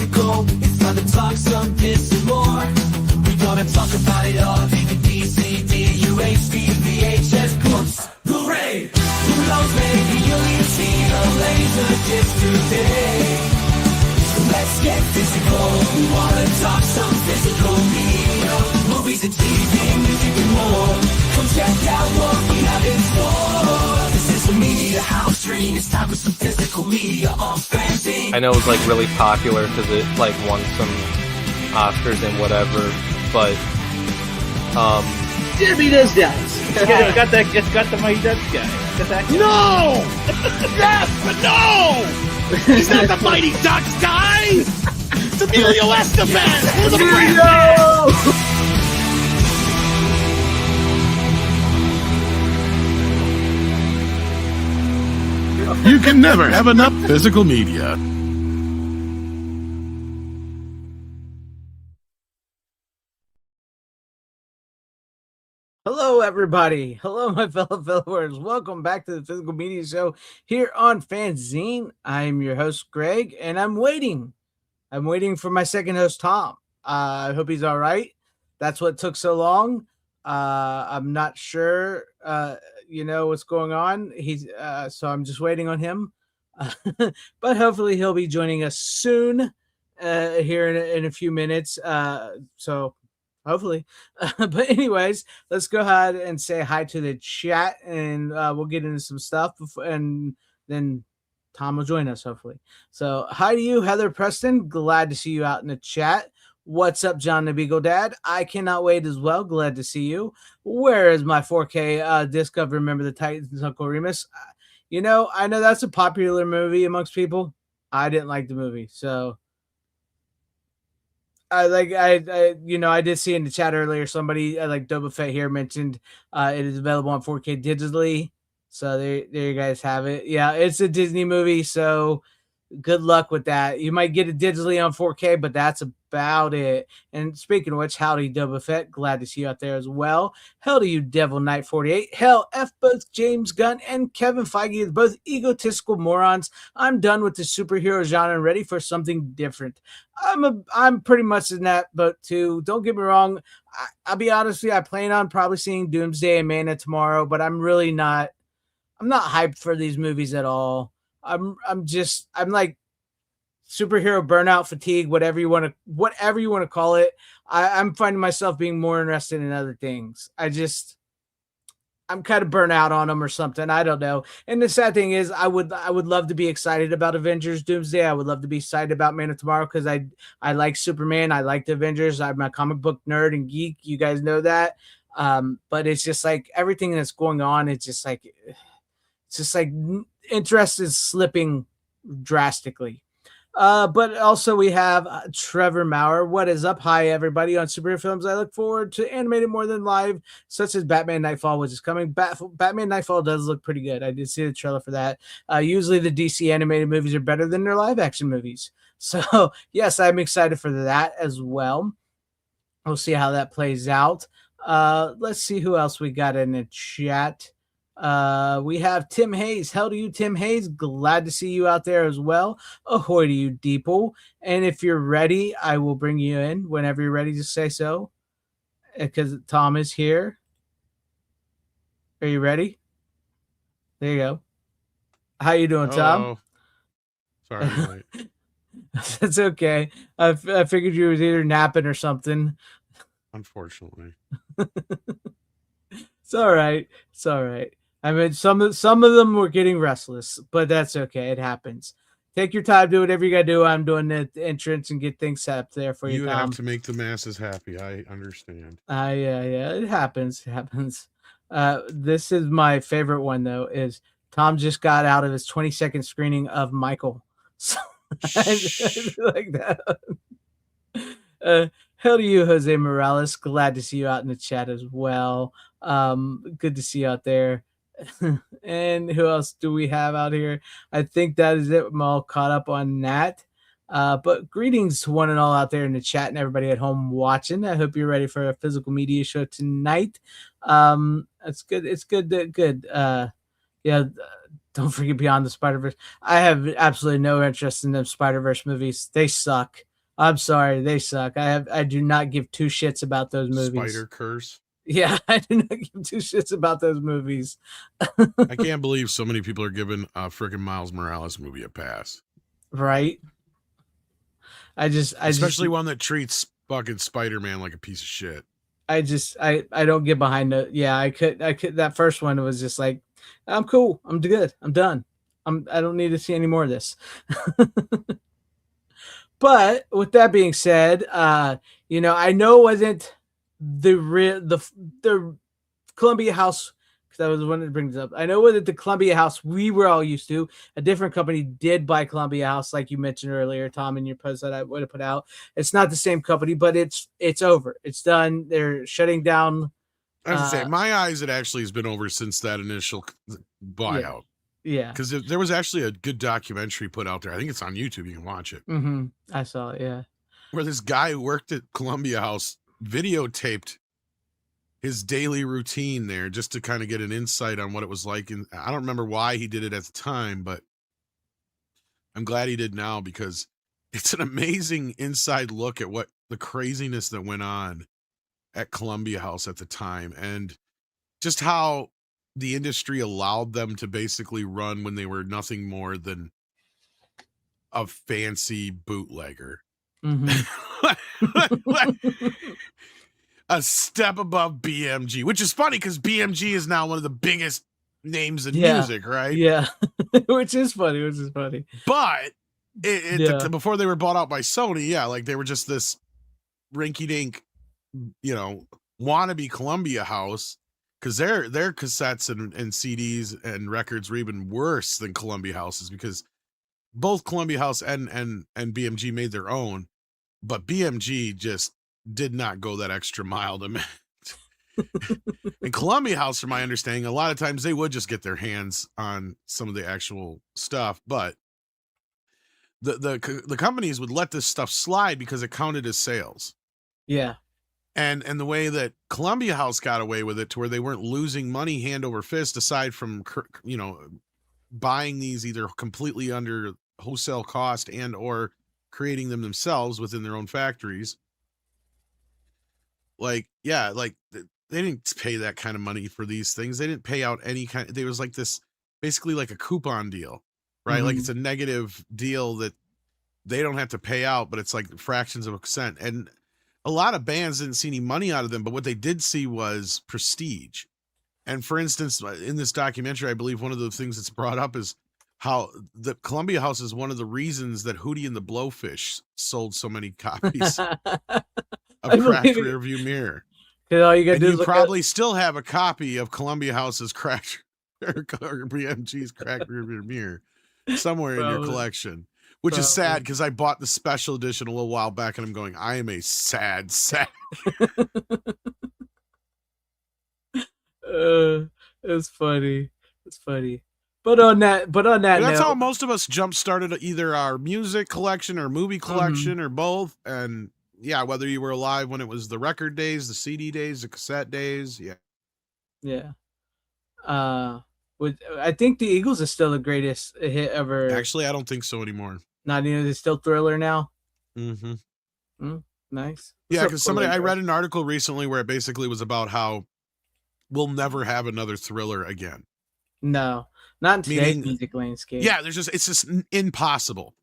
physical. It's time to talk some piss and more. We gonna talk about it all. DVD, CD, UHD, VHS, books, Blu-ray. Who knows, maybe you'll even see a laser disc today. Let's get physical. We wanna talk some physical media. Movies and TV, music and more. Come check out what we have in store. This is the Media House Stream. It's time for some physical media on FanZcene. I know it was like really popular because it like won some Oscars and whatever, but Jimmy does that. It's got the Mighty Ducks guy. Got that guy. No! Yes, but no! He's not the Mighty Ducks guy! It's Emilio Estevez! We're the brand! You can never have enough physical media. Hello, everybody. Hello, my fellow followers. Welcome back to the Physical Media Show here on FanZcene. I'm your host, Greg, and I'm waiting. I'm waiting for my second host, Tom. I hope he's all right. That's what took so long. I'm not sure, what's going on. So I'm just waiting on him. But hopefully he'll be joining us soon here in a few minutes. So hopefully. But anyways, let's go ahead and say hi to the chat, and we'll get into some stuff, and then Tom will join us, hopefully. So hi to you, Heather Preston. Glad to see you out in the chat. What's up, John the Beagle Dad? I cannot wait as well. Glad to see you. Where is my 4K disc of Remember the Titans, Uncle Remus? I know that's a popular movie amongst people. I didn't like the movie, so I did see in the chat earlier somebody like Boba Fett here mentioned it is available on 4K digitally. So there you guys have it. Yeah, it's a Disney movie, so good luck with that. You might get it digitally on 4K, but that's about it. And speaking of which, howdy, Boba Fett. Glad to see you out there as well. Hell to you, Devil Knight 48. Hell, F both James Gunn and Kevin Feige is both egotistical morons. I'm done with the superhero genre and ready for something different. I'm pretty much in that boat too. Don't get me wrong. I'll be honest with you. I plan on probably seeing Doomsday and Man tomorrow, but I'm really not. I'm not hyped for these movies at all. I'm like superhero burnout, fatigue, whatever you want to call it. I'm finding myself being more interested in other things. I'm kind of burnt out on them or something. I don't know. And the sad thing is, I would love to be excited about Avengers Doomsday. I would love to be excited about Man of Tomorrow because I like Superman. I like the Avengers. I'm a comic book nerd and geek. You guys know that. But it's just like everything that's going on. It's just like interest is slipping drastically. But also we have Trevor Maurer. What is up? Hi, everybody. On superhero films, I look forward to animated more than live, such as Batman Nightfall, which is coming. Batman Nightfall does look pretty good. I did see the trailer for that. Usually the DC animated movies are better than their live action movies. So, yes, I'm excited for that as well. We'll see how that plays out. Let's see who else we got in the chat. We have Tim Hayes. Hell to you, Tim Hayes. Glad to see you out there as well. Ahoy to you, Deeple. And if you're ready, I will bring you in whenever you're ready to say so. Because Tom is here. Are you ready? There you go. How you doing, Tom? Sorry, mate. That's okay. I figured you was either napping or something. Unfortunately. It's all right. It's all right. I mean, some of them were getting restless, but that's okay. It happens. Take your time, do whatever you gotta do. I'm doing the entrance and get things set up there for you. You Tom. have to make the masses happy. I understand. Yeah. It happens. It happens. This is my favorite one though. Is Tom just got out of his 20-second screening of Michael? So, I like that. Hell to you, Jose Morales. Glad to see you out in the chat as well. Good to see you out there. And who else do we have out here? I think that is it. I'm all caught up on that. But greetings to one and all out there in the chat and everybody at home watching. I hope you're ready for a physical media show tonight. It's good. It's good. Good. Don't forget Beyond the Spider-Verse. I have absolutely no interest in them Spider-Verse movies. They suck. I'm sorry, they suck. I do not give two shits about those movies. Spider Curse. Yeah, I do not give two shits about those movies. I can't believe so many people are giving a freaking Miles Morales movie a pass. Right? Especially one that treats fucking Spider-Man like a piece of shit. I don't get behind it. Yeah, I could that first one was just like, I'm cool. I'm good. I'm done. I don't need to see any more of this. But with that being said, you know, I know it wasn't the Columbia House, because I was one that brings up. I know that the Columbia House we were all used to. A different company did buy Columbia House, like you mentioned earlier, Tom, in your post that I would have put out. It's not the same company, but it's over. It's done. They're shutting down. I was gonna say, my eyes, it actually has been over since that initial buyout. Yeah, because there was actually a good documentary put out there. I think it's on YouTube. You can watch it. Mm-hmm. I saw it. Yeah, where this guy who worked at Columbia House videotaped his daily routine there just to kind of get an insight on what it was like. And I don't remember why he did it at the time, but I'm glad he did now, because it's an amazing inside look at what the craziness that went on at Columbia House at the time, and just how the industry allowed them to basically run when they were nothing more than a fancy bootlegger. Mm-hmm. A step above BMG, which is funny because BMG is now one of the biggest names in music, right? Yeah, which is funny. But before they were bought out by Sony, yeah, like they were just this rinky-dink, you know, wannabe Columbia House, because their cassettes and CDs and records were even worse than Columbia House's, because both Columbia House and BMG made their own, but BMG just did not go that extra mile to make. And Columbia House, from my understanding, a lot of times they would just get their hands on some of the actual stuff, but the companies would let this stuff slide because it counted as sales. Yeah. And the way that Columbia House got away with it, to where they weren't losing money hand over fist, aside from, you know, buying these either completely under wholesale cost and or creating them themselves within their own factories. Like, yeah, like they didn't pay that kind of money for these things. They didn't pay out any kind. There was like this, basically like a coupon deal, right? Mm-hmm. Like it's a negative deal that they don't have to pay out, but it's like fractions of a cent. And a lot of bands didn't see any money out of them, but what they did see was prestige. And for instance, in this documentary, I believe one of the things that's brought up is how the Columbia House is one of the reasons that Hootie and the Blowfish sold so many copies of Cracked Rearview Mirror. All you gotta do is probably still have a copy of Columbia House's Cracked or BMG's Cracked Rearview Mirror somewhere in your collection, which is sad, because I bought the special edition a little while back, and I'm going, I am a sad. It's funny. But on that that's note, how most of us jump started either our music collection or movie collection or both. And yeah, whether you were alive when it was the record days, the CD days, the cassette days. Yeah. I think the Eagles is still the greatest hit ever. Actually, I don't think so anymore. Not even, it's still Thriller now. Mm-hmm. Nice. Yeah, because I read an article recently where it basically was about how we'll never have another Thriller again. No, not in today's music landscape. Yeah, it's just impossible.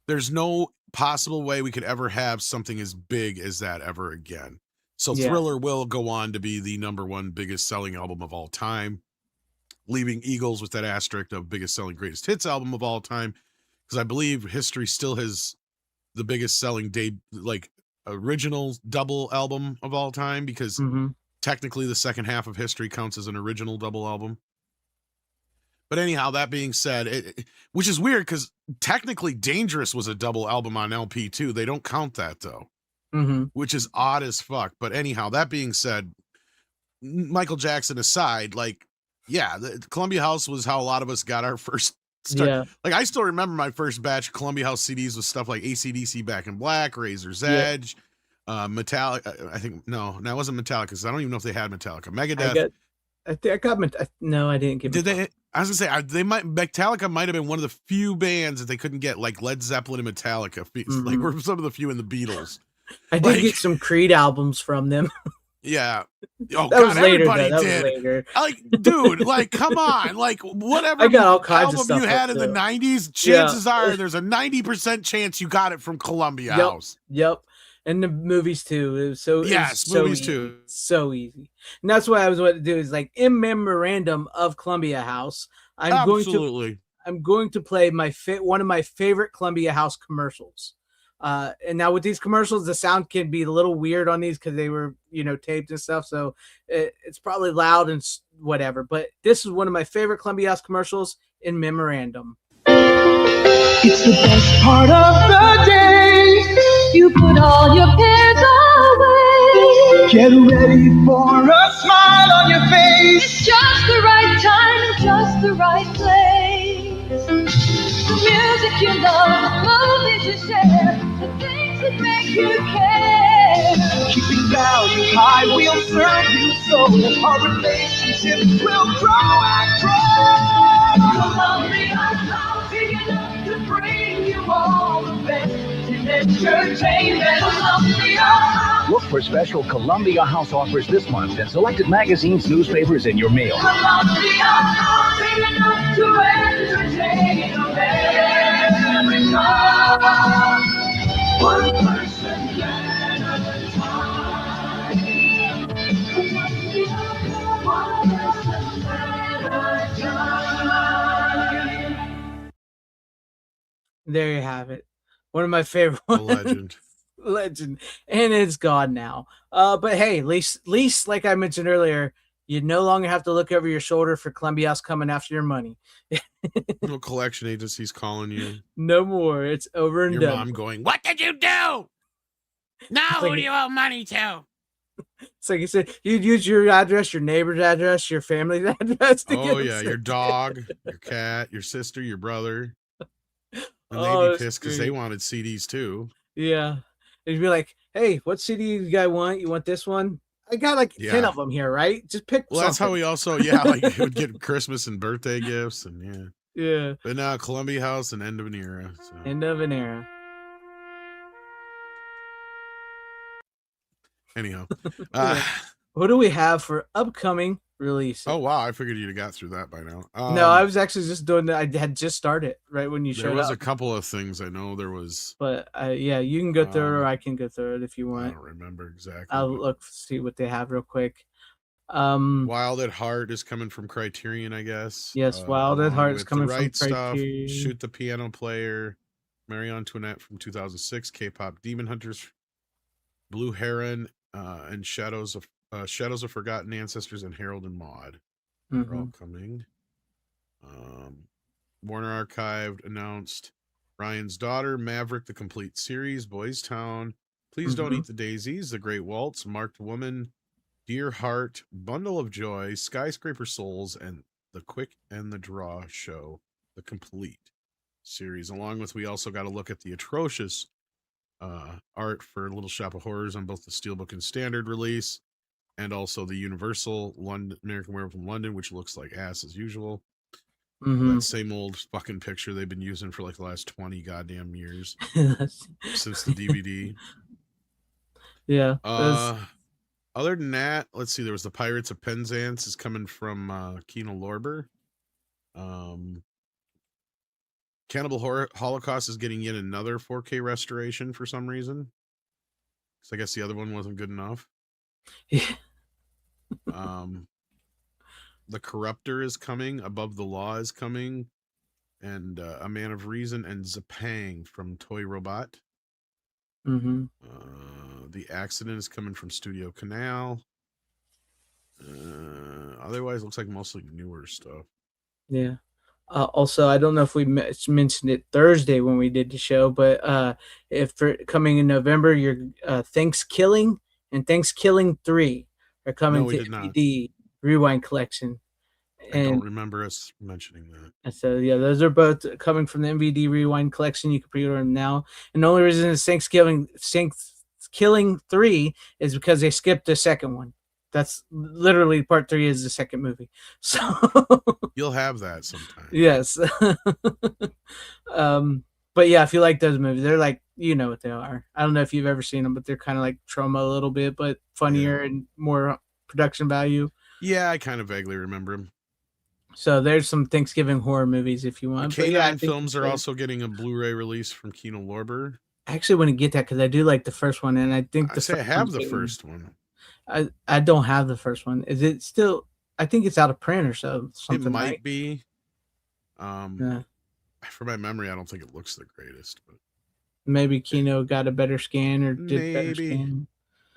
There's no possible way we could ever have something as big as that ever again. So Thriller will go on to be the #1 biggest selling album of all time, leaving Eagles with that asterisk of biggest selling greatest hits album of all time, because I believe History still has the biggest selling original double album of all time, because technically the second half of History counts as an original double album. But anyhow, that being said, which is weird, because technically Dangerous was a double album on LP too. They don't count that though, which is odd as fuck. But anyhow, that being said, Michael Jackson aside, like, yeah, the Columbia House was how a lot of us got our first start. Yeah. Like, I still remember my first batch of Columbia House CDs with stuff like AC/DC Back in Black, Razor's Edge, Metallica. I think, no, it wasn't Metallica, because I don't even know if they had Metallica. Megadeth. I got no, I didn't get. Did they? I was gonna say Metallica might have been one of the few bands that they couldn't get, like Led Zeppelin and Metallica. Like we're some of the few in the Beatles. I did get some Creed albums from them. Yeah. Oh, that God, was later, everybody though. That did. Was later. Like, dude, like, come on. Like, whatever I got all kinds album of stuff you had in the 90s, chances are there's a 90% chance you got it from Columbia House. Yep. And the movies, too. It was so movies, easy. too. So easy. And that's what I was going to do is, like, in memorandum of Columbia House, I'm going to play one of my favorite Columbia House commercials. And now with these commercials, the sound can be a little weird on these because they were, taped and stuff. So it's probably loud and whatever. But this is one of my favorite Columbia House commercials in memorandum. It's the best part of the day. You put all your cares away. Get ready for a smile on your face. It's just the right time and just the right place. The music you love, the movies you share, the things that make you care. Keeping value high, we'll serve you so our relationships will grow and grow. Columbia House, big enough to bring you all the best in entertainment. Columbia House. Look for special Columbia House offers this month in selected magazines, newspapers, and your mail. Columbia House, big enough to entertain America. One person at a time. One person at a time. There you have it. One of my favorite ones. Legend. And it's gone now. But hey, at least like I mentioned earlier, you no longer have to look over your shoulder for Columbia House coming after your money. No collection agencies calling you. No more. It's over and done. Your mom going, "What did you do? Now who do you owe money to?" It's like you said, you'd use your address, your neighbor's address, your family's address. Oh, yeah. Your dog, your cat, your sister, your brother. And they'd be pissed because they wanted CDs too. Yeah. They'd be like, "Hey, what CD you guys want? You want this one? I got like 10 of them here, right? Just pick something." That's how we also, like would get Christmas and birthday gifts and Yeah. But now Columbia House and end of an era. So. End of an era. Anyhow. What do we have for upcoming release? Oh, wow. I figured you'd have got through that by now. No, I was actually just doing that. I had just started right when you showed up. There was a couple of things. I know there was. But yeah, you can go through it or I can go through it if you want. I don't remember exactly. I'll see what they have real quick. Wild at Heart is coming from Criterion, I guess. Yes, Wild at Heart is coming from Criterion. Shoot the Piano Player, Marie Antoinette from 2006, K-pop Demon Hunters, Blue Heron, and Shadows of Forgotten Ancestors, and Harold and Maude are all coming. Warner Archived announced Ryan's Daughter, Maverick, the complete series, Boys Town, Please Don't Eat the Daisies, The Great Waltz, Marked Woman, Dear Heart, Bundle of Joy, Skyscraper Souls, and The Quick and the Draw Show, the complete series. Along with, we also got to look at the atrocious art for Little Shop of Horrors on both the Steelbook and Standard release, and also the Universal American Werewolf in London, which looks like ass as usual. That same old fucking picture they've been using for like the last 20 goddamn years since the DVD. Yeah. Other than that, let's see. There was the Pirates of Penzance is coming from Kino Lorber. Cannibal Holocaust is getting yet another 4K restoration for some reason. So I guess the other one wasn't good enough. Yeah. The Corruptor is coming. Above the Law is coming. And A Man of Reason and Zapang from Toy Robot. The Accident is coming from Studio Canal. Otherwise, it looks like mostly newer stuff. Yeah. Also, I don't know if we mentioned it Thursday when we did the show, but if for coming in November, your Thanksgiving and Thanksgiving 3 are coming to DVD Rewind Collection. I don't remember us mentioning that. So yeah, those are both coming from the MVD Rewind Collection. You can pre-order them now. And the only reason it's Thanksgiving 3 is because they skipped the second one. That's literally part 3 is the second movie. So You'll have that sometime. yes. But yeah, if you like those movies, they're like, you know what they are. I don't know if you've ever seen them, but they're kind of like Trauma a little bit, but funnier and more production value. Yeah, I kind of vaguely remember them. So there's some Thanksgiving horror movies if you want. The But yeah, I K9 think films are also getting a Blu-ray release from Kino Lorber. I actually want to get that because I do like the first one, and I think I the say I first have one's the getting- first one. I don't have the first one. Is it still? I think it's out of print or so. Something It might right? be. Yeah. For my memory, I don't think it looks the greatest, but Maybe Kino got a better scan or did better maybe. scan.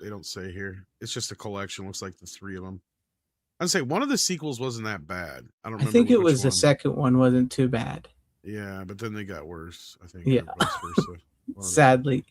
They don't say here. It's just a collection. Looks like the 3 of them. I'd say one of the sequels wasn't that bad. I don't remember. I think it which was the one. second one wasn't too bad. Yeah, but then they got worse. I think. Yeah. Or vice versa. One of them. Sadly.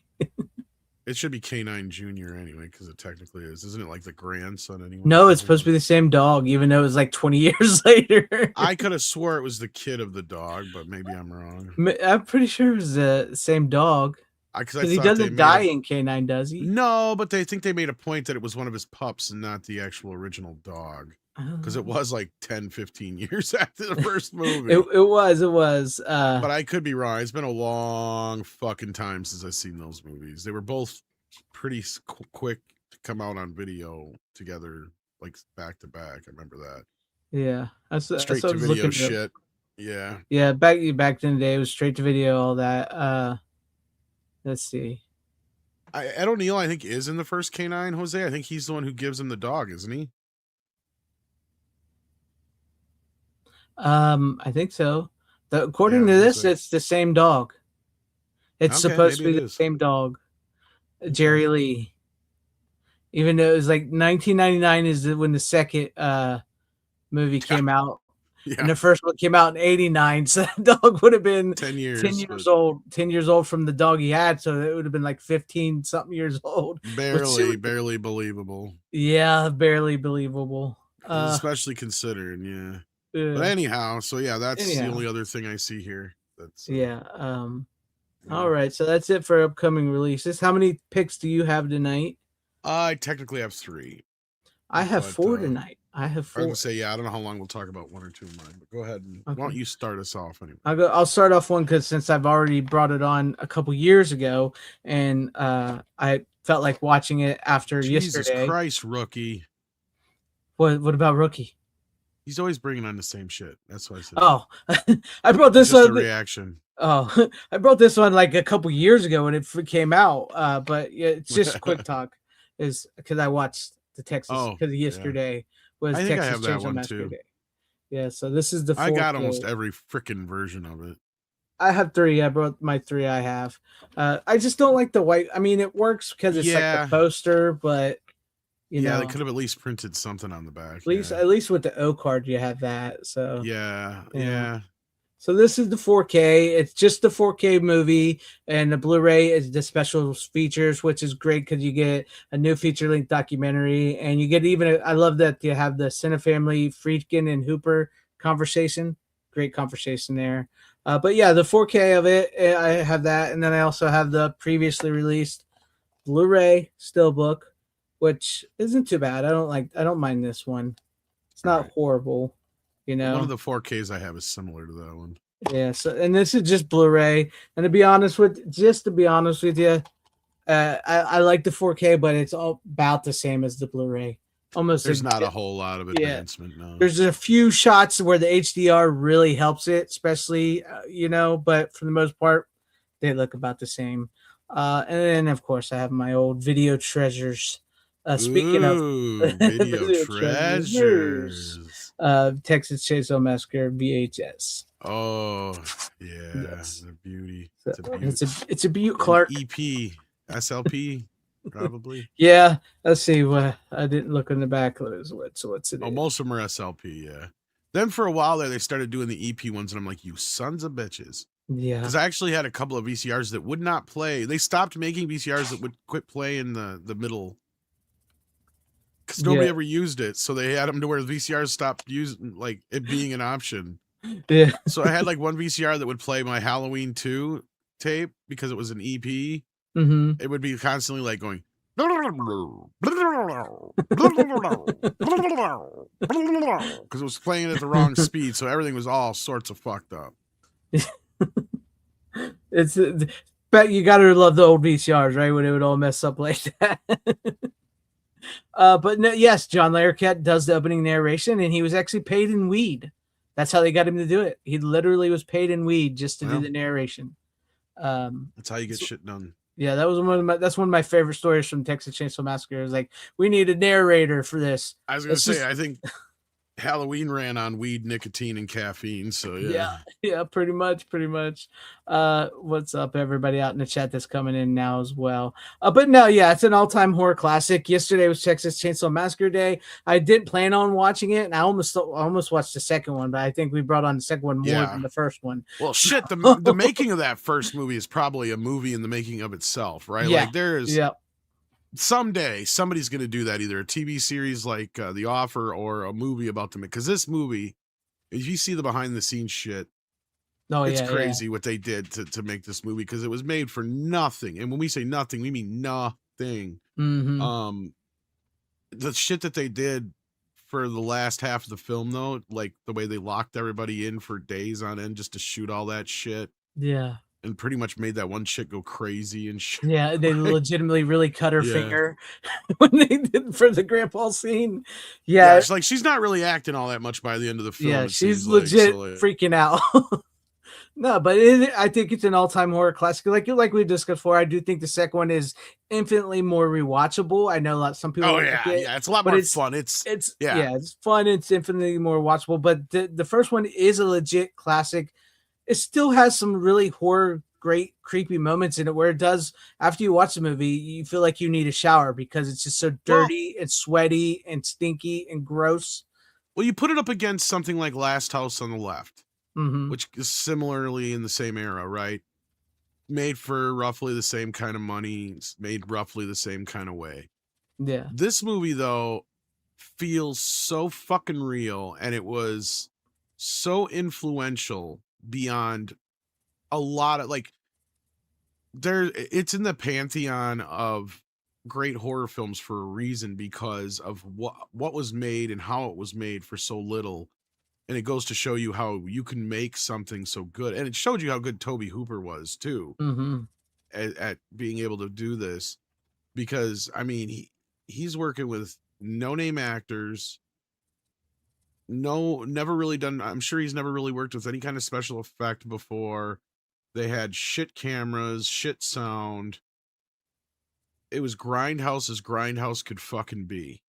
It should be K9 Junior anyway, because it technically is. Isn't it like the grandson anyway? No, it's supposed to be the same dog, even though it was like 20 years later. I could have swore it was the kid of the dog, but maybe I'm wrong. I'm pretty sure it was the same dog. Because Because he doesn't die in K9, does he? No, but they think they made a point that it was one of his pups and not the actual original dog. Because it was like 10, 15 years after the first movie. It was. But I could be wrong. It's been a long fucking time since I've seen those movies. They were both pretty quick to come out on video together, like back to back. I remember that. Yeah. Straight to video shit. Yeah. Yeah, back in the day, it was straight to video, all that. Let's see. Ed O'Neill, I think, is in the first K9, Jose. I think he's the one who gives him the dog, isn't he? I think so. According to this, it's the same dog. It's supposed to be the same dog. Jerry Lee. Even though it was like 1999 is when the second movie came out. Yeah. And the first one came out in 89, so that dog would have been 10 years. 10 years old. 10 years old from the dog he had, so it would have been like 15 something years old. Barely believable. Yeah, barely believable. Especially considering, yeah. But anyhow, so yeah, that's the only other thing I see here. That's yeah. All right, so that's it for upcoming releases. How many picks do you have tonight? I technically have 3. I have 4 tonight. I have 4. I was gonna say, yeah, I don't know how long we'll talk about 1 or 2 of mine, but go ahead and why don't you start us off anyway? I'll start off one because since I've already brought it on a couple years ago, and I felt like watching it after yesterday. Jesus Christ, Rookie! What about Rookie? He's always bringing on the same shit. That's why I said. Oh, I brought this one. Just a reaction. Oh, I brought this one like a couple years ago when it came out. But yeah, it's just a quick talk, is because I watched the Texas because yesterday was I think Texas I have that Chainsaw one Massacre too. Day. Yeah, so this is the 4K. I got almost every freaking version of it. I have 3. I brought my 3. I have. I just don't like the white. I mean, it works because it's like the poster, but you know, they could have at least printed something on the back. At least with the O card, you have that. So yeah. So this is the 4K. It's just the 4K movie, and the Blu-ray is the special features, which is great because you get a new feature-length documentary, and you get I love that you have the Cine Family Friedkin and Hooper conversation. Great conversation there. But yeah, the 4K of it, I have that, and then I also have the previously released Blu-ray Steelbook, which isn't too bad. I don't mind this one. It's not horrible. You know, one of the 4Ks I have is similar to that one. Yeah. So, and this is just Blu-ray. And to be honest with you, I like the 4K, but it's all about the same as the Blu-ray. Almost. There's not a whole lot of advancement. No. There's a few shots where the HDR really helps it, especially but for the most part, they look about the same. And then of course I have my old video treasures. Speaking of video treasures. Texas Chainsaw Massacre VHS. Oh yeah, yes. The beauty. So, it's a beaut, Clark. EP, SLP, probably. Yeah, let's see. What I didn't look in the back. What's it? Oh, most of them are SLP. Yeah. Then for a while there, they started doing the EP ones, and I'm like, you sons of bitches. Yeah. Because I actually had a couple of VCRs that would not play. They stopped making VCRs that would quit playing the middle. Because nobody ever used it, so they had them to where VCRs stopped using like it being an option. Yeah. So I had like one VCR that would play my Halloween 2 tape because it was an EP. Mm-hmm. It would be constantly like going, because it was playing at the wrong speed, so everything was all sorts of fucked up. It's bet you gotta love the old VCRs, right? When it would all mess up like that. But no, yes, John Larroquette does the opening narration, and he was actually paid in weed. That's how they got him to do it. He literally was paid in weed just to do the narration. That's how you get shit done. Yeah, that was that's one of my favorite stories from Texas Chainsaw Massacre. It was like, we need a narrator for this. I was gonna say, I think Halloween ran on weed, nicotine, and caffeine. So yeah, pretty much. What's up, everybody out in the chat that's coming in now as well? But no, yeah, it's an all-time horror classic. Yesterday was Texas Chainsaw Massacre Day. I didn't plan on watching it, and I almost watched the second one, but I think we brought on the second one more than the first one. Well, shit, the making of that first movie is probably a movie in the making of itself, right? Yeah. Like there's someday somebody's going to do that, either a TV series like The Offer or a movie about them. Because this movie, if you see the behind the scenes shit, it's crazy what they did to make this movie, because it was made for nothing. And when we say nothing, we mean nothing. Mm-hmm. The shit that they did for the last half of the film, though, like the way they locked everybody in for days on end just to shoot all that shit. Yeah. And pretty much made that one chick go crazy and shit. Yeah, they legitimately really cut her finger when they did for the grandpa scene. Yeah, it's like she's not really acting all that much by the end of the film. Yeah, she's legit freaking out. No, but I think it's an all-time horror classic. Like we discussed before, I do think the second one is infinitely more rewatchable. I know some people. It's a lot more fun. It's fun. It's infinitely more watchable. But the first one is a legit classic. It still has some really great creepy moments in it, where it does, after you watch the movie, you feel like you need a shower because it's just so dirty and sweaty and stinky and gross. Well, you put it up against something like Last House on the Left, which is similarly in the same era, right? Made for roughly the same kind of money, made roughly the same kind of way. Yeah. This movie, though, feels so fucking real, and it was so influential beyond a lot of, like, it's in the pantheon of great horror films for a reason, because of what was made and how it was made for so little. And it goes to show you how you can make something so good. And it showed you how good Tobe Hooper was too, at being able to do this, because I mean, he's working with no-name actors. Never really done. I'm sure he's never really worked with any kind of special effect before. They had shit cameras, shit sound. It was Grindhouse as Grindhouse could fucking be.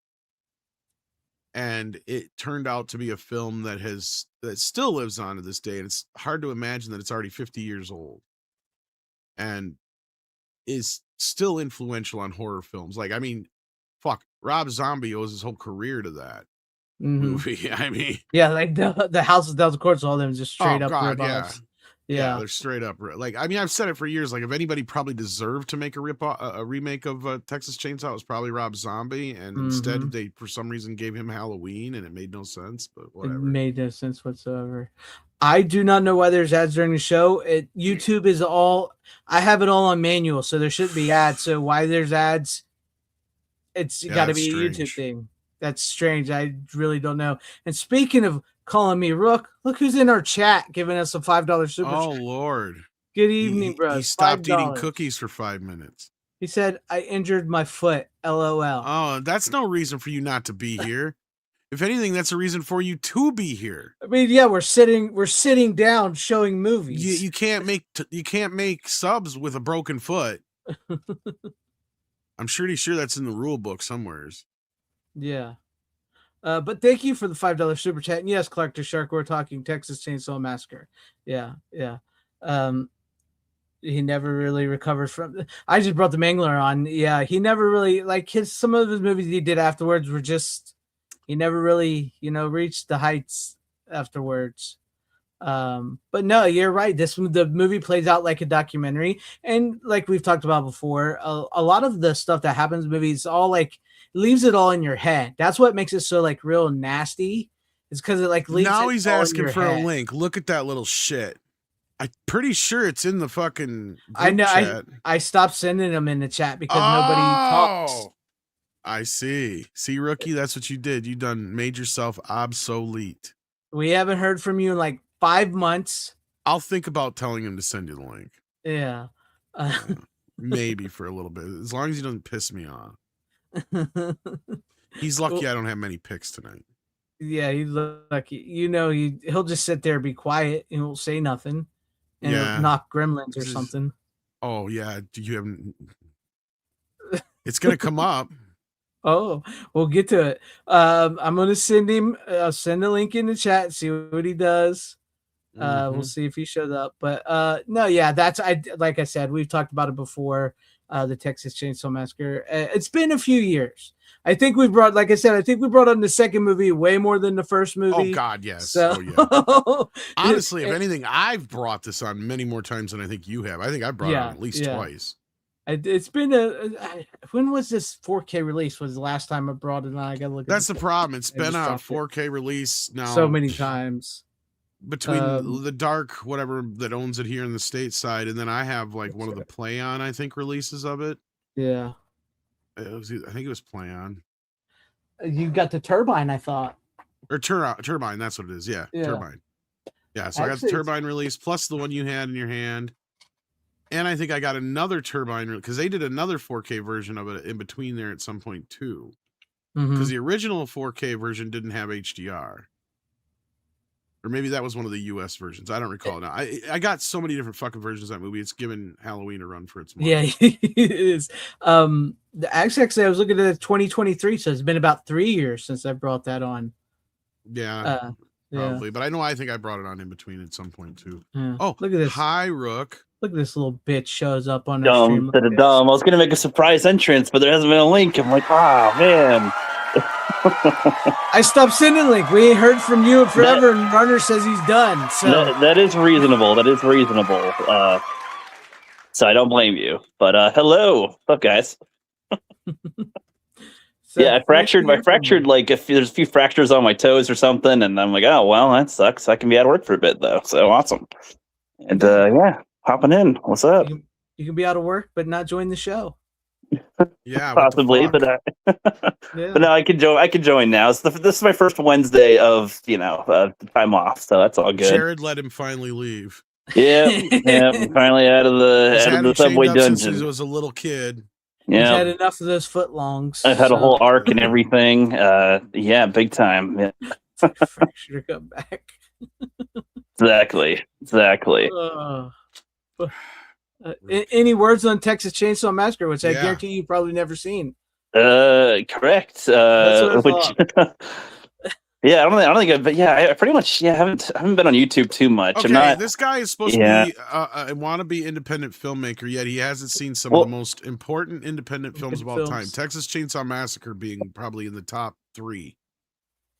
And it turned out to be a film that still lives on to this day. And it's hard to imagine that it's already 50 years old and is still influential on horror films. Like, I mean, fuck, Rob Zombie owes his whole career to that movie. I mean, like the House of Thousand Corpses, all them just straight up rip-offs. Yeah, they're straight up. Like, I mean, I've said it for years. Like, if anybody probably deserved to make a remake of Texas Chainsaw, it was probably Rob Zombie, and instead they, for some reason, gave him Halloween, and it made no sense. But whatever, it made no sense whatsoever. I do not know why there's ads during the show. YouTube is all. I have it all on manual, so there shouldn't be ads. So why there's ads? It's got to be a YouTube thing. That's strange. I really don't know. And speaking of calling me Rook, look who's in our chat giving us a $5 super chat. Oh, Lord. Good evening, bro. He stopped eating cookies for 5 minutes. He said, I injured my foot. LOL. Oh, that's no reason for you not to be here. If anything, that's a reason for you to be here. I mean, yeah, we're sitting down showing movies. You can't make subs with a broken foot. I'm pretty sure that's in the rule book somewheres. Yeah. But thank you for the $5 super chat. And yes, Clark to Shark, we're talking Texas Chainsaw Massacre. Yeah. He never really recovered from. I just brought the Mangler on. Yeah, he never really, like, some of his movies he did afterwards were just, he never really, reached the heights afterwards. But no, you're right. The movie plays out like a documentary, and like we've talked about before, a lot of the stuff that happens in movies all like leaves it all in your head. That's what makes it so like real nasty. It's because it like leaves. Now he's asking for a link. Look at that little shit. I'm pretty sure it's in the fucking I know. chat. I stopped sending them in the chat because nobody talks. I see. See, rookie, that's what you did. You made yourself obsolete. We haven't heard from you in like 5 months. I'll think about telling him to send you the link. Yeah. Maybe for a little bit, as long as he doesn't piss me off. He's lucky I don't have many picks tonight. Yeah, he's lucky. He'll just sit there, be quiet, and won't say nothing, and he'll knock gremlins or something. Oh yeah, it's gonna come up. Oh, we'll get to it. I'm gonna send him. I'll send the link in the chat. See what he does. We'll see if he shows up. But no, yeah, like I said, we've talked about it before. The Texas Chainsaw Massacre. It's been a few years. I think we brought on the second movie way more than the first movie. Oh God, yes. So, honestly, if anything, I've brought this on many more times than I think you have. I think I brought it on at least twice. It's been when was this 4K release? Was the last time I brought it on? I gotta look. That's the problem. It's been a 4K release now so many times. Between the Dark, whatever that owns it here in the stateside, and then I have like one of the Play On, I think, releases of it. Yeah, I think it was Play On. You got the Turbine, I thought, or Turbine. That's what it is. Yeah. Turbine. Yeah, so I got the Turbine release plus the one you had in your hand, and I think I got another Turbine because they did another 4K version of it in between there at some point too. Because the original 4K version didn't have HDR. Or maybe that was one of the US versions. I don't recall now. I got so many different fucking versions of that movie. It's given Halloween a run for its money. Yeah, it is. Actually, I was looking at 2023, so it's been about 3 years since I brought that on. Yeah, probably. But I think I brought it on in between at some point too. Yeah. Oh, look at this. Hi, Rook. Look at this little bitch shows up on the stream. Dumb. I was gonna make a surprise entrance, but there hasn't been a link. I'm like, man. I stopped sending a link. We ain't heard from you forever, and Runner says he's done. So that is reasonable. So I don't blame you. But hello, what's up, guys? Yeah, I fractured like if there's a few fractures on my toes or something, and I'm like, oh well, that sucks. I can be out of work for a bit though, so awesome. And hopping in. What's up? You can be out of work but not join the show. Yeah, possibly, but but no, I can join now. So this is my first Wednesday of time off, so that's all good. Jared let him finally leave. Yeah, finally out of the subway dungeon. Since he was a little kid. Yeah, he's had enough of those footlongs. I've had a whole arc and everything. Yeah, big time. Yeah. Fracture to come back. Exactly. Any words on Texas Chainsaw Massacre, which I guarantee you probably never seen? Correct. Yeah, I don't think. I pretty much haven't been on YouTube too much. Okay, this guy is supposed to be a wannabe independent filmmaker, yet he hasn't seen some of the most important independent films of all time. Texas Chainsaw Massacre being probably in the top 3.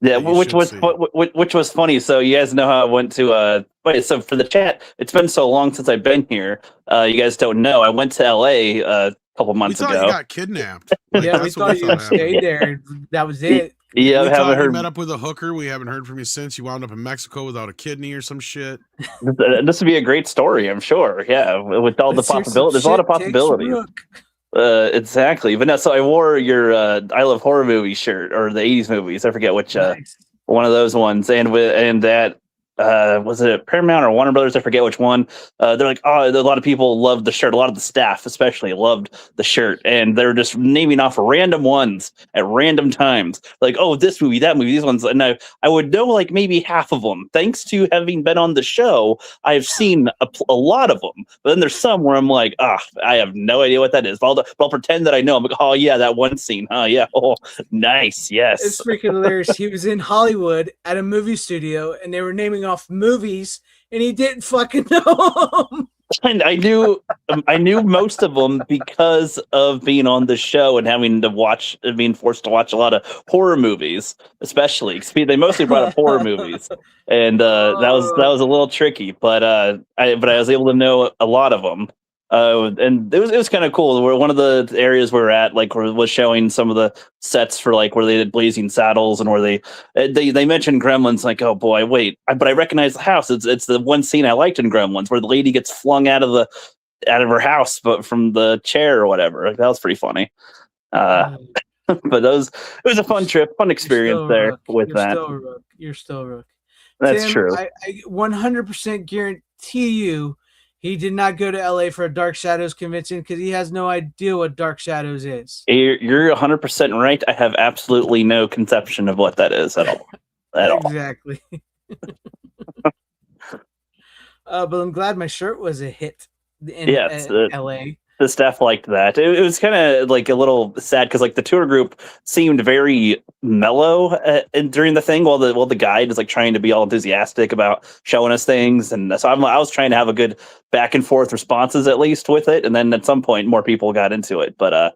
Yeah, which was funny. So you guys know how I went to so for the chat, it's been so long since I've been here. You guys don't know. I went to LA a couple months ago. We thought you got kidnapped. Yeah, we thought you stayed there. That was it. Yeah, we haven't heard. You met up with a hooker. We haven't heard from you since. You wound up in Mexico without a kidney or some shit. This would be a great story, I'm sure. Yeah, with all the possibilities. There's a lot of possibilities. Exactly. But no, so I wore your I Love Horror Movie shirt, or the 80s movies. I forget which one of those ones. And that was it Paramount or Warner Brothers? I forget which one. They're like, a lot of people loved the shirt. A lot of the staff, especially, loved the shirt, and they're just naming off random ones at random times. Like, oh, this movie, that movie, these ones. And I would know like maybe half of them. Thanks to having been on the show, I've seen a lot of them. But then there's some where I'm like, I have no idea what that is. But I'll pretend that I know. I'm like, oh yeah, that one scene. Oh yeah, oh nice, yes. It's freaking hilarious. He was in Hollywood at a movie studio, and they were naming off movies, and he didn't fucking know them. And I knew most of them because of being on the show and being forced to watch a lot of horror movies, especially. They mostly brought up horror movies, and that was a little tricky. But I was able to know a lot of them. And it was kind of cool. Where one of the areas we were at, like, was showing some of the sets for like where they did Blazing Saddles, and where they mentioned Gremlins. Like, oh boy, wait, but I recognize the house. It's the one scene I liked in Gremlins where the lady gets flung out of her house, but from the chair or whatever. Like, that was pretty funny. But it was a fun trip, fun experience there with You're that. Still a rook. You're still a rook. That's Tim, true. I 100% guarantee you he did not go to LA for a Dark Shadows convention because he has no idea what Dark Shadows is. You're 100% right. I have absolutely no conception of what that is at all. Exactly. But I'm glad my shirt was a hit in LA. The staff liked that. It was kind of like a little sad because like the tour group seemed very mellow during the thing, while the guide is like trying to be all enthusiastic about showing us things, and so I was trying to have a good back and forth responses at least with it, and then at some point more people got into it. But it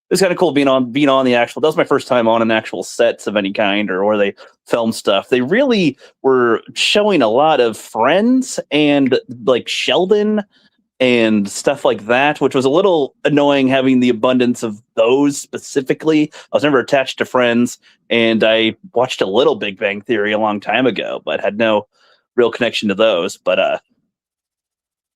was kind of cool being on the actual. That was my first time on an actual sets of any kind, or where they film stuff. They really were showing a lot of Friends and like Sheldon and stuff like that, which was a little annoying having the abundance of those specifically. I was never attached to Friends, and I watched a little Big Bang Theory a long time ago, but had no real connection to those. But it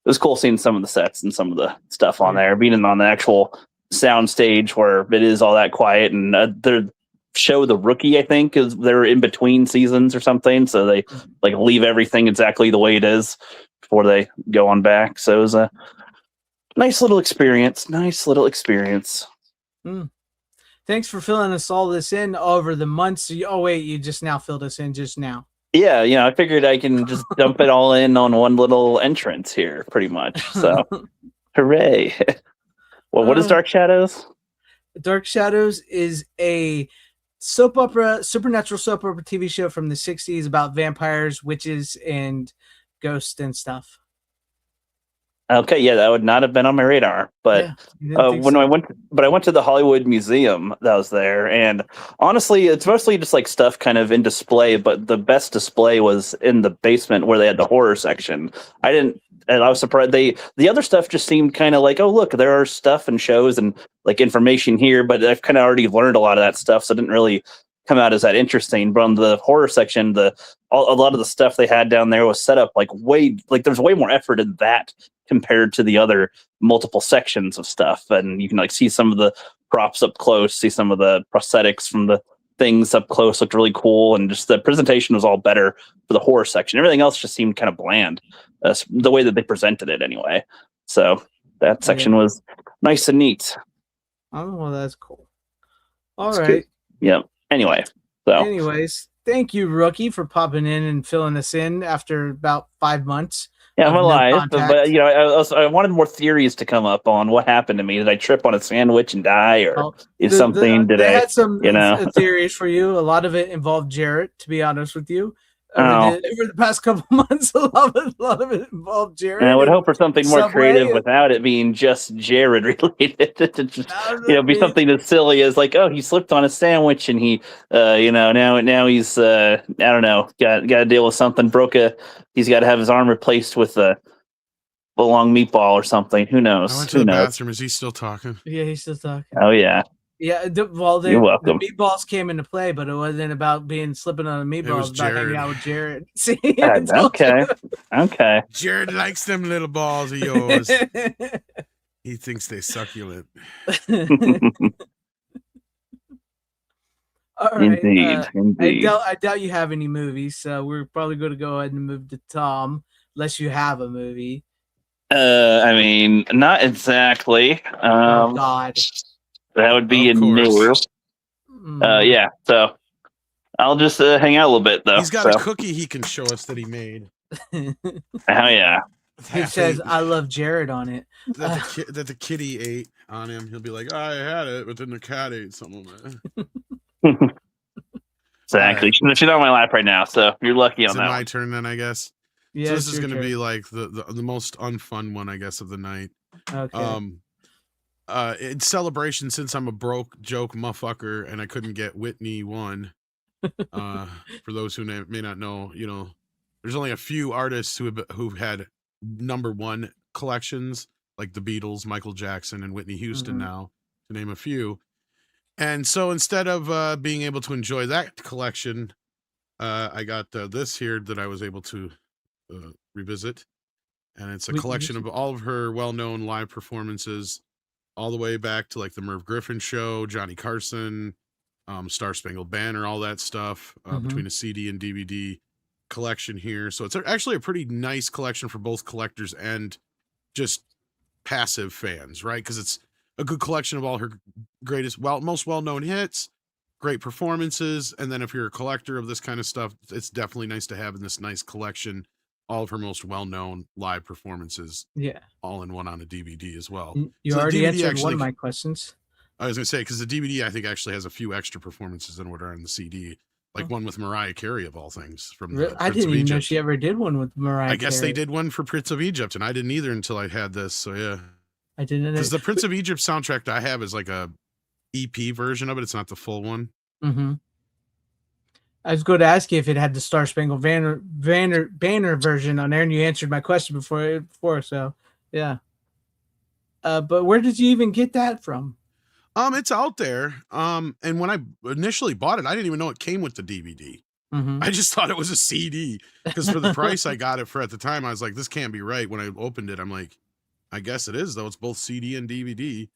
was cool seeing some of the sets and some of the stuff on there, being on the actual sound stage where it is all that quiet. And their show, The Rookie, I think, is they're in between seasons or something, so they like leave everything exactly the way it is before they go on back. So it was a nice little experience. Thanks for filling us all this in over the months. Oh wait, you just now filled us in just now. Yeah, I figured I can just dump it all in on one little entrance here, pretty much. So hooray. Well, what is Dark Shadows? Dark Shadows is a soap opera, supernatural soap opera TV show from the 60s about vampires, witches, and ghosts and stuff. Okay, yeah, that would not have been on my radar. But I went to the Hollywood Museum that was there, and honestly, it's mostly just like stuff kind of in display. But the best display was in the basement where they had the horror section. And I was surprised. The other stuff just seemed kind of like, oh look, there are stuff and shows and like information here, but I've kind of already learned a lot of that stuff, so it didn't really come out as that interesting. But on the horror section, a lot of the stuff they had down there was set up like there's way more effort in that compared to the other multiple sections of stuff. And you can like see some of the props up close, see some of the prosthetics from the things up close looked really cool, and just the presentation was all better for the horror section. Everything else just seemed kind of bland, the way that they presented it anyway. So that section was nice and neat. Oh, well, that's cool. All right. Yep. Anyways, thank you, Rookie, for popping in and filling us in after about 5 months. Yeah, I'm alive, but I wanted more theories to come up on what happened to me. Did I trip on a sandwich and die, or They had some theories for you. A lot of it involved Jarrett, to be honest with you. Over the past couple months, a lot of it involved Jared. And I would hope for something more creative without it being just Jared related. To just, be something as silly as like, oh, he slipped on a sandwich and he, now he's, I don't know, got to deal with something. He's got to have his arm replaced with a long meatball or something. Who knows? I went to the bathroom. Is he still talking? Yeah, he's still talking. Oh yeah. Yeah, the meatballs came into play, but it wasn't about slipping on a meatball. It was about hanging out with Jared. See, okay. Jared likes them little balls of yours. He thinks they succulent. All right. Indeed. I doubt you have any movies, so we're probably going to go ahead and move to Tom, unless you have a movie. I mean, not exactly. Oh God. That would be a no. Yeah, so I'll just hang out a little bit, though. He's got a cookie he can show us that he made. Oh, yeah. He says, I love Jared on it. That the kitty ate on him. He'll be like, I had it, but then the cat ate some of it. Exactly. Right. She's on my lap right now, so you're lucky on that. It's my turn then, I guess. Yeah, so this is going to be like the most unfun one, I guess, of the night. Okay. In celebration, since I'm a broke joke motherfucker and I couldn't get Whitney one. For those who may not know, there's only a few artists who had #1 collections like the Beatles, Michael Jackson, and Whitney Houston now, to name a few. And so instead of being able to enjoy that collection, I got this here that I was able to revisit. And it's a collection of all of her well-known live performances, all the way back to like the Merv Griffin Show, Johnny Carson, Star Spangled Banner, all that stuff, between a CD and DVD collection here. So it's actually a pretty nice collection for both collectors and just passive fans, right? Because it's a good collection of all her most well-known hits, great performances. And then if you're a collector of this kind of stuff, it's definitely nice to have in this nice collection all of her most well-known live performances, all in one on a DVD as well. You already answered one of my questions. I was going to say, because the DVD, I think, actually has a few extra performances than what are on the CD, like one with Mariah Carey, of all things. From the I didn't even know she ever did one with Mariah Carey. I guess they did one for Prince of Egypt, and I didn't either until I had this, so yeah. I didn't know. Because the Prince of Egypt soundtrack that I have is like a EP version of it. It's not the full one. I was going to ask you if it had the Star Spangled Banner version on there, and you answered my question before. So, yeah. But where did you even get that from? It's out there. And when I initially bought it, I didn't even know it came with the DVD. I just thought it was a CD, because for the price I got it for at the time, I was like, this can't be right. When I opened it, I'm like, I guess it is, though. It's both CD and DVD.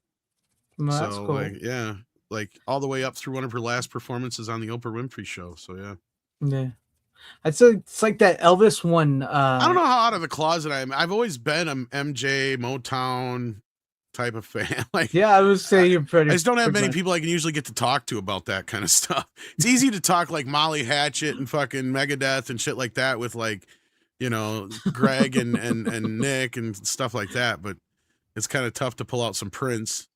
Well, that's cool. Like, yeah. Like all the way up through one of her last performances on the Oprah Winfrey Show. So yeah, I'd say it's like that Elvis one. I don't know how out of the closet I am. I've always been an MJ Motown type of fan. Like, yeah, I would say you're pretty. I just don't have many people I can usually get to talk to about that kind of stuff. It's easy to talk like Molly Hatchet and fucking Megadeth and shit like that with like, Greg and Nick and stuff like that. But it's kind of tough to pull out some Prince.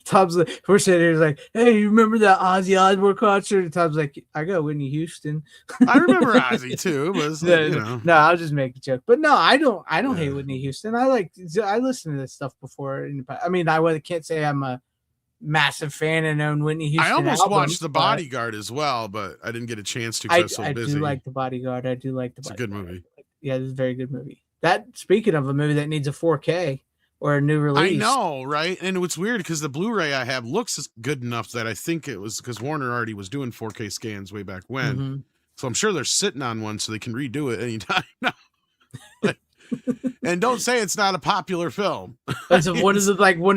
Tom's like, we're sitting here like, hey, you remember that Ozzy Osbourne concert? And Tom's like, I got Whitney Houston. I remember Ozzy too. But no, I'll just make a joke. But no, I don't hate Whitney Houston. I listened to this stuff before. I mean, I can't say I'm a massive fan and own Whitney Houston. I almost albums, watched The Bodyguard as well, but I didn't get a chance to because I was so busy. I do like The Bodyguard. It's a good movie. Yeah, it's a very good movie. Speaking of a movie that needs a 4K. Or a new release. I know, right? And it's weird because the Blu-ray I have looks good enough that I think it was because Warner already was doing 4K scans way back when. So I'm sure they're sitting on one so they can redo it anytime now. And don't say it's not a popular film. That's one of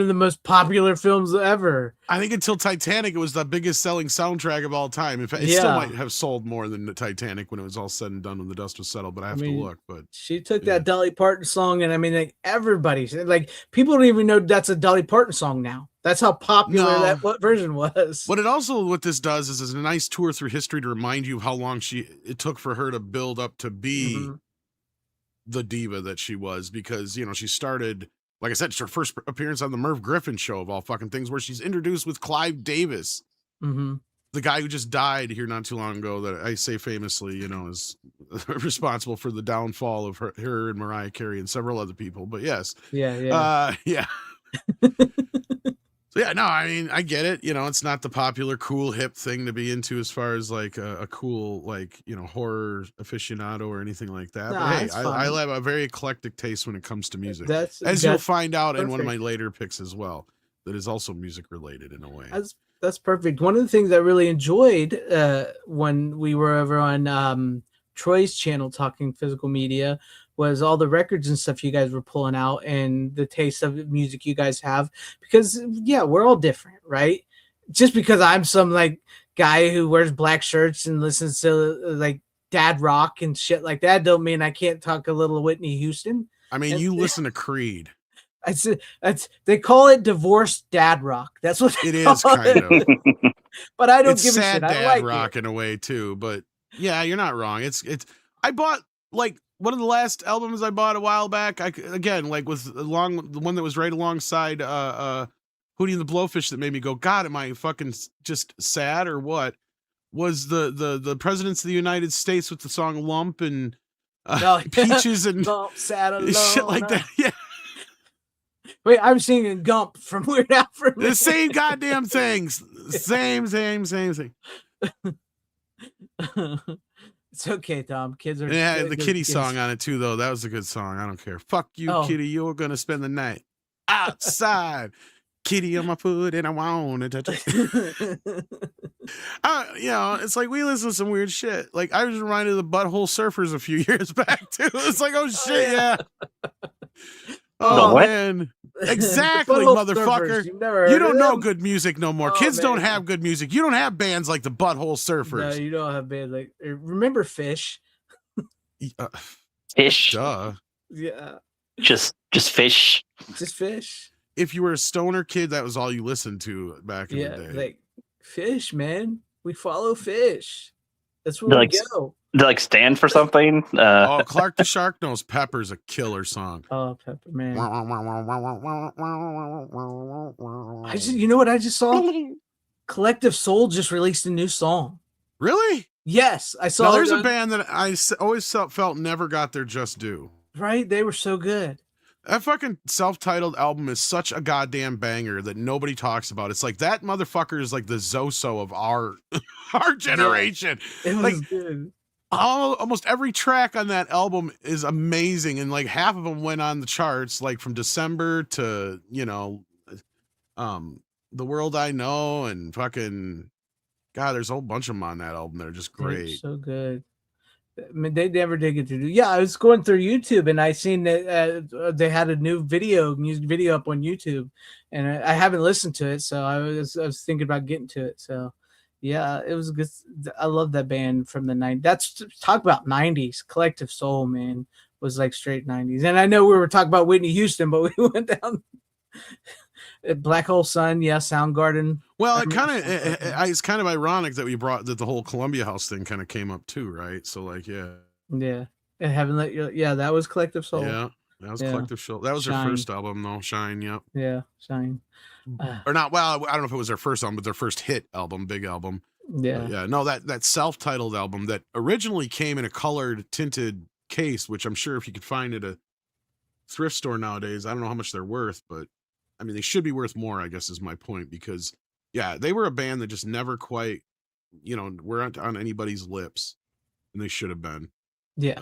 the most popular films ever. I think until Titanic, it was the biggest selling soundtrack of all time. In fact, it still might have sold more than the Titanic when it was all said and done, when the dust was settled. But I have to look. But she took that Dolly Parton song, and I mean, like everybody, like people don't even know that's a Dolly Parton song now. That's how popular that version was. What this does is a nice tour through history to remind you of how long it took for her to build up to be the diva that she was, because she started, like I said, it's her first appearance on the Merv Griffin Show of all fucking things, where she's introduced with Clive Davis, the guy who just died here not too long ago, that I say famously is responsible for the downfall of her and Mariah Carey and several other people. But yes, yeah. So yeah, no, I mean, I get it. It's not the popular, cool, hip thing to be into as far as like a cool, like, horror aficionado or anything like that. No, but hey, I have a very eclectic taste when it comes to music. As you'll find out in one of my later picks as well, that is also music related in a way. That's perfect. One of the things I really enjoyed when we were over on Troy's channel talking physical media was all the records and stuff you guys were pulling out and the taste of music you guys have, because we're all different, right? Just because I'm some like guy who wears black shirts and listens to like dad rock and shit like that don't mean I can't talk a little Whitney Houston. I mean, you listen to Creed. They call it divorced dad rock. That's what it is, kind of. But I don't give a shit. It's sad dad rock in a way too. But yeah, you're not wrong. I bought like one of the last albums I bought a while back. Again, like the one that was right alongside Hootie and the Blowfish, that made me go, God, am I fucking just sad or what? Was the Presidents of the United States with the song Lump and Peaches and Lump, sad alone, shit like that. Yeah. Wait, I'm singing Gump from Weird Al for a minute. The same goddamn things. Same thing. It's okay, Tom. Kids are. And it had the they're kitty kids. song on it too, though. That was a good song. I don't care. Fuck you, Oh. kitty. You're gonna spend the night outside. Kitty on my foot, and I want to touch it. It's like we listen to some weird shit. Like I was reminded of the Butthole Surfers a few years back too. It's like, oh shit, yeah. Oh what? man, exactly, Butthole motherfucker. Surfers, you've never You heard don't of know them? good music no more. Oh, Kids don't man. have good music. You don't have bands like the Butthole Surfers. No, you don't have bad like. Remember Fish? Fish. Duh. Yeah, Just fish. just Fish. If you were a stoner kid, that was all you listened to back in the day. Like Fish, man. We follow Fish. That's where They're we like- go. They like stand for something. Oh, Clark the Shark Nose Pepper's a killer song. Oh, Pepper, man. You know what I just saw? Collective Soul just released a new song. Really? Yes, I saw. Now, there's it a band that I always felt never got their just due. right. They were so good. That fucking self-titled album is such a goddamn banger that nobody talks about. It's like that motherfucker is like the Zoso of our generation. It was Like, good. almost every track on that album is amazing, and like half of them went on the charts, like from December to The World I Know, and fucking God, there's a whole bunch of them on that album that are just They're great. so good. I mean, they never did get to do. Yeah, I was going through YouTube and I seen that they had a new music video up on YouTube, and I haven't listened to it, so I was thinking about getting to it. So, yeah, it was good. I love that band from the 90s. That's talk about 90s. Collective Soul, man, was like straight 90s. And I know we were talking about Whitney Houston, but we went down Black Hole Sun, yeah, Soundgarden. Well, it's kind of ironic that that the whole Columbia House thing kind of came up too, right? So like, yeah, I haven't let you. Yeah, that was Collective Soul. yeah, that was Collective Soul. That was their Shine. first album, though. Shine, yep. Yeah, Shine. Or not. Well, I don't know if it was their first album, but their first hit album, big album. Yeah, But yeah. No, that self-titled album that originally came in a colored tinted case, which I'm sure if you could find at a thrift store nowadays, I don't know how much they're worth, but I mean, they should be worth more, I guess is my point, because yeah, they were a band that just never quite, weren't on anybody's lips, and they should have been. yeah.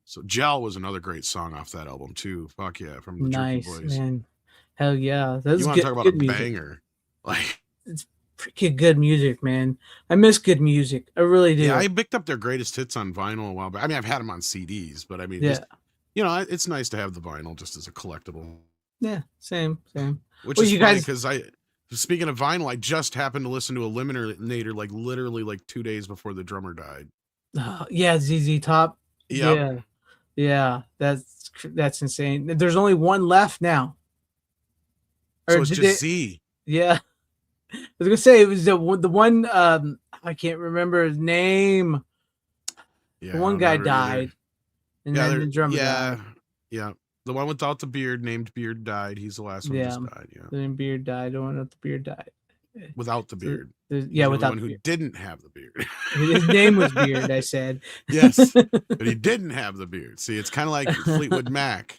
So Gel was another great song off that album too. Fuck yeah, from the Nice, Jerky Boys. man. Hell yeah. That's You want good, to talk about good a music. banger? Like, Freaking good music, man. I miss good music. I really do. yeah, I picked up their greatest hits on vinyl a while back. I mean, I've had them on CDs, but I mean, yeah. it's nice to have the vinyl just as a collectible. Yeah, same. Which Well, is you funny guys- because speaking of vinyl, I just happened to listen to Eliminator like literally like 2 days before the drummer died. Yeah, ZZ Top. Yep. Yeah. That's insane. There's only one left now. So Or it's did just they- Z. Yeah. I was gonna say it was the one. I can't remember his name. Yeah, The one I guy remember either. died, and then the drummer died. Yeah. The one without the beard, named Beard, died. He's the last one who Yeah. just died. Yeah. Then Beard died. The one with the beard died. Without the beard. Yeah, He's the without one the who beard. didn't have the beard. His name was Beard. I said. Yes, but he didn't have the beard. See, it's kind of like Fleetwood Mac.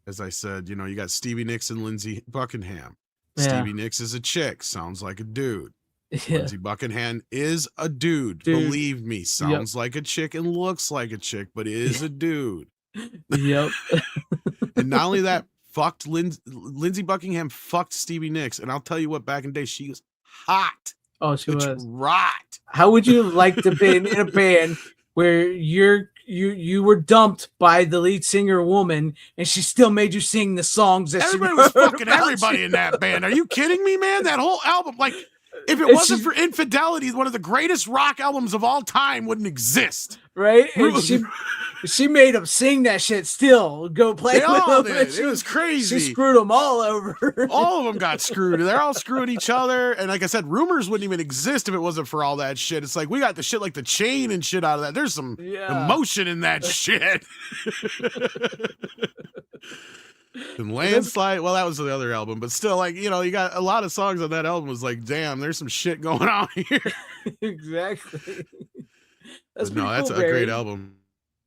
As I said, you got Stevie Nicks and Lindsey Buckingham. Yeah. Stevie Nicks is a chick, sounds like a dude. Yeah. Lindsey Buckingham is a dude. Dude. Believe me, sounds like a chick and looks like a chick, but is a dude. Yep. And not only that, Lindsey Buckingham fucked Stevie Nicks, and I'll tell you what, back in the day, she was hot. Oh, she It's was. right. How would you like to be in a band where you were dumped by the lead singer woman and she still made you sing the songs that Everybody she was wrote fucking about everybody you? in that band. Are you kidding me, man? That whole album, like, if it And wasn't she- for Infidelity, one of the greatest rock albums of all time wouldn't exist. Right? And she made him sing that shit still. Go play They with all them. did. It was crazy. She screwed them all over. All of them got screwed. They're all screwing each other. And like I said, Rumors wouldn't even exist if it wasn't for all that shit. It's like we got the shit like The Chain and shit out of that. There's some emotion in that shit. And Landslide, well, that was the other album, but still, like, you got a lot of songs on that album. Was like, damn, there's some shit going on here. Exactly. That's No, pretty that's cool, a great Barry. album.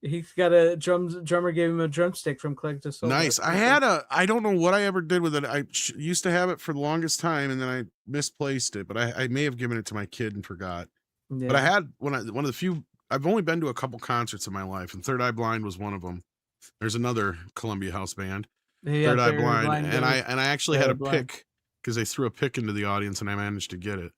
He's got a drummer gave him a drumstick from Collective Soul. Nice. I don't know what I ever did with it. I used to have it for the longest time, and then I misplaced it, but I may have given it to my kid and forgot. Yeah. But I had one of the few I've only been to a couple concerts in my life, and Third Eye Blind was one of them. There's another Columbia House band, Third Eye Blind, and I actually had a pick because they threw a pick into the audience, and I managed to get it.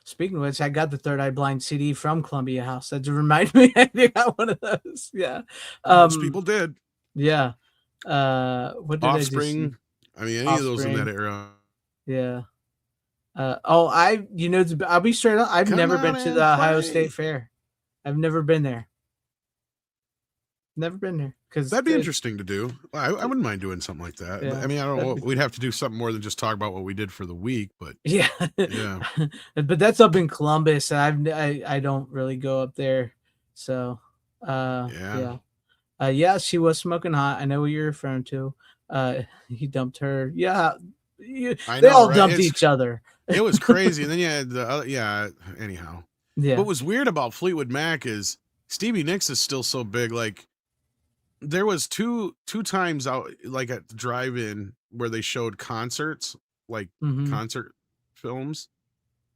Speaking of which, I got the Third Eye Blind CD from Columbia House. That just reminded me I got one of those. Yeah, most people did. Yeah. What did Offspring? I mean, any of those in that era. Yeah. I'll be straight up. I've never been to the Ohio State Fair. I've never been there. Never been there because that'd be interesting to do. I wouldn't mind doing something like that. Yeah. I mean, I don't know. We'd have to do something more than just talk about what we did for the week, but yeah. But that's up in Columbus. I don't really go up there, so yeah. She was smoking hot. I know what you're referring to. He dumped her. Yeah, they all dumped each other. It was crazy. And then you had the other, anyhow. Yeah. What was weird about Fleetwood Mac is Stevie Nicks is still so big. Like there was two times out, like at the drive-in where they showed concerts, like concert films.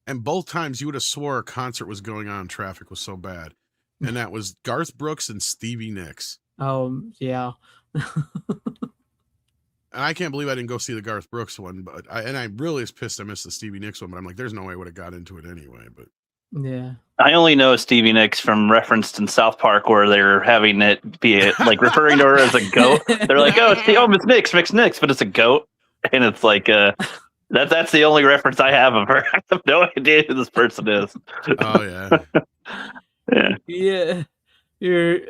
And both times you would have swore a concert was going on. Traffic was so bad. And that was Garth Brooks and Stevie Nicks. Yeah. And I can't believe I didn't go see the Garth Brooks one, but I really was pissed I missed the Stevie Nicks one, but I'm like, there's no way I would have got into it anyway. But yeah, I only know Stevie Nicks from referenced in South Park where they're having it be like referring to her as a goat. They're like, Miss Nicks, but it's a goat, and it's like that's the only reference I have of her. I have no idea who this person is. Oh yeah, yeah.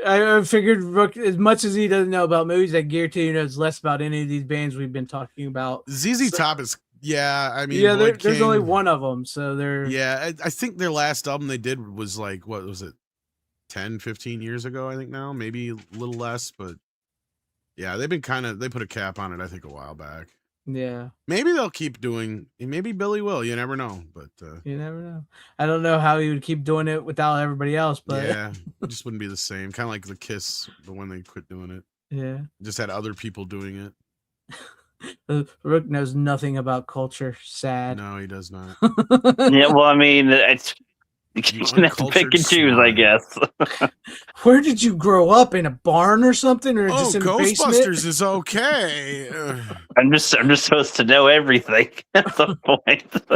I figured Rook, as much as he doesn't know about movies, I guarantee he knows less about any of these bands we've been talking about. ZZ Top is, I mean, there's only one of them, so they're. Yeah, I think their last album they did was like, what was it, 10, 15 years ago, I think now, maybe a little less, but yeah, they put a cap on it, I think, a while back. Yeah. Maybe they'll keep doing, maybe Billy will, you never know, but. You never know. I don't know how he would keep doing it without everybody else, but. Yeah, it just wouldn't be the same. Kind of like the Kiss, the one they quit doing it. Yeah. Just had other people doing it. Rook knows nothing about culture. Sad. No, he does not. Yeah, well, I mean, it's you have to pick and choose, I guess. Where did you grow up? In a barn or something, or just in a basement? Ghostbusters is okay. I'm just supposed to know everything at some point. Yep.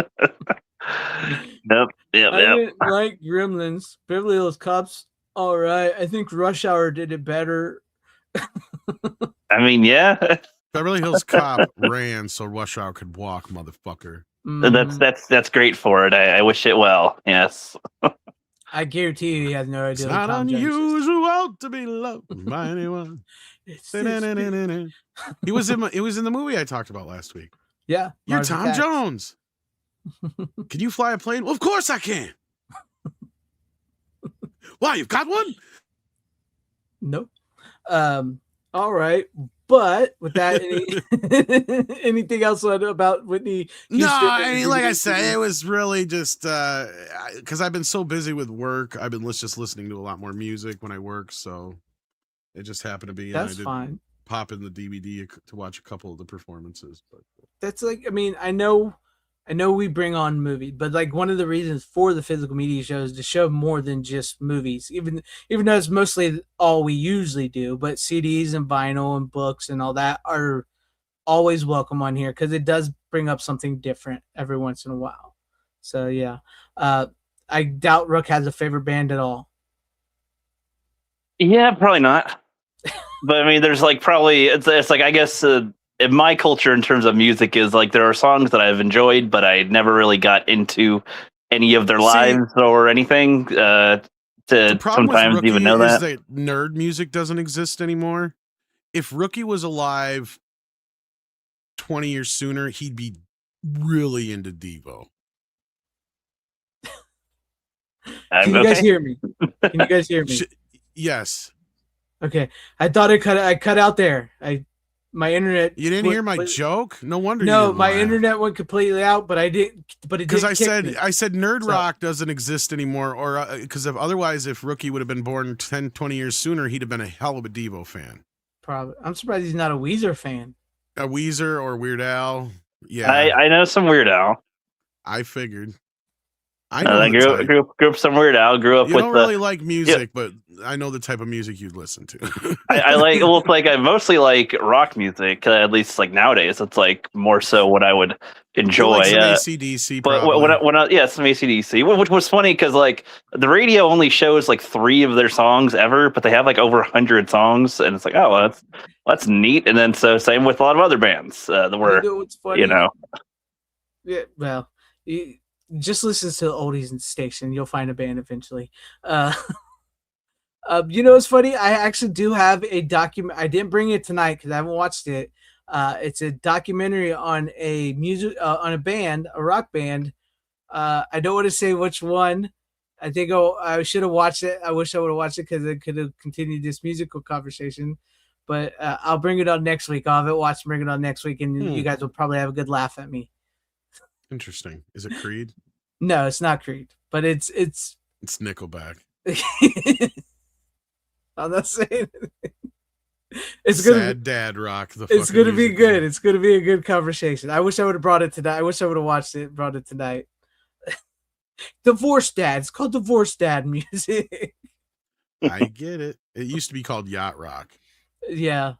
I didn't like Gremlins. Beverly Hills Cops. All right, I think Rush Hour did it better. I mean, yeah. Beverly Hills Cop ran so Rush Hour could walk, motherfucker. That's great for it. I wish it well. Yes. I guarantee you he has no idea. It's not unusual to be loved by anyone. He was in the movie I talked about last week. Yeah, you're Tom Jones. Can you fly a plane? Well, of course I can. Why, you've got one? Nope. All right. But with that, anything else about Whitney Houston? No, I mean, like I said, it was really just because I've been so busy with work. I've been just listening to a lot more music when I work, so it just happened to be. That's fine. Pop in the DVD to watch a couple of the performances, but that's like, I mean, I know we bring on movies, but like one of the reasons for the physical media show is to show more than just movies, even though it's mostly all we usually do, but CDs and vinyl and books and all that are always welcome on here because it does bring up something different every once in a while. So yeah, I doubt Rook has a favorite band at all. Yeah, probably not. But I mean, there's like probably it's like, I guess in my culture in terms of music is like there are songs that I've enjoyed, but I never really got into any of their lives or anything to sometimes even know that. Nerd music doesn't exist anymore. If Rookie was alive 20 years sooner, he'd be really into Devo. Can you guys hear me? Can you guys hear me? Yes. Okay. I thought I cut out there. My internet. You didn't hear my joke? No wonder. No, my internet went completely out, but I didn't. But it because I said nerd rock doesn't exist anymore, or because if Rookie would have been born 10, 20 years sooner, he'd have been a hell of a Devo fan. Probably. I'm surprised he's not a Weezer fan. A Weezer or Weird Al. Yeah, I know some Weird Al. I figured. I know I the type. grew up somewhere. I grew up You with don't really like music, but I know the type of music you'd listen to. I like I mostly like rock music. At least like nowadays, it's like more so what I would enjoy. You like some AC/DC, but probably. when I some AC/DC, which was funny because like the radio only shows like 3 of their songs ever, but they have like over 100 songs, and it's like, oh, well, that's neat. And then so same with a lot of other bands that were, You know what's funny? Yeah, well, you just listen to the oldies station. You'll find a band eventually. You know what's funny? I actually do have a document. I didn't bring it tonight because I haven't watched it. It's a documentary on a on a band, a rock band. I don't want to say which one. I think I should have watched it. I wish I would have watched it because it could have continued this musical conversation. But I'll bring it on next week. I'll have it watched and bring it on next week, and you guys will probably have a good laugh at me. Interesting. Is it Creed? No, it's not Creed, but it's Nickelback. I'm not saying it's Sad dad rock. It's gonna be good. It's gonna be a good conversation. I wish I would have brought it tonight. I wish I would have watched it, brought it tonight. Divorce Dad. It's called Divorce Dad music. I get it. It used to be called Yacht Rock. Yeah.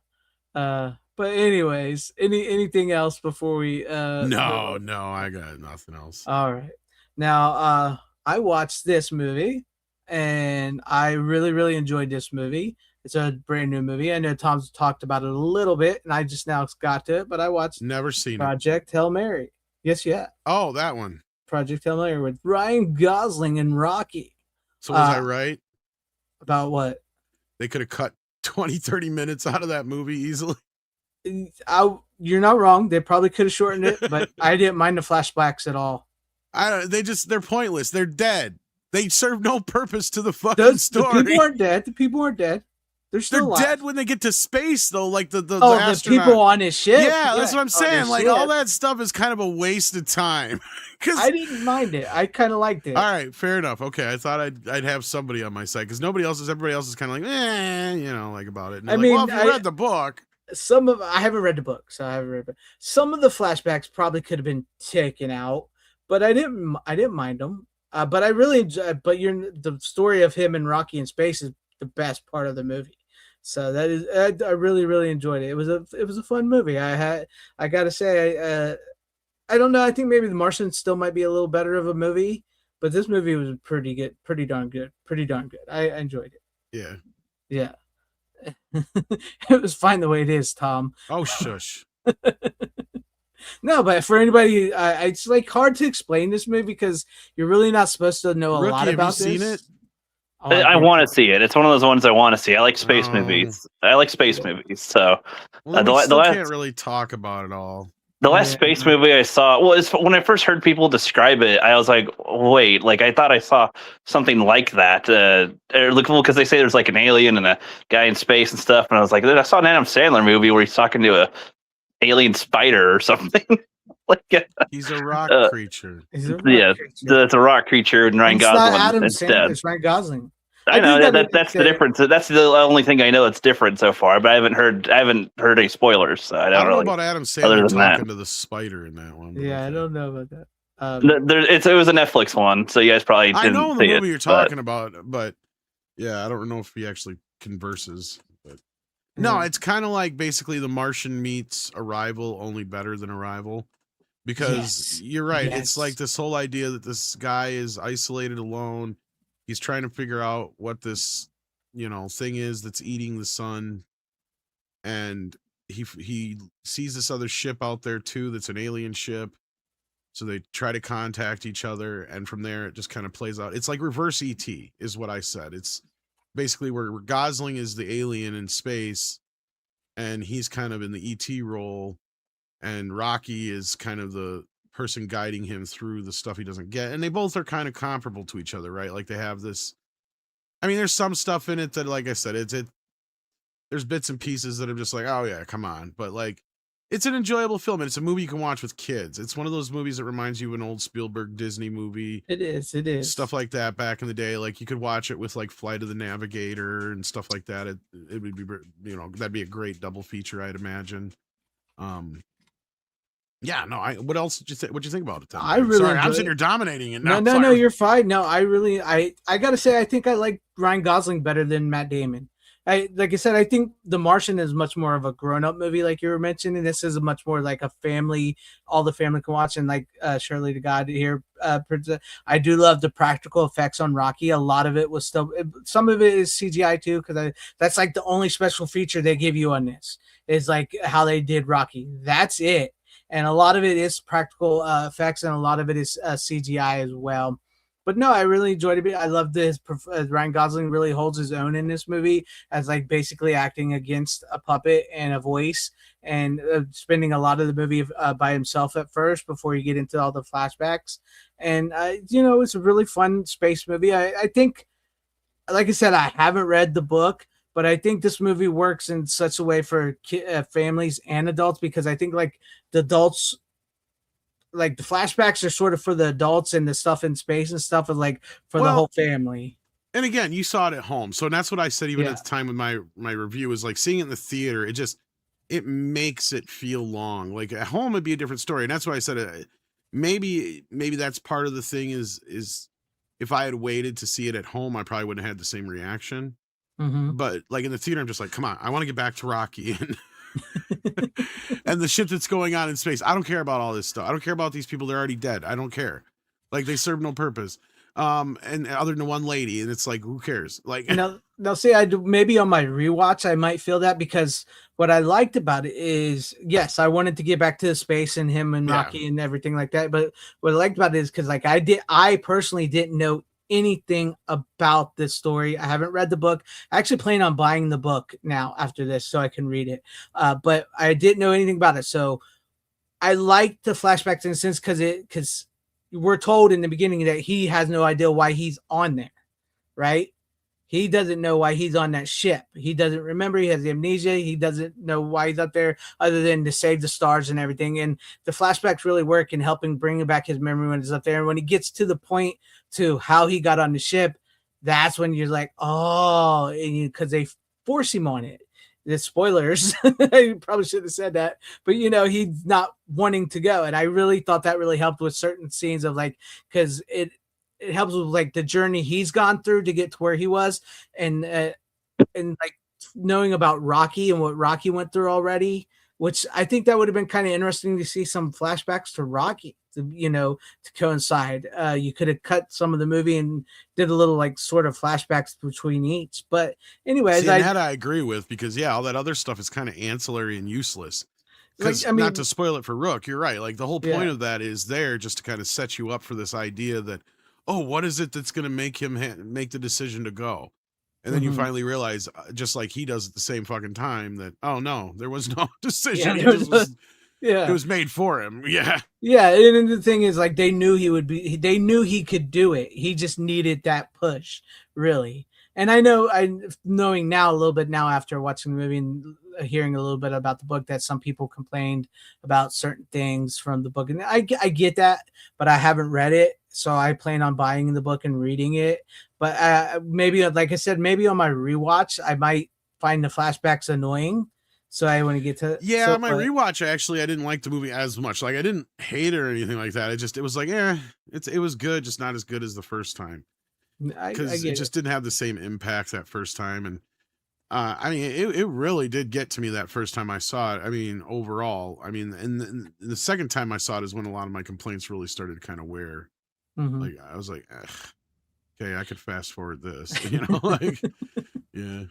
But anyways, anything else before we No, I got nothing else. All right. Now I watched this movie and I really, really enjoyed this movie. It's a brand new movie. I know Tom's talked about it a little bit, and I just now got to it, but I watched Never seen Project Hail Mary. Yes, yeah. Oh, that one. Project Hail Mary with Ryan Gosling and Rocky. So was I right? About what? They could have cut 20, 30 minutes out of that movie easily. You're not wrong. They probably could have shortened it, but I didn't mind the flashbacks at all. They're pointless. They're dead. They serve no purpose to the fucking story. The people aren't dead. The people aren't dead. They're still alive. Dead when they get to space, though. Like the the people on his ship. Yeah, that's what I'm saying. Like all that stuff is kind of a waste of time. I didn't mind it. I kind of liked it. All right, fair enough. Okay, I thought I'd have somebody on my side because everybody else is kind of like, like about it. And if you read the book. I haven't read the book, so I haven't read it. Some of the flashbacks probably could have been taken out, but I didn't mind them. But I really enjoyed. But the story of him and Rocky in space is the best part of the movie. So that is, I really, really enjoyed it. It was a fun movie. I gotta say, I don't know. I think maybe The Martian still might be a little better of a movie, but this movie was pretty good, pretty darn good. I enjoyed it. Yeah. It was fine the way it is, Tom. Oh, shush. No, but for anybody, it's like hard to explain this movie because you're really not supposed to know a lot about this. Have you seen it? Oh, I want to see it. It's one of those ones I want to see. I like space movies. I like space movies. So the last can't really talk about it all. The last space movie I saw, when I first heard people describe it, I was like, wait, like I thought I saw something like that. Because they say there's like an alien and a guy in space and stuff, and I was like, I saw an Adam Sandler movie where he's talking to a alien spider or something. He's a rock creature. That's a rock creature, and Ryan Gosling instead. It's Ryan Gosling. I know that's the difference. That's the only thing I know that's different so far. But I haven't heard any spoilers. So I don't know about Adam Sandler talking to the spider in that one. Yeah, I don't know about that. It was a Netflix one, so you guys probably didn't. I know the movie you're talking about, but yeah, I don't know if he actually converses. But no, it's kind of like basically The Martian meets Arrival, only better than Arrival. Because you're right, it's like this whole idea that this guy is isolated, alone. He's trying to figure out what this, thing is that's eating the sun, and he sees this other ship out there too that's an alien ship. So they try to contact each other, and from there it just kind of plays out. It's like reverse ET, is what I said. It's basically where Gosling is the alien in space, and he's kind of in the ET role, and Rocky is kind of the person guiding him through the stuff he doesn't get. And they both are kind of comparable to each other, right? Like they have this, there's some stuff in it that, like I said, there's bits and pieces that are just like, oh yeah, come on. But like, it's an enjoyable film, and it's a movie you can watch with kids. It's one of those movies that reminds you of an old Spielberg Disney movie. It is. Stuff like that back in the day. Like you could watch it with like Flight of the Navigator and stuff like that. It would be, that'd be a great double feature, I'd imagine. Yeah, no. What else did you think? What you think about it? Then, I really sorry, I'm enjoyed sitting here it. dominating it now. No, you're fine. No, I gotta say, I think I like Ryan Gosling better than Matt Damon. Like I said, I think The Martian is much more of a grown-up movie, like you were mentioning. This is a much more like a family, all the family can watch. And like Shirley to God here, I do love the practical effects on Rocky. A lot of it was still, some of it is CGI too, because that's like the only special feature they give you on this is like how they did Rocky. That's it. And a lot of it is practical effects, and a lot of it is CGI as well. But no, I really enjoyed it. I love this. Ryan Gosling really holds his own in this movie as like basically acting against a puppet and a voice, and spending a lot of the movie by himself at first before you get into all the flashbacks. And it's a really fun space movie. I think, like I said, I haven't read the book, but I think this movie works in such a way for families and adults, because I think like the adults, like the flashbacks are sort of for the adults, and the stuff in space and stuff is like for the whole family. And again, you saw it at home, so that's what I said even at the time with my review, is like seeing it in the theater. It makes it feel long. Like at home, it'd be a different story, and that's why I said maybe that's part of the thing is if I had waited to see it at home, I probably wouldn't have had the same reaction. Mm-hmm. But like in the theater, I'm just like, come on, I want to get back to Rocky and and the shit that's going on in space. I don't care about all this stuff. I don't care about these people. They're already dead. I don't care. Like they serve no purpose. And other than one lady, and it's like, who cares? Like now see, I do, maybe on my rewatch, I might feel that, because what I liked about it is, yes, I wanted to get back to the space and him and Rocky and everything like that. But what I liked about it is because like I personally didn't know anything about this story. I haven't read the book. I actually plan on buying the book now after this so I can read it. But I didn't know anything about it. So I liked the flashbacks in a sense because we're told in the beginning that he has no idea why he's on there, right? He doesn't know why he's on that ship. He doesn't remember. He has amnesia. He doesn't know why he's up there other than to save the stars and everything. And the flashbacks really work in helping bring back his memory when he's up there. And when he gets to the point to how he got on the ship, that's when you're like, oh, because they force him on it. The spoilers. I probably should have said that, but he's not wanting to go. And I really thought that really helped with certain scenes of like, because it helps with like the journey he's gone through to get to where he was, and like knowing about Rocky and what Rocky went through already, which I think that would have been kind of interesting to see some flashbacks to Rocky to coincide. You could have cut some of the movie and did a little like sort of flashbacks between each. But anyways, that I agree with, because all that other stuff is kind of ancillary and useless. Because not to spoil it for Rook, you're right. Like the whole point of that is there just to kind of set you up for this idea that, oh, what is it that's going to make him make the decision to go? And then you finally realize, just like he does at the same fucking time, that, oh no, there was no decision. It was made for him. Yeah. Yeah. And the thing is, like, they knew they knew he could do it. He just needed that push, really. And knowing now a little bit now after watching the movie and hearing a little bit about the book, that some people complained about certain things from the book. And I get that, but I haven't read it. So I plan on buying the book and reading it. But maybe, like I said, maybe on my rewatch, I might find the flashbacks annoying. So I want to get to my rewatch. Actually, I didn't like the movie as much. Like I didn't hate it or anything like that. It was like, it was good, just not as good as the first time. Because it just didn't have the same impact that first time. And I mean, it really did get to me that first time I saw it. I mean, overall, I mean, and the second time I saw it is when a lot of my complaints really started to kind of wear. Like I was like, okay, I could fast forward this, like, yeah.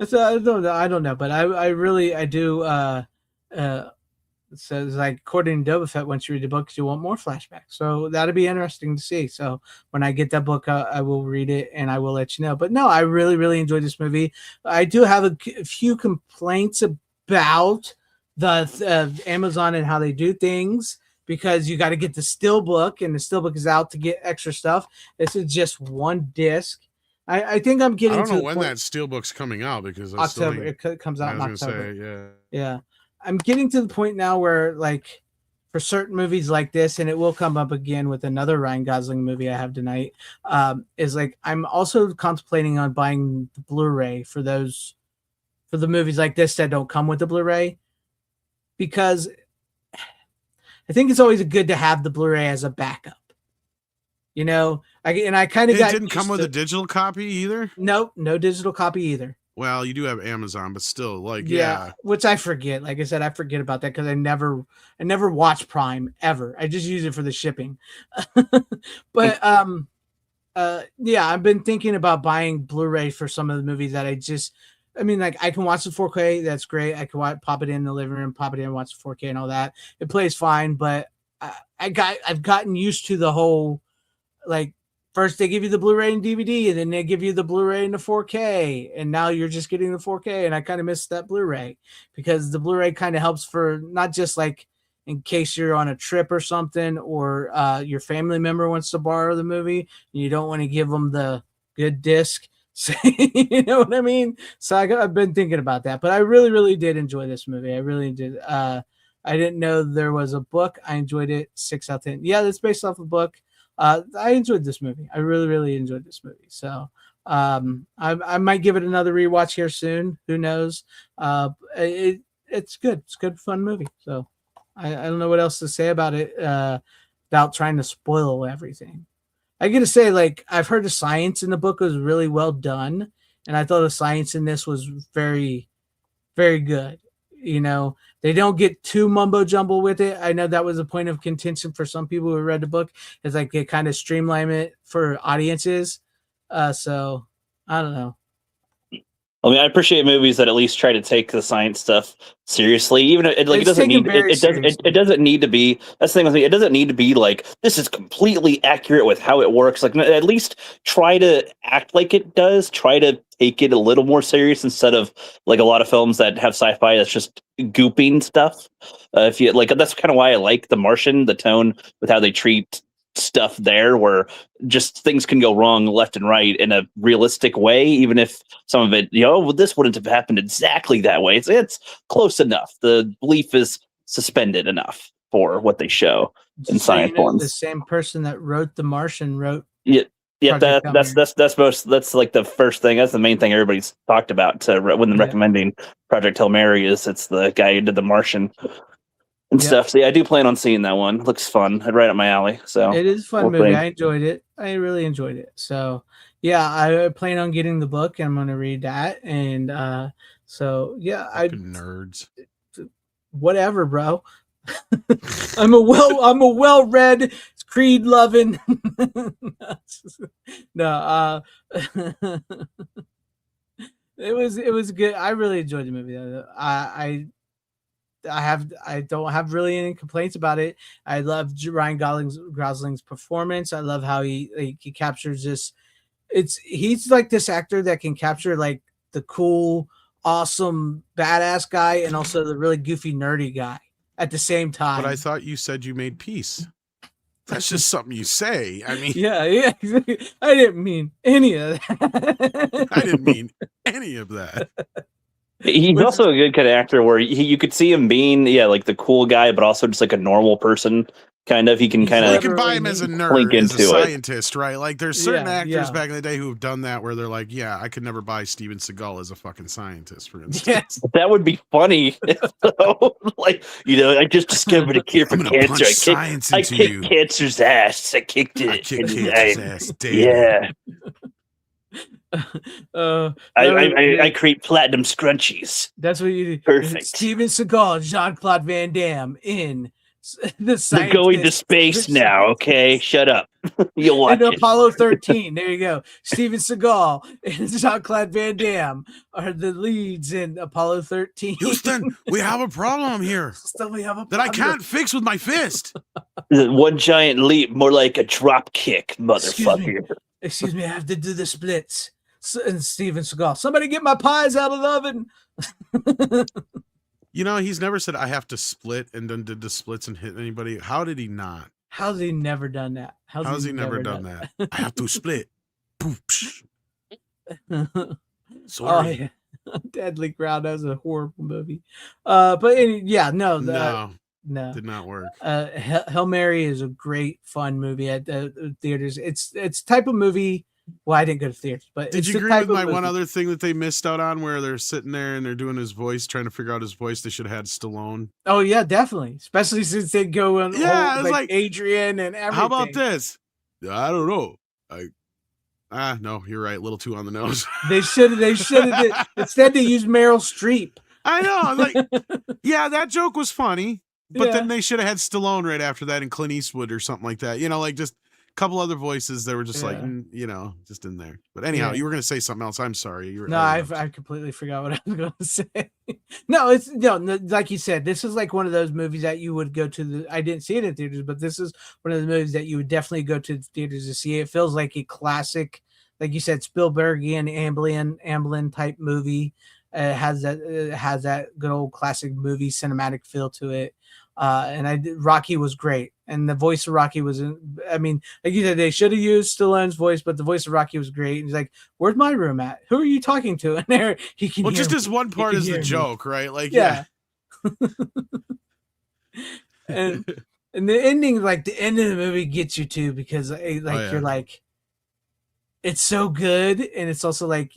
So I don't know, but I do. It says like according to Boba Fett, once you read the books, you want more flashbacks. So that'll be interesting to see. So when I get that book, I will read it and I will let you know. But no, I really, really enjoyed this movie. I do have a few complaints about the Amazon and how they do things, because you got to get the Steelbook, and the Steelbook is out to get extra stuff. This is just one disc. I think I'm getting. I don't know when that Steelbook's coming out, because October. It comes out in October. Say, yeah. I'm getting to the point now where, like, for certain movies like this, and it will come up again with another Ryan Gosling movie I have tonight, is like I'm also contemplating on buying the Blu-ray for the movies like this that don't come with the Blu-ray, because I think it's always good to have the Blu-ray as a backup. You know, I kind of It didn't come with a digital copy either. Nope, no digital copy either. Well, you do have Amazon, but still, like, yeah, which I forget. Like I said, I forget about that because I never watch Prime ever. I just use it for the shipping. But yeah, I've been thinking about buying Blu-ray for some of the movies that I mean, like I can watch the 4K. That's great. I can pop it in the living room, pop it in, watch the 4K and all that. It plays fine, but I've gotten used to the whole, like, first they give you the Blu-ray and DVD, and then they give you the Blu-ray and the 4K, and now you're just getting the 4K. And I kind of miss that Blu-ray because the Blu-ray kind of helps for not just like in case you're on a trip or something, or your family member wants to borrow the movie, and you don't want to give them the good disc. So, you know what I mean? So I've been thinking about that, but I really, really did enjoy this movie. I really did. I didn't know there was a book. I enjoyed it. 6 out of 10. Yeah, it's based off a book. I enjoyed this movie. I really, really enjoyed this movie. So I might give it another rewatch here soon. Who knows? It's good. It's a good, fun movie. So I don't know what else to say about it without trying to spoil everything. I got to say, like, I've heard the science in the book was really well done, and I thought the science in this was very, very good. You know, they don't get too mumbo jumbo with it. I know that was a point of contention for some people who read the book. It's like they kind of streamline it for audiences. So I don't know. I mean, I appreciate movies that at least try to take the science stuff seriously, even if it doesn't need it doesn't need to be. That's the thing with me. It doesn't need to be like this is completely accurate with how it works. Like, at least try to act like it does. Try to take it a little more serious instead of like a lot of films that have sci-fi that's just gooping stuff. If you like, that's kind of why I like The Martian, the tone with how they treat stuff there, where just things can go wrong left and right in a realistic way, even if some of it, well, this wouldn't have happened exactly that way. It's close enough. The belief is suspended enough for what they show in science forms. The same person that wrote The Martian wrote. Yeah, that's like the first thing. That's the main thing everybody's talked about when recommending Project Hail Mary is it's the guy who did The Martian. And stuff. So yeah, I do plan on seeing that one. Looks fun. Right up my alley. So it is a fun movie. I enjoyed it. I really enjoyed it. So yeah, I plan on getting the book and I'm going to read that. And so yeah, nerds. Whatever, bro. I'm a well-read, Creed loving. No, it was good. I really enjoyed the movie. I don't have really any complaints about it. I love Ryan Gosling's performance. I love how he captures this. He's like this actor that can capture like the cool, awesome, badass guy and also the really goofy, nerdy guy at the same time. But I thought you said you made peace. That's just something you say. I mean, yeah. I didn't mean any of that. I didn't mean any of that. He's also a good kind of actor where you could see him being, like the cool guy, but also just like a normal person. Kind of, he can kind of. You can buy him as a nerd, as a scientist, right? Like, there's certain actors back in the day who have done that, where they're like, "Yeah, I could never buy Steven Seagal as a fucking scientist," for instance. Yes. That would be funny. Like, I just discovered a cure for cancer. I kicked cancer's ass. I kicked it. I kicked cancer's ass. Yeah. I create platinum scrunchies. That's what you do. Perfect. Steven Seagal, Jean-Claude Van Damme in the They're going to space now. Okay, shut up. You'll watch it. Apollo 13. There you go. Steven Seagal and Jean-Claude Van Damme are the leads in Apollo 13. Houston, we have a problem here. We have a problem that I can't fix with my fist. One giant leap, more like a drop kick, motherfucker. Excuse me, I have to do the splits. And Steven Seagal, somebody get my pies out of the oven. He's never said I have to split and then did the splits and hit anybody. How did he not? How's he never done that? How's he never done that? I have to split. Sorry. Oh, yeah. Deadly Ground. That was a horrible movie. No, did not work. Hail Mary is a great, fun movie at the theaters. It's type of movie Well, I didn't go to theaters, but Did it's you the agree type with of my one movie. other thing that they missed out on, where they're sitting there and they're doing his voice, trying to figure out his voice? They should have had Stallone. Oh yeah, definitely. Especially since they go on Yeah, whole, it's like like, Adrian and everything. how about this? I don't know. No, you're right. A little too on the nose. They should have. Instead, they used Meryl Streep. I know. Like, yeah, that joke was funny, but Yeah. then they should have had Stallone right after that and Clint Eastwood or something like that. You know, like just a couple other voices that were just like, you know, just in there. But anyhow, you were going to say something else. I'm sorry. No, I completely forgot what I was going to say. No, it's like you said, this is like one of those movies that you would go to I didn't see it in theaters, but this is one of the movies that you would definitely go to the theaters to see. It feels like a classic, like you said, Spielbergian, Amblin type movie. It has that good old classic movie cinematic feel to it. Rocky was great, and the voice of Rocky was I mean, like you said, they should have used Stallone's voice, but the voice of Rocky was great. And he's like, "Where's my room at? Who are you talking to?" And there he can. Well, hear just me. as one He part can is the hear me. joke, right? Like, Yeah. and the ending, like the end of the movie, gets you too, because you're like, it's so good, and it's also like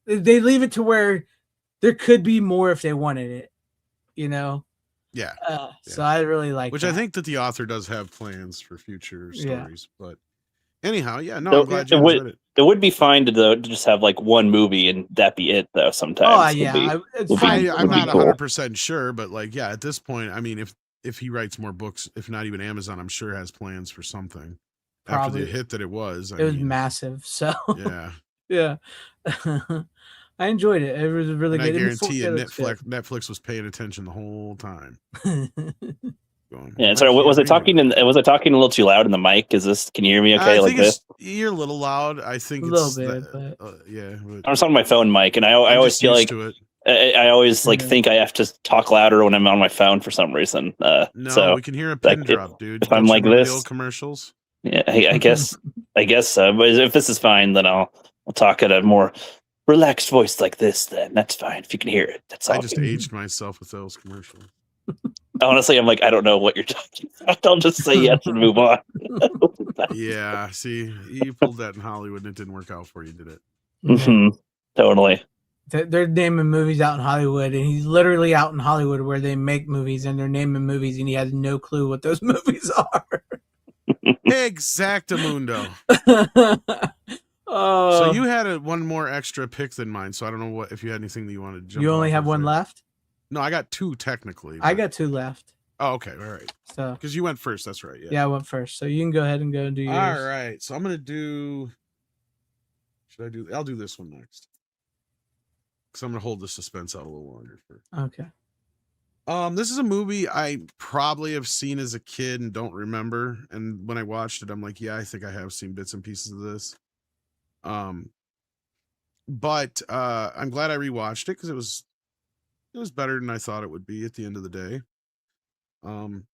they leave it to where there could be more if they wanted it, you know. Yeah. So I really like Which that. I think that the author does have plans for future stories. Yeah. But anyhow, yeah, no, So I'm glad you enjoyed it. It would be fine to just have like one movie and that be it, though. Sometimes. Oh yeah, it's fine. I'm not 100% sure, but like, yeah, at this point, I mean, if he writes more books, if not even Amazon, I'm sure has plans for something. Probably. After the hit that it was. It was massive. So yeah. Yeah. I enjoyed it. It was really good. I guarantee you Netflix was paying attention the whole time. Yeah, sorry, was it talking a little too loud in the mic? Can you hear me okay like this? You're a little loud. I think a little bit, but yeah. I'm just on my phone mic, and I always feel like I always think I have to talk louder when I'm on my phone for some reason. No, so we can hear a pin drop, dude. If I'm like this, the old commercials. Yeah, I guess so. But if this is fine, then I'll talk at a more relaxed voice like this. Then that's fine. If you can hear it, that's all. I just aged myself with those commercials. Honestly, I'm like, I don't know what you're talking about. I'll just say yes and move on. Yeah, see, you pulled that in Hollywood and it didn't work out for you, did it? Mm-hmm. Totally. They're naming movies out in Hollywood, and he's literally out in Hollywood where they make movies, and they're naming movies, and he has no clue what those movies are. Exactamundo. So you had one more extra pick than mine, so I don't know if you had anything that you wanted to jump. You only have one left? No, I got two technically. I got two left. Oh, okay, all right. So because you went first, that's right. Yeah, I went first. So you can go ahead and do yours. All right. So I'm gonna do. Should I do? I'll do this one next. Because I'm gonna hold the suspense out a little longer. Okay. This is a movie I probably have seen as a kid and don't remember. And when I watched it, I'm like, yeah, I think I have seen bits and pieces of this. But I'm glad I rewatched it because it was better than I thought it would be at the end of the day. And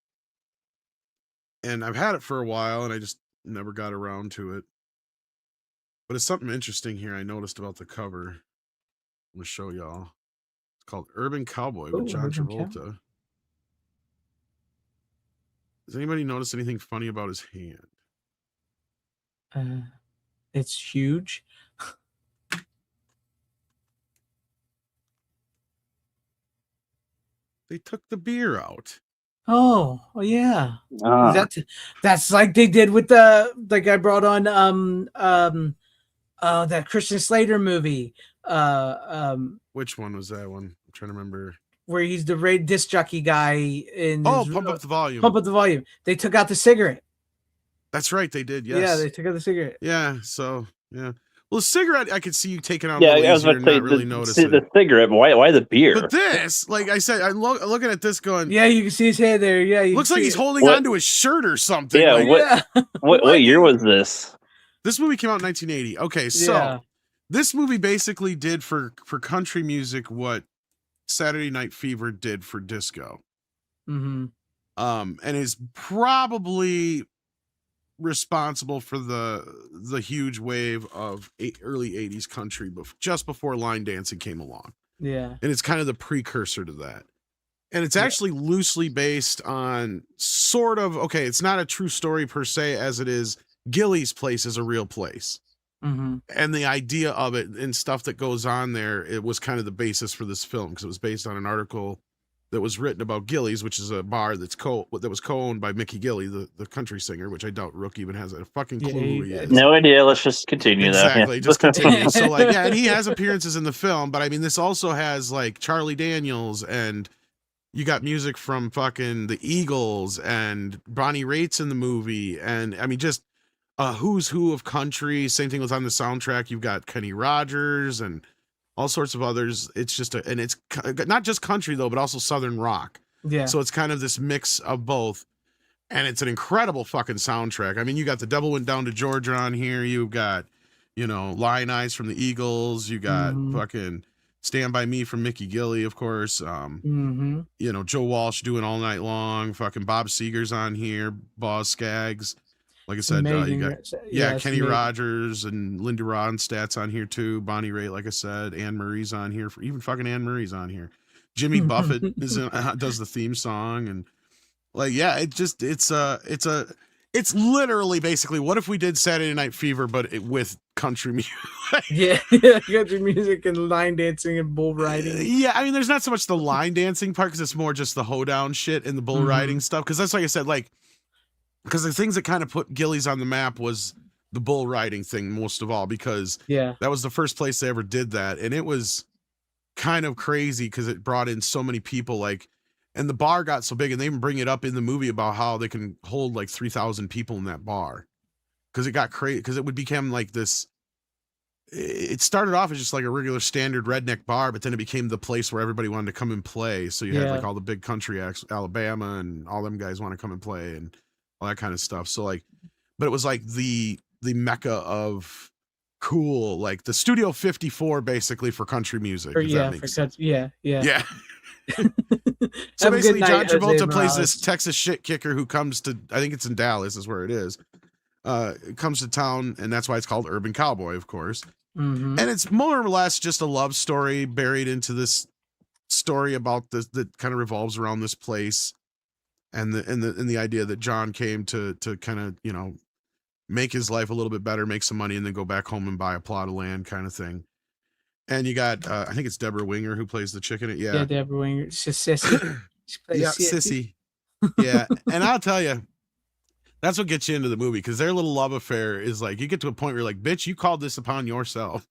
I've had it for a while and I just never got around to it. But it's something interesting here I noticed about the cover. I'm gonna show y'all. It's called Urban Cowboy with John Travolta. Does anybody notice anything funny about his hand? It's huge. They took the beer out. Oh yeah. That's like they did with the I brought on that Christian Slater movie. Which one was that one? I'm trying to remember. Where he's the disc jockey guy in Pump Up the Volume. Pump Up the Volume. They took out the cigarette. That's right, they did. Yes. Yeah, they took out the cigarette. Yeah. So yeah. Well, the cigarette, I could see you taking out. Yeah, I was about to say the cigarette. But why the beer? But this, like I said, I'm looking at this going. Yeah, you can see his head there. Yeah, looks like he's holding onto his shirt or something. Yeah. Like, what year was this? This movie came out in 1980. Okay, so this movie basically did for country music what Saturday Night Fever did for disco. Mm-hmm. And is probably responsible for the huge wave of early 80s country just before line dancing came along. Yeah. And it's kind of the precursor to that. And it's actually loosely based on sort of, okay, it's not a true story per se as it is Gilly's Place is a real place. And the idea of it and stuff that goes on there, it was kind of the basis for this film because it was based on an article that was written about Gillies, which is a bar that was co-owned by Mickey Gilley, the country singer, which I doubt Rook even has a fucking clue who he is. No idea. Let's just continue. Exactly, Yeah. just continue. So like, yeah, and he has appearances in the film, but I mean, this also has like Charlie Daniels, and you got music from fucking the Eagles and Bonnie Raitt's in the movie, and I mean, just a who's who of country. Same thing was on the soundtrack. You've got Kenny Rogers and all sorts of others. It's just and it's not just country though, but also Southern rock. Yeah. So it's kind of this mix of both, and it's an incredible fucking soundtrack. I mean, you got The Devil Went Down to Georgia on here. You've got, Lion Eyes from the Eagles. You got fucking Stand By Me from Mickey Gilley, of course. Joe Walsh doing All Night Long. Fucking Bob Seger's on here. Boz Scaggs. Like I said, you got Kenny Rogers and Linda Ronstadt's on here too. Bonnie Raitt, like I said, Anne Marie's on here. Even fucking Anne Marie's on here. Jimmy Buffett does the theme song, and like, yeah, it's literally basically what if we did Saturday Night Fever, but with country music. Country music and line dancing and bull riding. Yeah, I mean, there's not so much the line dancing part because it's more just the hoedown shit and the bull riding stuff. Because that's like I said, because the things that kind of put Gillies on the map was the bull riding thing most of all, because that was the first place they ever did that. And it was kind of crazy because it brought in so many people, and the bar got so big, and they even bring it up in the movie about how they can hold like 3,000 people in that bar because it got crazy, because it would become like this. It started off as just like a regular standard redneck bar, but then it became the place where everybody wanted to come and play. So you had like all the big country acts, Alabama, and all them guys want to come and play and all that kind of stuff. So but it was like the mecca of cool, like the Studio 54 basically for country music. Yeah. So basically John Travolta plays this Texas shit kicker who comes to, I think it's in Dallas is where it is. Comes to town, and that's why it's called Urban Cowboy, of course. And it's more or less just a love story buried into this story about this that kind of revolves around this place. And the idea that John came to kind of, make his life a little bit better, make some money, and then go back home and buy a plot of land kind of thing. And you got, I think it's Deborah Winger who plays the chick in it. Yeah, Deborah Winger. She's Sissy. She plays Sissy. Yeah, and I'll tell you, that's what gets you into the movie, because their little love affair is like, you get to a point where you're like, bitch, you called this upon yourself.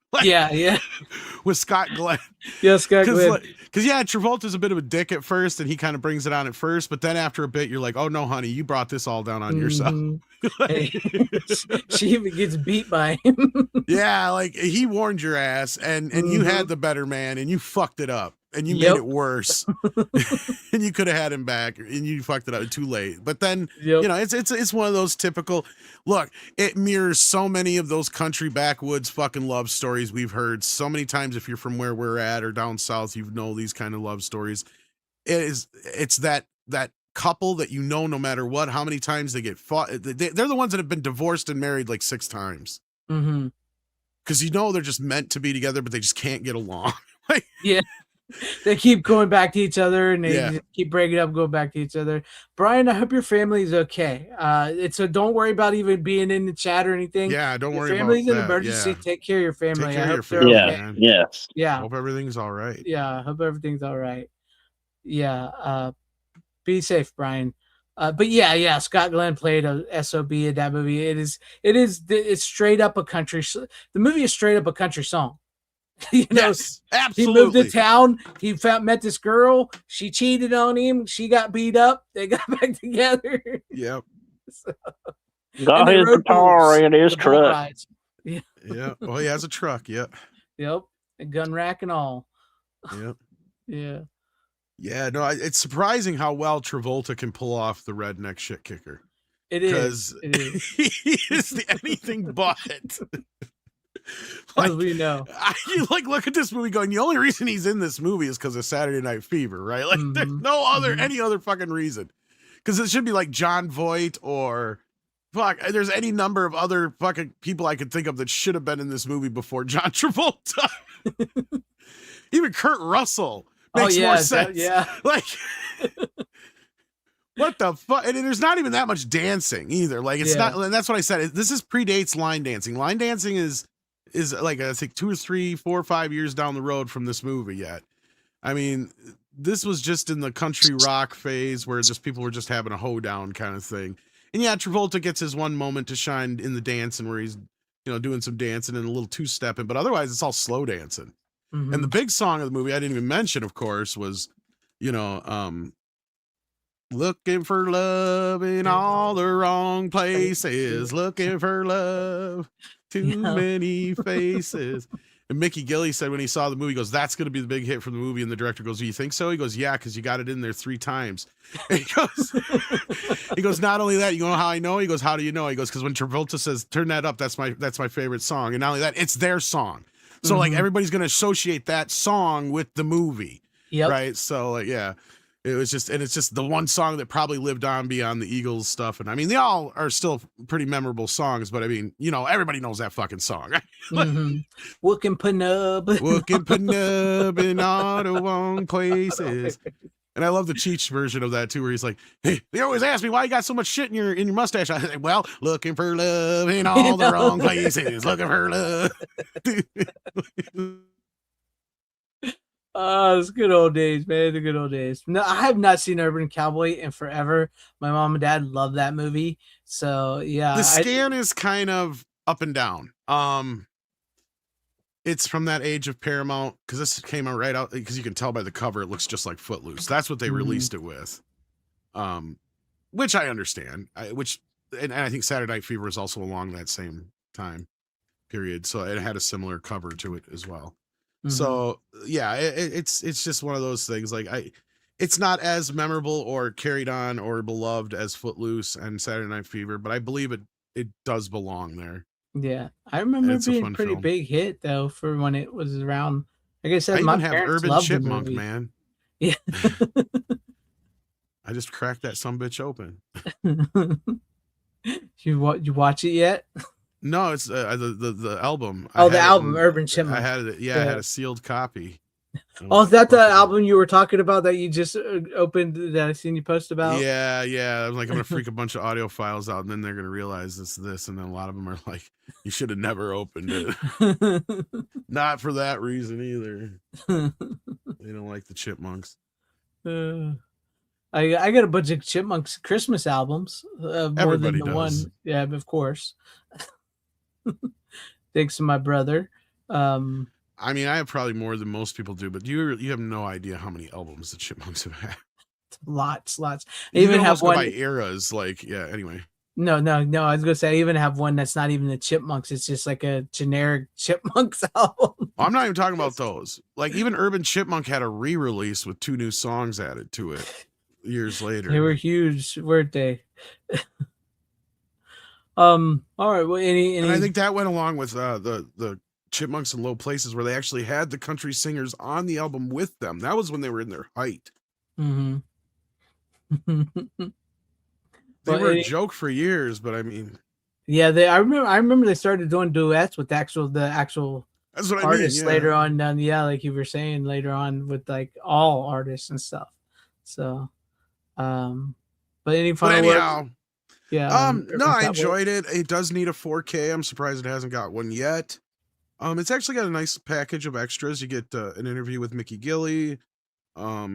With Scott Glenn. Yeah, Scott Glenn. Because, Travolta's a bit of a dick at first, and he kind of brings it on at first, but then after a bit, you're like, oh, no, honey, you brought this all down on yourself. She even gets beat by him. Yeah, like, he warned your ass, and you had the better man, and you fucked it up. And you made it worse, and you could have had him back, and you fucked it up too late. But then, it's one of those typical. Look, it mirrors so many of those country backwoods fucking love stories we've heard so many times. If you're from where we're at or down south, you know these kind of love stories. It's that couple that no matter what, how many times they get fought. They're the ones that have been divorced and married like 6 times. Because they're just meant to be together, but they just can't get along. They keep going back to each other, and they just keep breaking up, going back to each other. Brian, I hope your family is okay. So don't worry about even being in the chat or anything. Yeah, don't worry about that. Family's an emergency. Take care of your family. Take care I of hope your family, okay. man. Yeah. Hope everything's all right. Yeah, I hope everything's all right. Yeah. Be safe, Brian. But Scott Glenn played a SOB in that movie. It's straight up a country. The movie is straight up a country song. Yes, absolutely. He moved to town. He met this girl. She cheated on him. She got beat up. They got back together. Yep. Got his guitar in his truck. Yeah. Oh, he has a truck. Yep. Yep. A gun rack and all. Yep. Yeah. Yeah. No, it's surprising how well Travolta can pull off the redneck shit kicker. It is. He is anything but. As we know. Look at this movie going, the only reason he's in this movie is because of Saturday Night Fever, right? Like, there's no any other fucking reason. Because it should be like John Voight or there's any number of other fucking people I could think of that should have been in this movie before John Travolta. Even Kurt Russell makes more sense. Like, what the fuck? And there's not even that much dancing either. Like, it's not, and that's what I said. This predates line dancing. Line dancing is is like I think 2 or 3, 4 or 5 years down the road from this movie yet. I mean, this was just in the country rock phase where just people were just having a hoedown kind of thing. And yeah, Travolta gets his one moment to shine in the dancing where he's, doing some dancing and a little two-stepping, but otherwise it's all slow dancing. Mm-hmm. And the big song of the movie I didn't even mention, of course, was, looking for love in all the wrong places, looking for love, too many faces. And Mickey Gilley said when he saw the movie, he goes, that's going to be the big hit from the movie. And the director goes, do you think so? He goes, yeah, because you got it in there 3 times. And he goes, not only that, you know how I know? He goes, how do you know? He goes, because when Travolta says, turn that up, that's my favorite song. And not only that, it's their song. So like everybody's going to associate that song with the movie. Yep. Right. So like, yeah. It's just the one song that probably lived on beyond the Eagles stuff. And I mean, they all are still pretty memorable songs, but I mean, everybody knows that fucking song. Wookin' Panub. Wookin' Panub in all the wrong places. And I love the Cheech version of that too, where he's like, hey, they always ask me why you got so much shit in your mustache. I say, well, looking for love in all the wrong places, looking for love. Oh, it's good old days, man. The good old days. No, I have not seen Urban Cowboy in forever. My mom and dad love that movie. So yeah. The scan is kind of up and down. It's from that age of Paramount, because this came out right out, because you can tell by the cover, it looks just like Footloose. That's what they released it with. Which I understand. And I think Saturday Night Fever is also along that same time period. So it had a similar cover to it as well. So yeah, it's just one of those things. Like it's not as memorable or carried on or beloved as Footloose and Saturday Night Fever, but I believe it does belong there. Yeah, I remember it being a pretty big hit though for when it was around. Like I said, my parents loved the Chipmunk, movie. man. Yeah, I just cracked that sumbitch open. You watch it yet? No, it's the album. Oh, the album, Urban Chipmunk. I had it. Yeah, I had a sealed copy. Oh, is that the album you were talking about that you just opened that I seen you post about? Yeah. I was like, I'm gonna freak a bunch of audio files out, and then they're gonna realize it's this, and then a lot of them are like, you should have never opened it. Not for that reason either. They don't like the Chipmunks. I got a bunch of Chipmunks Christmas albums. More Everybody than the does. one. Yeah, of course. Thanks to my brother. I mean, I have probably more than most people do, but you have no idea how many albums the Chipmunks have had. Lots. I You even can have one go by eras. Like, yeah. Anyway. No. I was gonna say I even have one that's not even the Chipmunks. It's just like a generic Chipmunks album. I'm not even talking about those. Like, even Urban Chipmunk had a re-release with 2 new songs added to it years later. They were huge, weren't they? All right. Well, any and I think that went along with the Chipmunks in Low Places, where they actually had the country singers on the album with them. That was when they were in their height. They were a joke for years, but I mean, yeah, I remember they started doing duets with the actual that's what artists I mean, later on down. Yeah, like you were saying later on with like all artists and stuff. So, but any final words? Yeah. No, I enjoyed it. It does need a 4K. I'm surprised it hasn't got one yet. It's actually got a nice package of extras. You get an interview with Mickey Gilley, a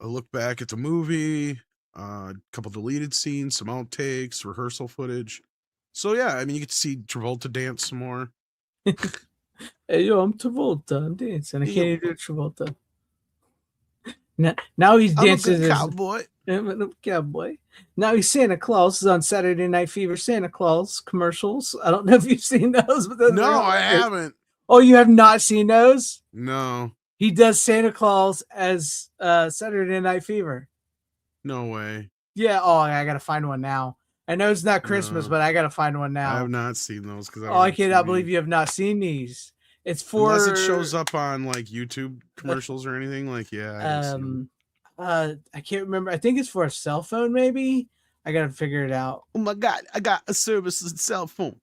look back at the movie, a couple deleted scenes, some outtakes, rehearsal footage. So yeah, I mean, you get to see Travolta dance some more. Hey, yo, I'm Travolta. I'm dancing. I can't even do Travolta. Now he's dancing as cowboy. I'm a cowboy. Now he's Santa Claus. Is on Saturday Night Fever Santa Claus commercials. I don't know if you've seen those. But no, I haven't. Oh, you have not seen those? No. He does Santa Claus as Saturday Night Fever. No way. Yeah. Oh, I gotta find one now. I know it's not Christmas, but I gotta find one now. I have not seen those because I cannot believe you have not seen these. It's for unless it shows up on like YouTube commercials or anything. Like, yeah. I can't remember. I think it's for a cell phone. Maybe I gotta figure it out. Oh my god, I got a service cell phone.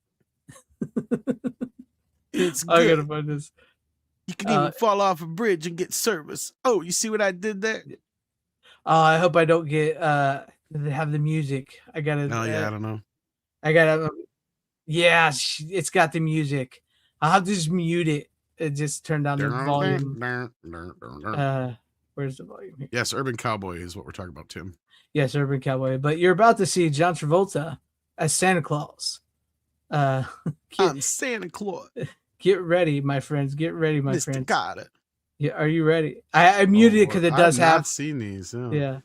It's good. I gotta find this. You can even fall off a bridge and get service. Oh, you see what I did there? I hope I don't get have the music. I gotta. Oh yeah, I don't know. I gotta. Yeah, it's got the music. I'll have to just mute it. It just turned down the volume. Where's the volume here? Yes, Urban Cowboy is what we're talking about, Tim. Yes, Urban Cowboy. But you're about to see John Travolta as Santa Claus. I'm Santa Claus. Get ready, my friends. Get ready, my Mr. friends. Got it. Yeah, are you ready? I muted it because it does I've have. not seen these. No. Yeah.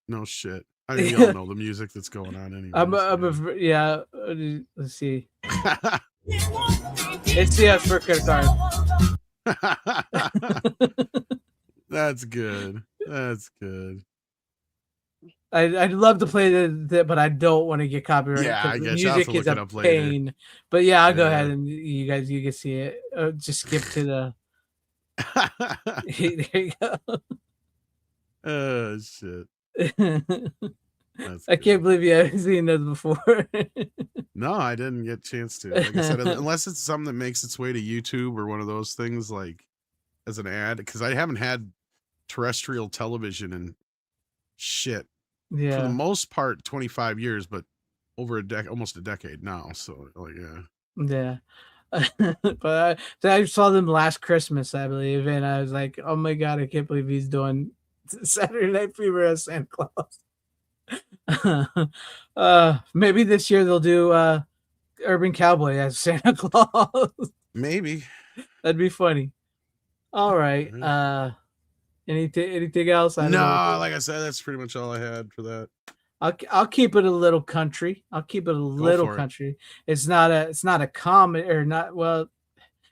No shit. I mean, you all know the music that's going on anyway. Yeah. Let's see. It's the for credit card. That's good. That's good. I'd love to play that, but I don't want to get copyrighted. Yeah, I guess music is a pain. But yeah, I'll go ahead and you can see it. Just skip to the. There you go. Oh shit! I can't believe you haven't seen those before. No, I didn't get a chance to. Like I said, unless it's something that makes its way to YouTube or one of those things, like as an ad, because I haven't had terrestrial television and shit. Yeah. For the most part, 25 years, but over almost a decade now. So, like, yeah. But I saw them last Christmas, I believe, and I was like, "Oh my god, I can't believe he's doing Saturday Night Fever as Santa Claus." Maybe this year they'll do Urban Cowboy as Santa Claus. Maybe that'd be funny. All right. Anything else? No, like I said, that's pretty much all I had for that. I'll keep it a little country. It's not a comedy or not. Well,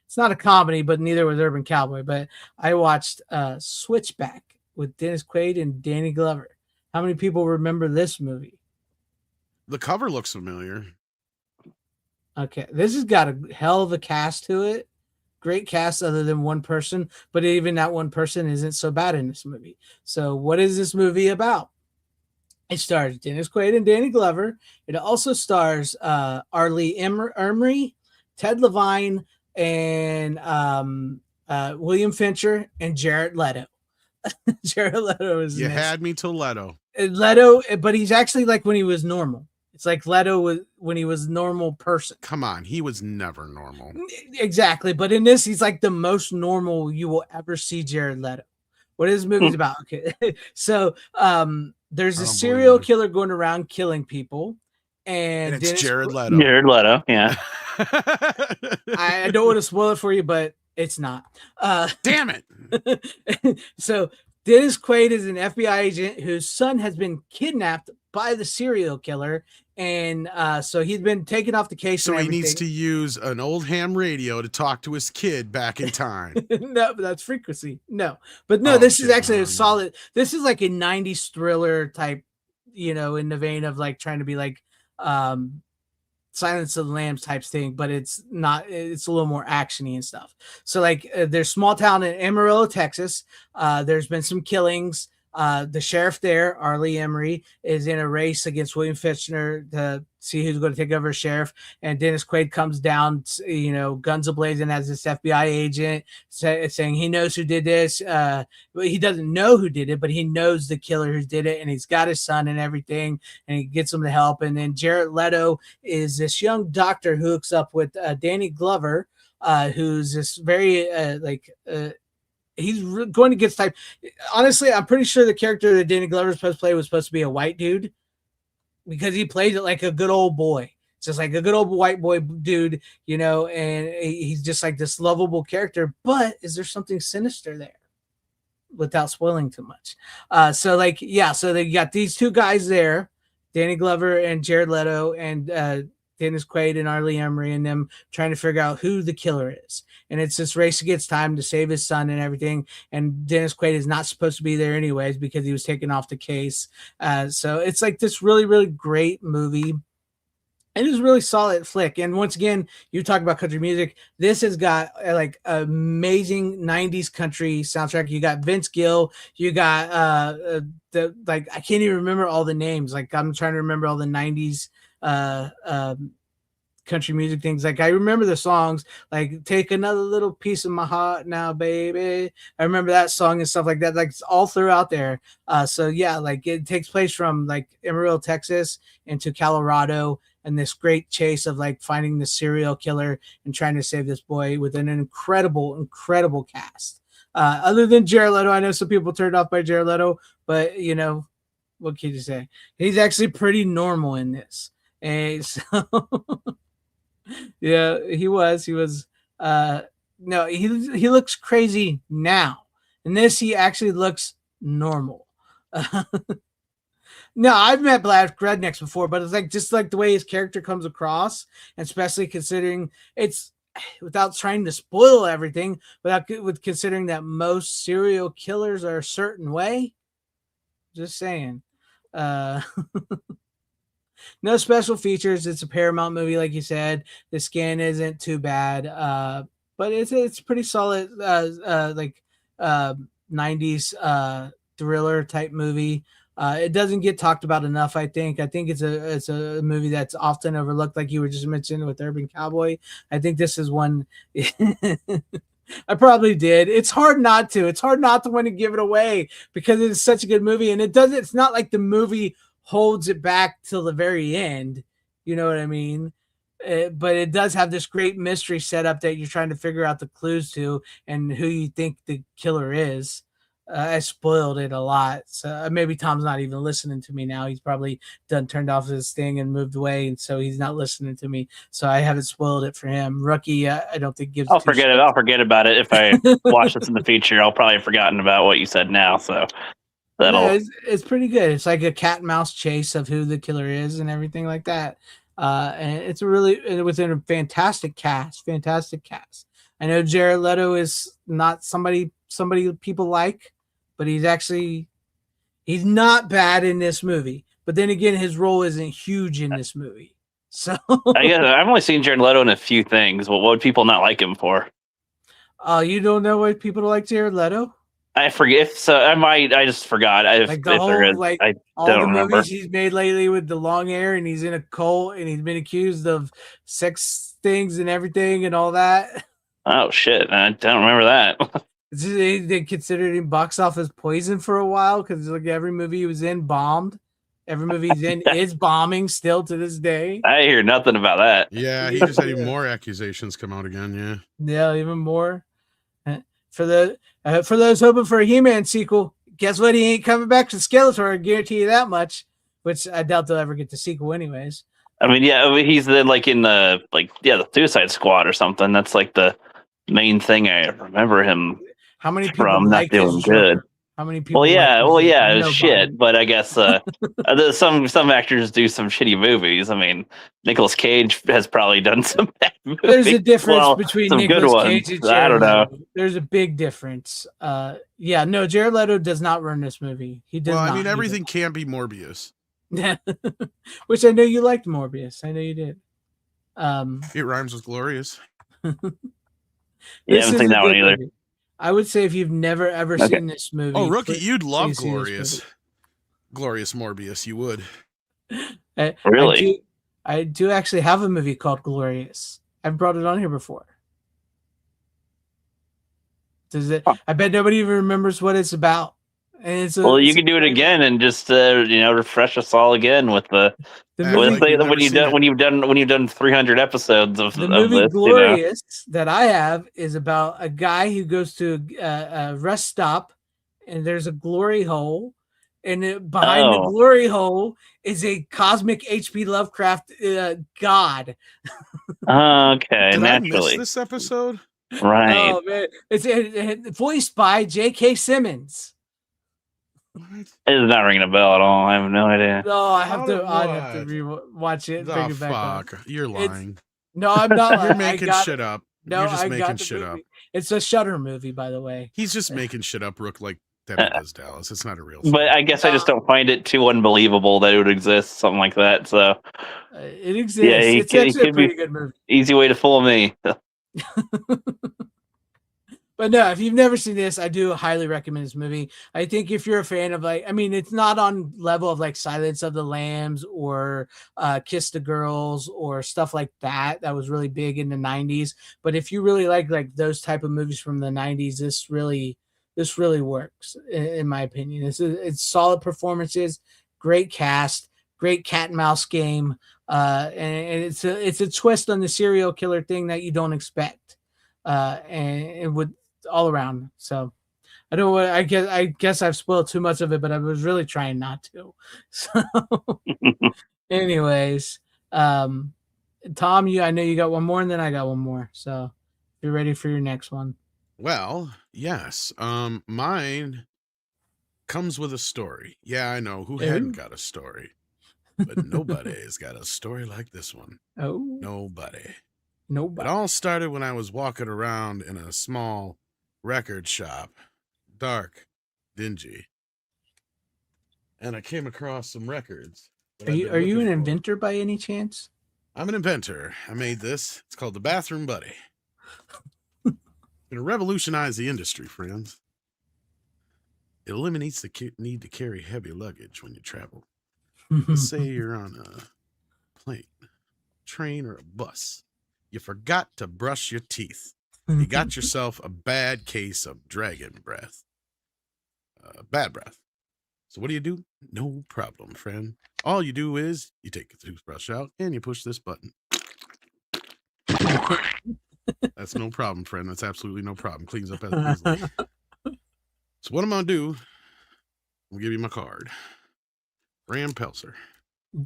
it's not a comedy, but neither was Urban Cowboy. But I watched Switchback with Dennis Quaid and Danny Glover. How many people remember this movie? The cover looks familiar. Okay, this has got a hell of a cast to it. Great cast other than one person, but even that one person isn't so bad in this movie. So what is this movie about? It stars Dennis Quaid and Danny Glover. It also stars Arlie Emery, Ted Levine, and William Fincher and Jared Leto. Jared Leto is had me till Leto. Leto, but he's actually like when he was normal. It's like Leto was when he was normal person. Come on, he was never normal. Exactly, but in this, he's like the most normal you will ever see Jared Leto. What is this movie's about? Okay, so there's a serial killer going around killing people, and it's Jared Leto. Jared Leto, yeah. I don't want to spoil it for you, but it's not. Damn it! So Dennis Quaid is an FBI agent whose son has been kidnapped by the serial killer, and so he's been taken off the case. So he needs to use an old ham radio to talk to his kid back in time. No, but that's Frequency. No, but no, this is actually a solid. This is like a '90s thriller type, in the vein of like trying to be like Silence of the Lambs type thing, but it's not. It's a little more actiony and stuff. So like, there's small town in Amarillo, Texas. There's been some killings. The sheriff there, Arlie Emery, is in a race against William Fichtner to see who's going to take over as sheriff. And Dennis Quaid comes down, guns ablazing as this FBI agent, saying he knows who did this. He doesn't know who did it, but he knows the killer who did it, and he's got his son and everything, and he gets him the help. And then Jared Leto is this young doctor who hooks up with Danny Glover, who's this very he's going to get type. Honestly, I'm pretty sure the character that Danny Glover was supposed to play was supposed to be a white dude because he played it like a good old boy. It's just like a good old white boy dude, and he's just like this lovable character. But is there something sinister there? Without spoiling too much. So they got these two guys there, Danny Glover and Jared Leto, and Dennis Quaid and Arlie Emery and them trying to figure out who the killer is. And it's this race against time to save his son and everything. And Dennis Quaid is not supposed to be there anyways because he was taken off the case. So it's like this really, really great movie. It is a really solid flick. And once again, you talk about country music. This has got like amazing 90s country soundtrack. You got Vince Gill. You got I can't even remember all the names. Like I'm trying to remember all the 90s country music things. Like I remember the songs, like "Take Another Little Piece of My Heart Now, Baby." I remember that song and stuff like that. Like it's all throughout there. So yeah, like it takes place from like Amarillo, Texas, into Colorado, and this great chase of like finding the serial killer and trying to save this boy with an incredible cast. Other than Jared Leto, I know some people turned off by Jared Leto, but you know, what can you say? He's actually pretty normal in this. And so yeah, he was. No, he looks crazy now. In this, he actually looks normal. No, I've met black rednecks before, but it's like just like the way his character comes across, and especially considering it's without trying to spoil everything, with considering that most serial killers are a certain way. Just saying. No special features. It's a Paramount movie, like you said. The scan isn't too bad, but it's pretty solid, like 90s thriller type movie. It doesn't get talked about enough. I think it's a movie that's often overlooked, like you were just mentioning with Urban Cowboy. I think this is one. I probably did. It's hard not to. It's hard not to want to give it away because it's such a good movie, and it's not like the movie holds it back till the very end. You know what I mean? But it does have this great mystery setup that you're trying to figure out the clues to and who you think the killer is. I spoiled it a lot, so maybe Tom's not even listening to me now. He's probably turned off his thing and moved away, and so he's not listening to me. So I haven't spoiled it for him. Rookie, I don't think gives. I'll forget it. I'll forget about it if I watch this in the future. I'll probably have forgotten about what you said now. So it's pretty good. It's like a cat and mouse chase of who the killer is and everything like that. And it's within a fantastic cast. I know Jared Leto is not somebody people like, but he's not bad in this movie. But then again, his role isn't huge in this movie. So I guess I've only seen Jared Leto in a few things. What would people not like him for? You don't know what people like Jared Leto? I forget. So I just forgot. I all don't the remember. movies he's made lately with the long hair, and he's in a cult, and he's been accused of sex things and everything and all that. Oh shit! I don't remember that. They considered him box office poison for a while because like every movie he was in bombed. Every movie he's in is bombing still to this day. I hear nothing about that. Yeah, he just had even more accusations come out again. Yeah, even more. For those hoping for a He-Man sequel, guess what? He ain't coming back to Skeletor. I guarantee you that much. Which I doubt they'll ever get the sequel, anyways. I mean, yeah, he's in the Suicide Squad or something. That's like the main thing I remember him. How many people from like not doing good? How many people? Well, yeah, shit. But I guess some actors do some shitty movies. I mean, Nicolas Cage has probably done some bad movies. There's a difference between Nicolas Cage and Jared I don't know. Leto. There's a big difference. Yeah, no, Jared Leto does not run this movie. He does. Well, I mean, everything can't be Morbius. Which I know you liked Morbius. I know you did. It rhymes with glorious. Yeah, I haven't seen that one either. Movie. I would say if you've never ever seen this movie. Oh, Rookie, you'd love Glorious. Glorious Morbius, you would. Really? I do actually have a movie called Glorious. I've brought it on here before. Does it? I bet nobody even remembers what it's about. And you can do it again and just refresh us all again with when you've done 300 episodes of the movie this, Glorious that I have is about a guy who goes to a rest stop and there's a glory hole, and behind the glory hole is a cosmic H.P. Lovecraft god. Okay, Did naturally. I miss this episode? Right. Oh man, it's voiced by J.K. Simmons. It's not ringing a bell at all. I have no idea. No, I'd have to rewatch it. Bring it back fuck, you're lying. No, I'm not. You're making shit up. No, you're just making shit up. It's a Shudder movie, by the way. He's just making shit up, Rook, like Debbie does Dallas. It's not a real thing. But I guess I just don't find it too unbelievable that it would exist, something like that. So it exists. Yeah, it's actually a pretty good movie. Easy way to fool me. But no, if you've never seen this, I do highly recommend this movie. I think if you're a fan of like, I mean, it's not on level of like Silence of the Lambs or Kiss the Girls or stuff like that. That was really big in the 90s. But if you really like those type of movies from the 90s, this really works in my opinion. It's solid performances, great cast, great cat and mouse game, and it's a twist on the serial killer thing that you don't expect, and it would all around. So I don't know what I guess I've spoiled too much of it, but I was really trying not to. So anyways, Tom, I know you got one more and then I got one more. So if you're ready for your next one. Well, yes. Mine comes with a story. Yeah, I know who hadn't got a story. But nobody's got a story like this one. Oh. Nobody. Nobody. It all started when I was walking around in a small record shop, dark, dingy, and I came across some recorts. Are you an inventor by any chance? I'm an inventor. I made this. It's called the Bathroom Buddy. It'll revolutionize the industry, friends. It eliminates the need to carry heavy luggage when you travel. Let's say you're on a plane, train, or a bus. You forgot to brush your teeth. You got yourself a bad case of dragon breath. Bad breath. So what do? No problem, friend. All you do is you take the toothbrush out and you push this button. That's no problem, friend. That's absolutely no problem. Cleans up as easily. So what I'm going to do, I'll give you my card. Rand Pelser.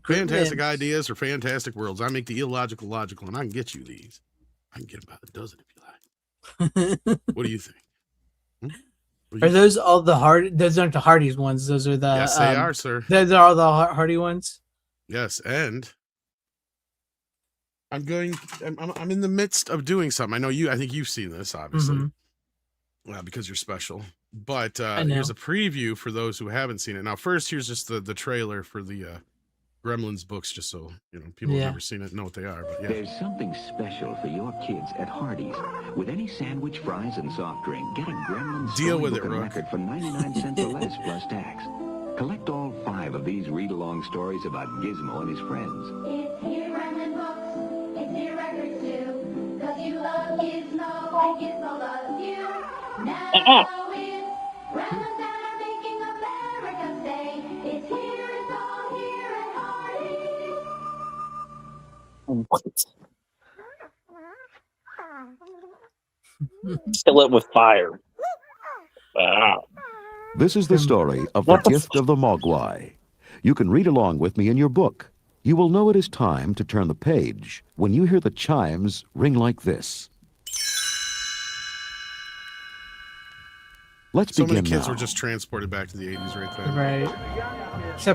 Fantastic ideas for fantastic worlds. I make the illogical logical, and I can get you these. I can get about a dozen if you like. What do you think? Are those all the hard? Those aren't the Hardy's ones. Those are the. Yes, they are, sir. Those are all the Hardy ones. Yes, and I'm in the midst of doing something. I know you. I think you've seen this, obviously, because you're special. But here's a preview for those who haven't seen it. Now, first, here's just the trailer for the Gremlins books, just so people who've never seen it know what they are. But yeah. There's something special for your kids at Hardee's. With any sandwich, fries, and soft drink, get a Gremlins Deal with it, storybook and Rook. record for 99 cents or less plus tax. Collect all 5 of these read-along stories about Gizmo and his friends. It's here Gremlin books, it's here records too, 'cause you love Gizmo and Gizmo loves you. Now it's Gremlins that are making America say, it's here, it's all here at Hardee's. Fill it with fire. Wow. This is the story of the gift of the Mogwai. You can read along with me in your book. You will know it is time to turn the page when you hear the chimes ring like this. Let's So begin many kids now. were just transported back to the 80s right there. Right.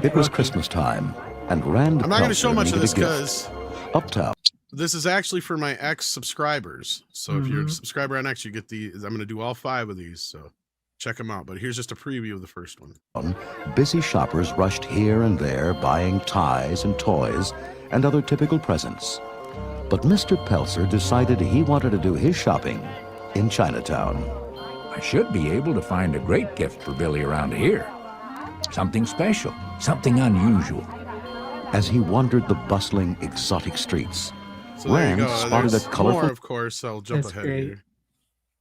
It was Christmas time, and Rand I'm not going to Pelser show much of needed this a gift. because Uptown. this is actually for my ex-subscribers. So if you're a subscriber on X, you get I'm going to do all 5 of these. So check them out. But here's just a preview of the first one. Busy shoppers rushed here and there buying ties and toys and other typical presents. But Mr. Pelser decided he wanted to do his shopping in Chinatown. I should be able to find a great gift for Billy around here. Something special, something unusual. As he wandered the bustling, exotic streets, So there you Rand go. spotted a There's colorful more, of course. I'll jump That's ahead great. here.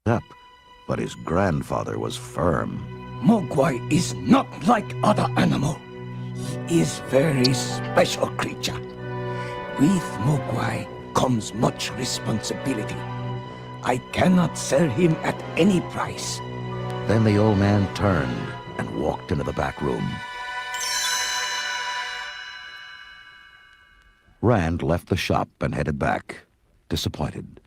step, but his grandfather was firm. Mogwai is not like other animal. He is very special creature. With Mogwai comes much responsibility. I cannot sell him at any price. Then the old man turned and walked into the back room. Rand left the shop and headed back, disappointed.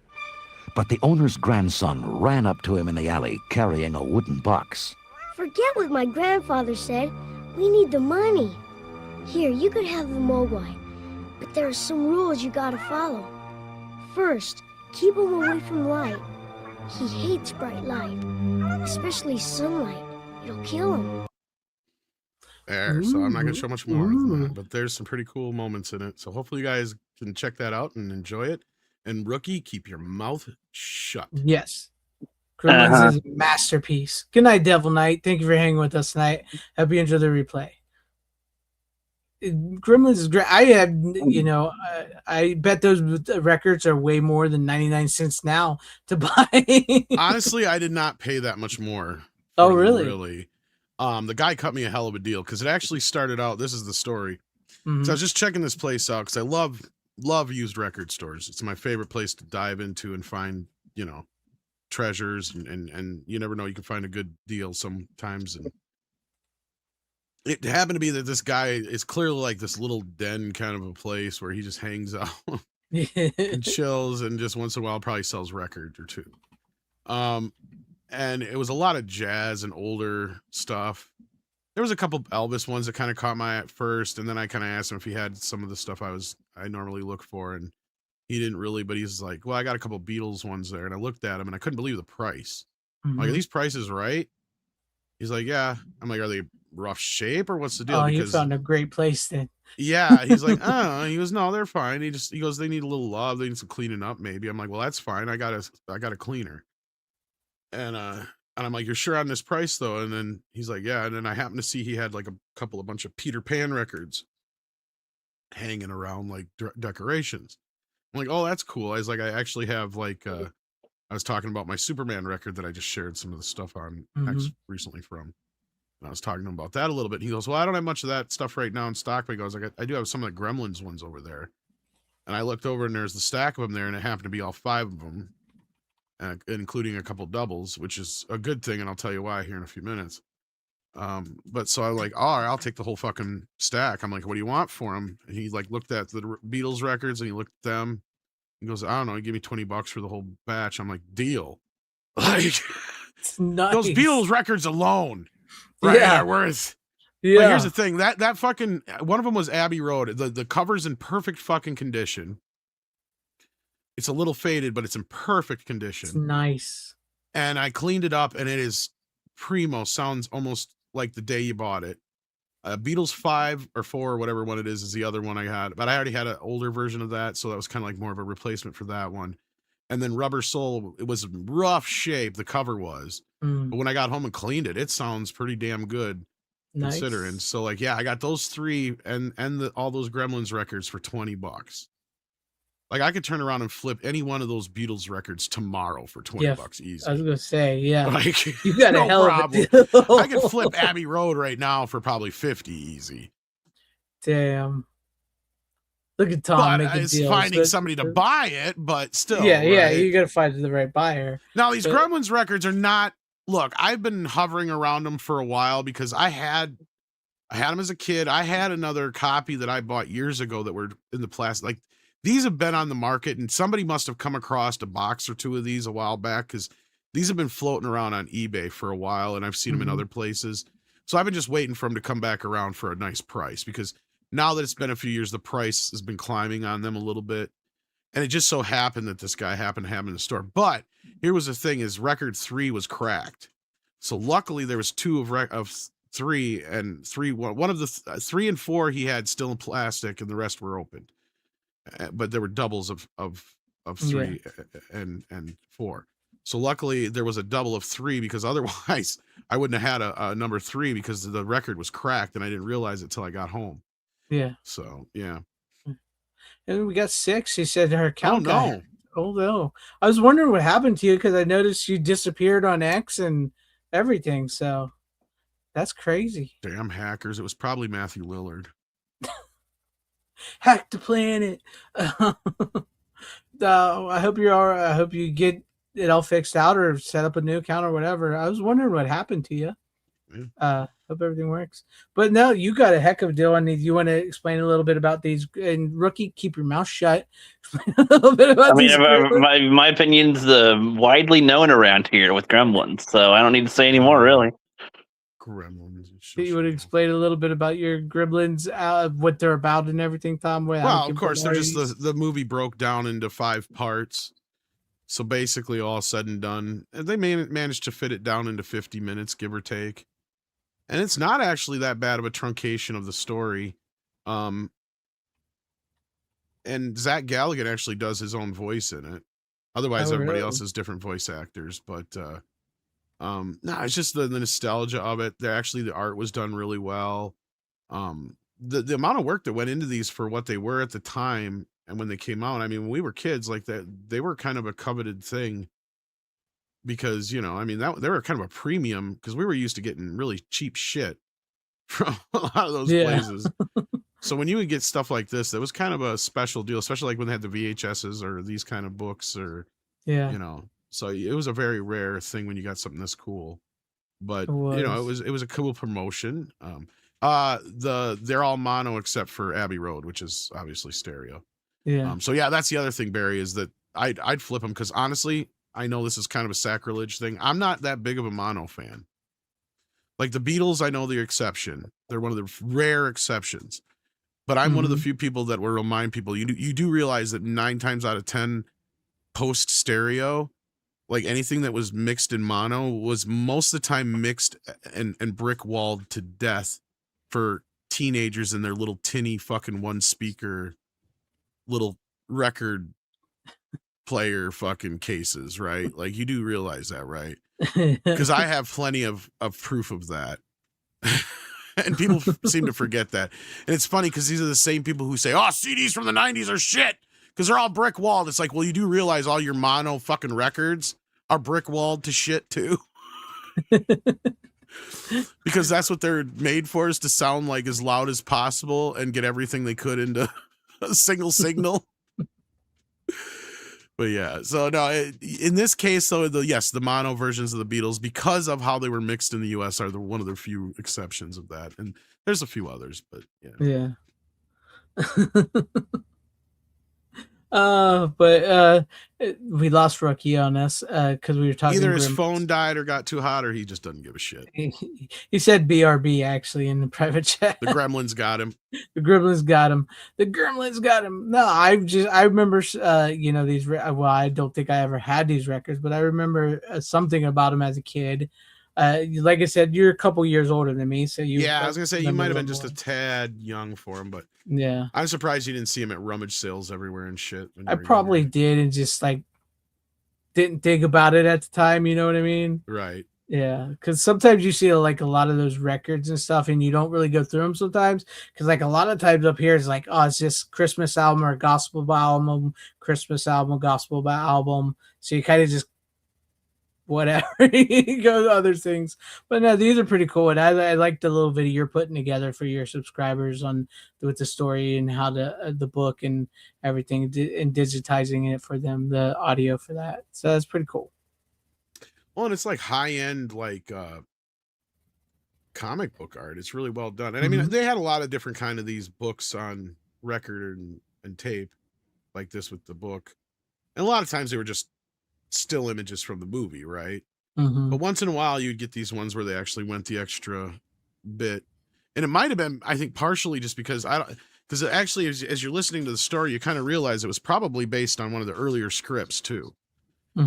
But the owner's grandson ran up to him in the alley carrying a wooden box. Forget what my grandfather said. We need the money. Here, you could have the Mogwai, but there are some rules you gotta follow. First, keep him away from light. He hates bright light, especially sunlight. It'll kill him. There, so I'm not going to show much more than that, but there's some pretty cool moments in it. So hopefully you guys can check that out and enjoy it. And Rookie, keep your mouth shut. Yes. Gremlins is a masterpiece. Good night, Devil Knight. Thank you for hanging with us tonight. Hope you enjoy the replay. Gremlins is great. I have, I bet those records are way more than 99 cents now to buy. Honestly, I did not pay that much more. Oh, really? Really. The guy cut me a hell of a deal because it actually started out. This is the story. So I was just checking this place out because I love used record stores. It's my favorite place to dive into and find, treasures and you never know, you can find a good deal sometimes. And it happened to be that this guy is clearly like this little den kind of a place where he just hangs out and chills, and just once in a while probably sells records or two. And it was a lot of jazz and older stuff. There was a couple Elvis ones that kind of caught my eye at first, and then I kind of asked him if he had some of the stuff I normally look for, and he didn't really, but he's like, well, I got a couple Beatles ones there, and I looked at them and I couldn't believe the price. Like, are these prices right? He's like, yeah. I'm like, are they rough shape or what's the deal? Oh, you found a great place then. Yeah. He's like, oh, he goes, no, they're fine. He goes, they need a little love. They need some cleaning up maybe. I'm like, well, that's fine. I got a cleaner. And I'm like, you're sure on this price though? And then he's like, yeah. And then I happened to see he had like a bunch of Peter Pan records hanging around like decorations. I'm like, oh, that's cool. I was like, I actually have like, I was talking about my Superman record that I just shared some of the stuff on X recently from. And I was talking to him about that a little bit. He goes, well, I don't have much of that stuff right now in stock, but he goes, I do have some of the Gremlins ones over there. And I looked over and there's the stack of them there, and it happened to be all 5 of them. Including a couple doubles, which is a good thing, and I'll tell you why here in a few minutes. But so I'm like, all right, I'll take the whole fucking stack. I'm like, what do you want for them? And he like looked at the Beatles records and he looked at them. He goes, I don't know, he gave me $20 for the whole batch. I'm like, deal. Like, nice. Those Beatles records alone, right, are worth. Yeah. But here's the thing, that fucking one of them was Abbey Road. The cover's in perfect fucking condition. It's a little faded, but it's in perfect condition. It's nice. And I cleaned it up, and it is primo. Sounds almost like the day you bought it. Beatles 5 or 4 or whatever one it is the other one I had. But I already had an older version of that, so that was kind of like more of a replacement for that one. And then Rubber Soul, it was in rough shape, the cover was. But when I got home and cleaned it, it sounds pretty damn good. Nice. Considering. So like, yeah, I got those 3 and all those Gremlins records for $20. Like, I could turn around and flip any one of those Beatles records tomorrow for $20 easy. I was gonna say, yeah. Like, you got no a hell problem. of a deal. I could flip Abbey Road right now for probably $50 easy. Damn. Look at Tom making it's deals. Finding somebody to buy it, but still. Yeah, right? you gotta find the right buyer. Now, these Gremlins records are not. Look, I've been hovering around them for a while because I had them as a kid. I had another copy that I bought years ago that were in the plastic. Like, these have been on the market, and somebody must have come across a box or 2 of these a while back, because these have been floating around on eBay for a while, and I've seen them in other places. So I've been just waiting for them to come back around for a nice price, because now that it's been a few years, the price has been climbing on them a little bit. And it just so happened that this guy happened to have them in the store. But here was the thing: is record 3 was cracked. So luckily there was 2 of 3, and 3. One of the 3 and 4 he had still in plastic, and the rest were open. But there were doubles of 3 and 4. So luckily there was a double of 3, because otherwise I wouldn't have had a number 3, because the record was cracked and I didn't realize it till I got home. Yeah. So yeah. And we got 6. She said her account. Oh no. Oh no. I was wondering what happened to you, because I noticed you disappeared on X and everything. So that's crazy. Damn hackers. It was probably Matthew Lillard. Hack the planet. I hope you're all right. I hope you get it all fixed out or set up a new account or whatever. I was wondering what happened to you. Hope everything works. But no, you got a heck of a deal on these. You want to explain a little bit about these? And Rookie, keep your mouth shut. Explain a little bit about these. My opinion's widely known around here with Gremlins, so I don't need to say any more, really. Gremlins. You would explain a little bit about your Gremlins, what they're about and everything, Tom? Well, of course, they're just the movie broke down into 5 parts. So basically, all said and done, they managed to fit it down into 50 minutes, give or take. And it's not actually that bad of a truncation of the story. And Zach Galligan actually does his own voice in it. Otherwise, Oh, everybody really? else has different voice actors. But no, it's just the nostalgia of it. The art was done really well. The amount of work that went into these for what they were at the time and when they came out. I mean, when we were kids, like that, they were kind of a coveted thing because I mean they were kind of a premium because we were used to getting really cheap shit from a lot of those places. So when you would get stuff like this, that was kind of a special deal, especially like when they had the VHSs or these kind of books or So it was a very rare thing when you got something this cool. But it was a cool promotion. They're all mono except for Abbey Road, which is obviously stereo. Yeah. So yeah, that's the other thing, Barry, is that I'd flip them because honestly, I know this is kind of a sacrilege thing. I'm not that big of a mono fan. Like the Beatles, I know the exception. They're one of the rare exceptions. But I'm one of the few people that will remind people, you do realize that 9 times out of 10 post stereo, like anything that was mixed in mono was most of the time mixed and brick walled to death for teenagers in their little tinny fucking one speaker little record player fucking cases, right? Like you do realize that, right? Because I have plenty of proof of that. And people seem to forget that. And it's funny because these are the same people who say, oh, CDs from the 90s are shit because they're all brick walled. It's like, well, you do realize all your mono fucking records are brick walled to shit too. Because that's what they're made for, is to sound like as loud as possible and get everything they could into a single signal. But yeah, so no, in this case, though, the mono versions of the Beatles, because of how they were mixed in the U.S., are one of the few exceptions of that. And there's a few others, but yeah. But we lost Rookie on us because we were talking. Either his phone died or got too hot, or he just doesn't give a shit. He said BRB actually in the private chat. The Gremlins got him. The Gremlins got him. The Gremlins got him. No, I remember these. Well, I don't think I ever had these records, but I remember something about them as a kid. Like I said, you're a couple years older than me, so you. Yeah, I was gonna say you might have been just a tad young for him, but yeah, I'm surprised you didn't see him at rummage sales everywhere and shit. I probably did, and just like didn't think about it at the time. You know what I mean? Right. Yeah, because sometimes you see like a lot of those records and stuff, and you don't really go through them sometimes. Because like a lot of times up here, it's like, oh, it's just Christmas album or gospel album, Christmas album, gospel album. So you kind of just whatever you go to other things. But no, these are pretty cool. And I like the little video you're putting together for your subscribers on with the story and how the book and everything and digitizing it for them, the audio for that. So that's pretty cool. Well, and it's like high-end, like comic book art. It's really well done. And I mean, they had a lot of different kind of these books on record and tape, like this with the book. And a lot of times they were just still images from the movie, right? But once in a while you'd get these ones where they actually went the extra bit. And it might have been, I think, partially just because because actually as you're listening to the story, you kind of realize it was probably based on one of the earlier scripts too.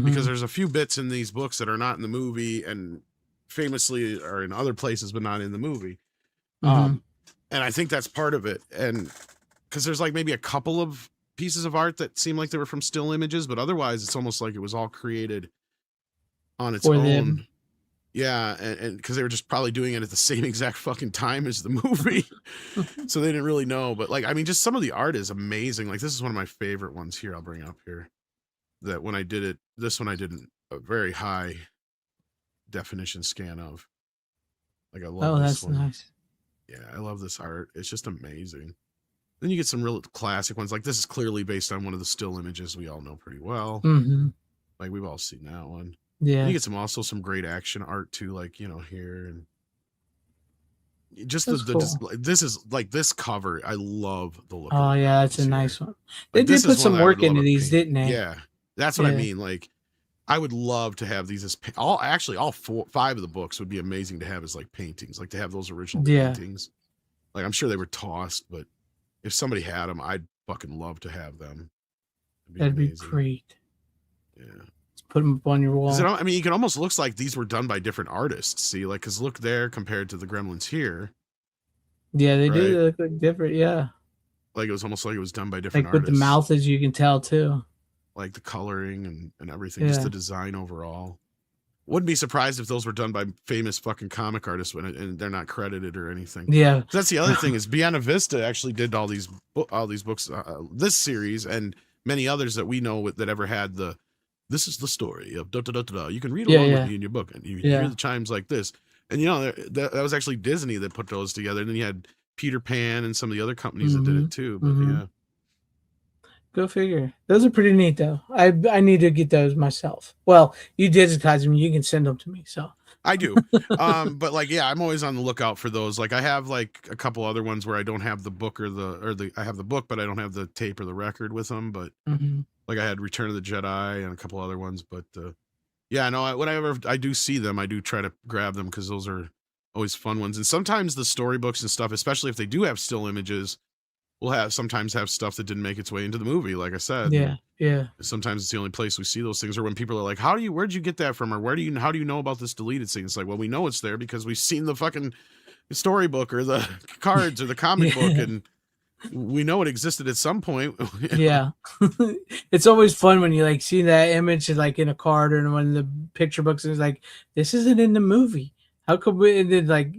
Because there's a few bits in these books that are not in the movie and famously are in other places but not in the movie. And I think that's part of it. And because there's like maybe a couple of pieces of art that seem like they were from still images, but otherwise it's almost like it was all created on its own. Them. Yeah, and because they were just probably doing it at the same exact fucking time as the movie. So they didn't really know. But like, I mean, just some of the art is amazing. Like this is one of my favorite ones here. I'll bring up here. That when I did it, this one I did a very high definition scan of. Like I love this one. Nice. Yeah, I love this art. It's just amazing. Then you get some real classic ones. Like this is clearly based on one of the still images we all know pretty well. Like we've all seen that one. Yeah. And you get some great action art too, like here and just cool. This is like this cover. I love the look. Oh yeah, that's a nice one. They did put some work into these, didn't they? Yeah. That's what I mean. Like, I would love to have these as all 5 of the books would be amazing to have as like paintings, like to have those original paintings. Like, I'm sure they were tossed, but if somebody had them, I'd fucking love to have them. That'd be great. Yeah. Let's put them up on your wall. I mean, it almost looks like these were done by different artists. See, like, because look there compared to the Gremlins here. Yeah, they do. They look like different. Yeah. Like it was almost like it was done by different artists. Like with the mouth, as you can tell too. like the coloring and everything, just the design overall. Wouldn't be surprised if those were done by famous fucking comic artists and they're not credited or anything. Yeah, that's the other thing is Buena Vista actually did all these books, this series and many others that we know that ever had this is the story of da da da da. You can read along with me in your book, and you hear the chimes like this. And that was actually Disney that put those together. And then you had Peter Pan and some of the other companies that did it too. But yeah. Go figure. Those are pretty neat, though. I need to get those myself. Well, you digitize them, you can send them to me. So I do. But like, yeah, I'm always on the lookout for those. Like, I have like a couple other ones where I don't have the book I have the book, but I don't have the tape or the record with them. But like, I had Return of the Jedi and a couple other ones. But yeah, no, whenever I do see them, I do try to grab them because those are always fun ones. And sometimes the storybooks and stuff, especially if they do have still images, will sometimes have stuff that didn't make its way into the movie, like I said. Yeah. Sometimes it's the only place we see those things, or when people are like, where'd you get that from? Or how do you know about this deleted scene? It's like, well, we know it's there because we've seen the fucking storybook or the cards or the comic book, and we know it existed at some point. Yeah. It's always fun when you like see that image like in a card or in one of the picture books, and it's like, this isn't in the movie. How could we? And then, like,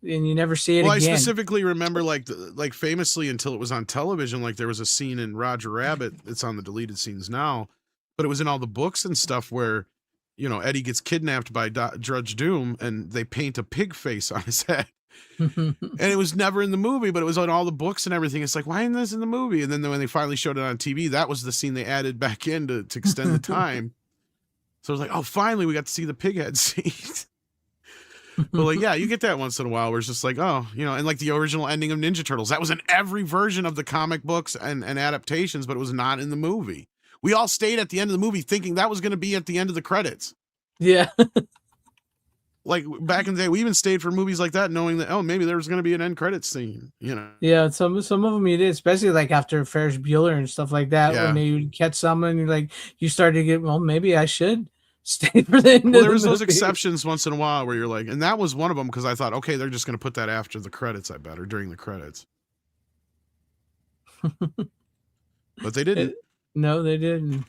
and you never see it again. I specifically remember like famously until it was on television, like there was a scene in Roger Rabbit. It's on the deleted scenes now, but it was in all the books and stuff where, Eddie gets kidnapped by Judge Doom and they paint a pig face on his head. And it was never in the movie, but it was on all the books and everything. It's like, why isn't this in the movie? And then when they finally showed it on TV, that was the scene they added back in to extend the time. So I was like, oh, finally we got to see the pig head scene. But like, yeah, you get that once in a while where it's just like, oh, and like the original ending of Ninja Turtles, that was in every version of the comic books and adaptations, but it was not in the movie. We all stayed at the end of the movie thinking that was going to be at the end of the credits. Yeah. Like back in the day, we even stayed for movies like that, knowing that, oh, maybe there was going to be an end credits scene, Yeah, some of them you did, especially like after Ferris Bueller and stuff like that, when you catch someone, you're like, you start to get, well, maybe I should stay for the end. Well, there was those exceptions once in a while where you're like, and that was one of them because I thought, okay, they're just going to put that after the credits, I bet, or during the credits. But they didn't. No, they didn't.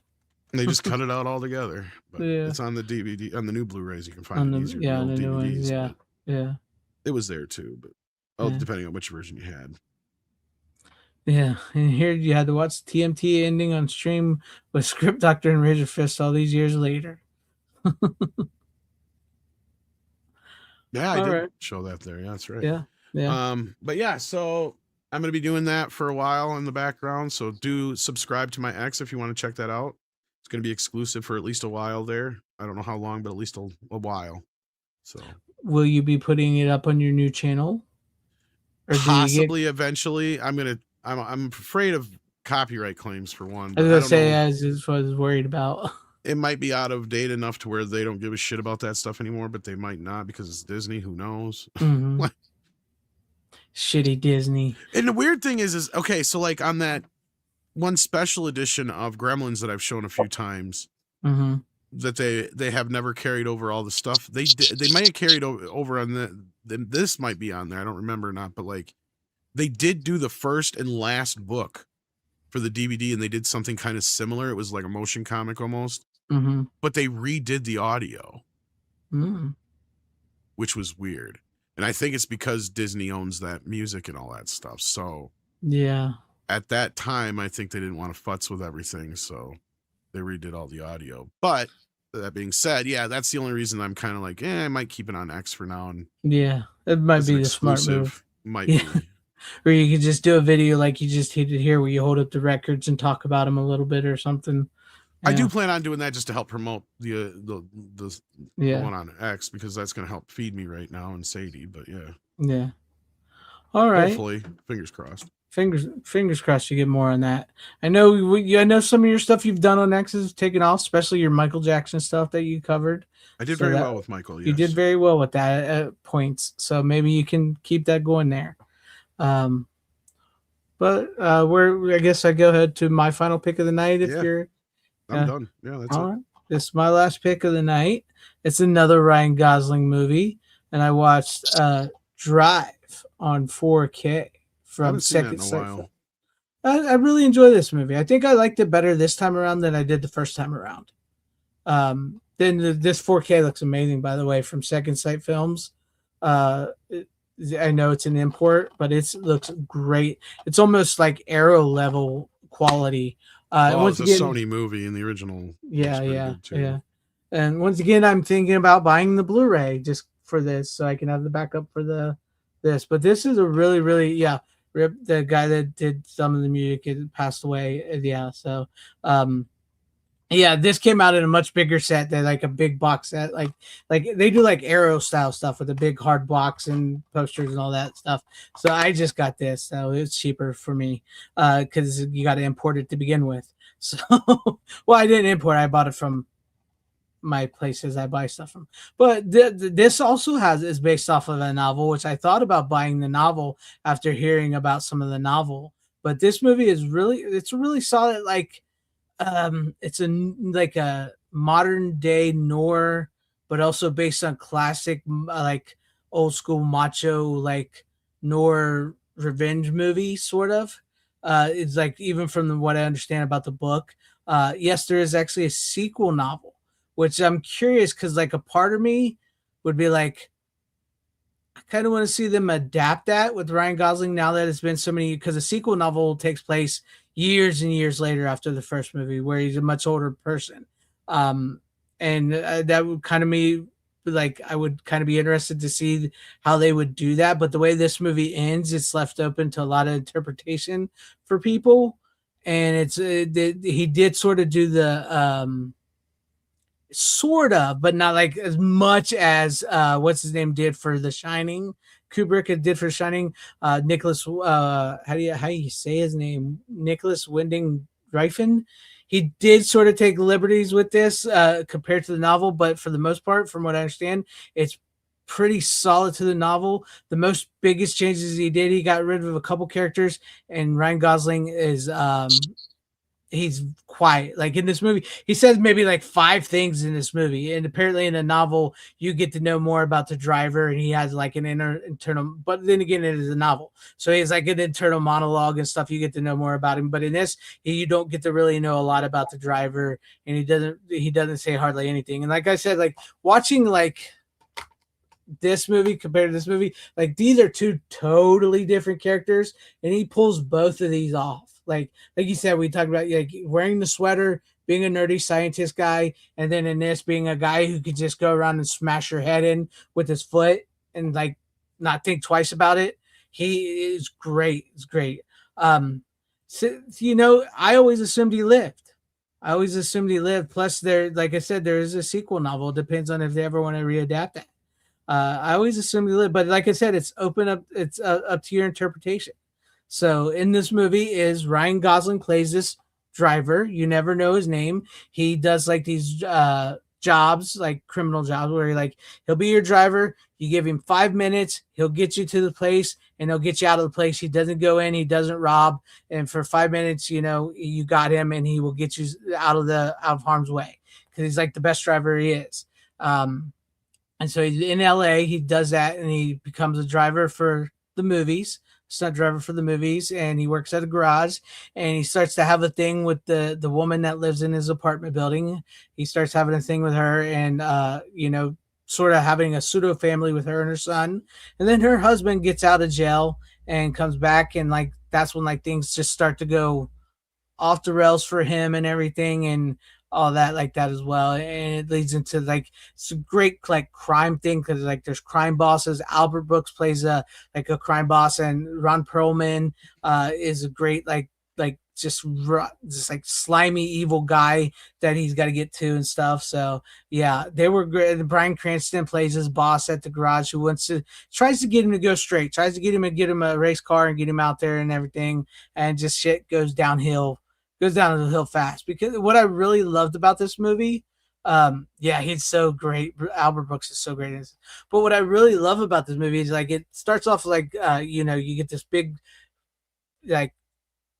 They just cut it out altogether. But it's on the DVD, on the new Blu-rays. You can find it easier. Yeah, on the new ones. Yeah. It was there too, but depending on which version you had. Yeah, and here you had to watch the TMT ending on stream with Script Doctor and Razor Fist all these years later. Yeah, I did show that there. Yeah, that's right. Yeah. But yeah, so I'm gonna be doing that for a while in the background. So do subscribe to my X if you want to check that out. It's gonna be exclusive for at least a while there. I don't know how long, but at least a while. So will you be putting it up on your new channel? Or possibly eventually. I'm afraid of copyright claims for one. I was gonna say, as is what I was worried about. It might be out of date enough to where they don't give a shit about that stuff anymore, but they might not because it's Disney. Who knows? Shitty Disney. And the weird thing is okay, so like on that one special edition of Gremlins that I've shown a few times, that they have never carried over all the stuff. They might have carried over on this might be on there. I don't remember or not, but like they did do the first and last book for the DVD, and they did something kind of similar. It was like a motion comic almost. But they redid the audio, which was weird. And I think it's because Disney owns that music and all that stuff. So yeah, at that time, I think they didn't want to futz with everything. So they redid all the audio. But that being said, yeah, that's the only reason I'm kind of like, I might keep it on X for now. And yeah, it might be the smart move. Might be. Or you could just do a video like you just did here where you hold up the records and talk about them a little bit or something. Yeah. I do plan on doing that just to help promote the one on X, because that's going to help feed me right now and Sadie. But yeah. All right. Hopefully, fingers crossed. Fingers crossed you get more on that. I know some of your stuff you've done on X is taken off, especially your Michael Jackson stuff that you covered. I did very well with Michael. Yes. You did very well with that at points. So maybe you can keep that going there. But I guess I go ahead to my final pick of the night. I'm done. Yeah, that's all right. This is my last pick of the night. It's another Ryan Gosling movie, and I watched Drive on 4K from Second Sight. I really enjoy this movie. I think I liked it better this time around than I did the first time around. This 4K looks amazing, by the way, from Second Sight Films. I know it's an import, but it looks great. It's almost like Arrow level quality. Well, once it's a again, Sony movie, and the original yeah, looks pretty yeah, good too. yeah. And once again, I'm thinking about buying the Blu-ray just for this, so I can have the backup for this. But this is a really, really, yeah. Rip, the guy that did some of the music, had passed away. Yeah, so um, yeah, this came out in a much bigger set than like a big box set. Like they do like Arrow style stuff with a big hard box and posters and all that stuff. So I just got this, so it's cheaper for me because you got to import it to begin with. So, well, I didn't import; I bought it from my places I buy stuff from. But this also is based off of a novel, which I thought about buying the novel after hearing about some of the novel. But this movie is it's a really solid it's like a modern day noir, but also based on classic like old school macho like noir revenge movie sort of. It's like even from what I understand about the book. Yes, there is actually a sequel novel, which I'm curious because like a part of me would be like, I kind of want to see them adapt that with Ryan Gosling now that it's been so many, because the sequel novel takes place years and years later after the first movie where he's a much older person. Um, and that would kind of me like I would kind of be interested to see how they would do that. But the way this movie ends, it's left open to a lot of interpretation for people. And he did sort of do the sort of, but not like as much as what's his name did for The Shining. Kubrick did for Shining. Nicholas, how do you say his name? Nicholas Winding Refn. He did sort of take liberties with this compared to the novel, but for the most part, from what I understand, it's pretty solid to the novel. The most biggest changes he did, he got rid of a couple characters, and Ryan Gosling is he's quiet. Like in this movie, he says maybe like 5 things in this movie, and apparently in the novel, you get to know more about the driver, and he has like an internal. But then again, it is a novel, so he has like an internal monologue and stuff. You get to know more about him, but in this, you don't get to really know a lot about the driver, and he doesn't say hardly anything. And like I said, like watching like this movie compared to this movie, like these are two totally different characters, and he pulls both of these off. Like you said, we talked about like wearing the sweater, being a nerdy scientist guy, and then in this being a guy who could just go around and smash your head in with his foot and like not think twice about it. He is great. It's great. So, I always assumed he lived. Plus, like I said, there is a sequel novel. It depends on if they ever want to readapt that. I always assumed he lived, but like I said, it's open up. It's up to your interpretation. So in this movie is Ryan Gosling plays this driver. You never know his name. He does like these jobs, like criminal jobs, where he'll be your driver. You give him 5 minutes, he'll get you to the place, and he'll get you out of the place. He doesn't go in, he doesn't rob, and for 5 minutes, you got him, and he will get you out of harm's way because he's like the best driver he is. And so he's in LA. He does that, and he becomes a driver for the movies. Stunt driver for the movies, and he works at a garage, and he starts to have a thing with the woman that lives in his apartment building. He starts having a thing with her, and sort of having a pseudo family with her and her son. And then her husband gets out of jail and comes back, and like that's when like things just start to go off the rails for him and everything, and all that like that as well. And it leads into like it's a great like crime thing because like there's crime bosses. Albert Brooks plays a crime boss, and Ron Perlman is a great just like slimy evil guy that he's got to get to and stuff. So yeah, they were great. Bryan Cranston plays his boss at the garage who tries to get him to go straight, tries to get him a race car and get him out there and everything, and just shit goes down the hill fast. Because what I really loved about this movie, he's so great. Albert Brooks is so great in this. But what I really love about this movie is like it starts off like you get this big like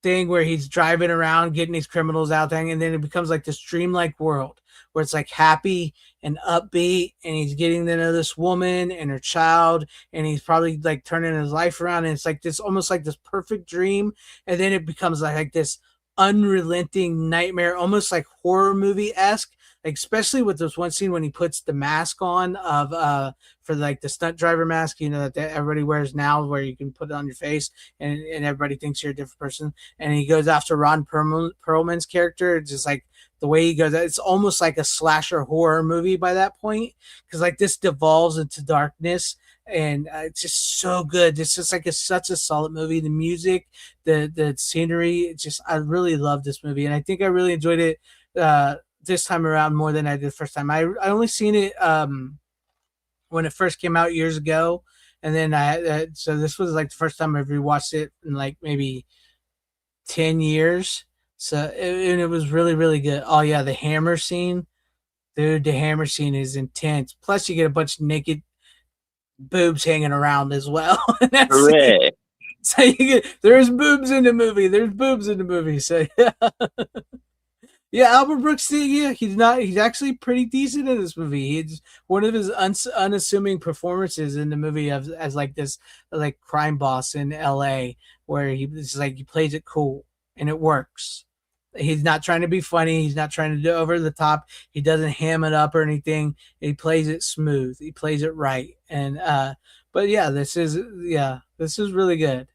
thing where he's driving around getting these criminals out there, and then it becomes like this dreamlike world where it's like happy and upbeat, and he's getting to know this woman and her child, and he's probably like turning his life around, and it's like this almost like this perfect dream, and then it becomes like this unrelenting nightmare, almost like horror movie-esque, like especially with this one scene when he puts the mask on of for like the stunt driver mask, you know, that everybody wears now, where you can put it on your face and everybody thinks you're a different person, and he goes after Ron Perlman's character. It's just like the way he goes, it's almost like a slasher horror movie by that point, because like this devolves into darkness, and it's just so good. It's just like such a solid movie. The music, the scenery, it's just, I really love this movie, and I think I really enjoyed it this time around more than I did the first time. I only seen it when it first came out years ago, and then so this was like the first time I've rewatched it in like maybe 10 years. So and it was really, really good. Oh yeah, the hammer scene, dude, the hammer scene is intense. Plus you get a bunch of naked boobs hanging around as well. Hooray. So you get, there's boobs in the movie. There's boobs in the movie. So yeah. Yeah, Albert Brooks, yeah, he's actually pretty decent in this movie. He's one of his unassuming performances in the movie as like this like crime boss in LA, where it's like he plays it cool and it works. He's not trying to be funny. He's not trying to do over the top. He doesn't ham it up or anything. He plays it smooth. He plays it right. And but yeah, this is really good.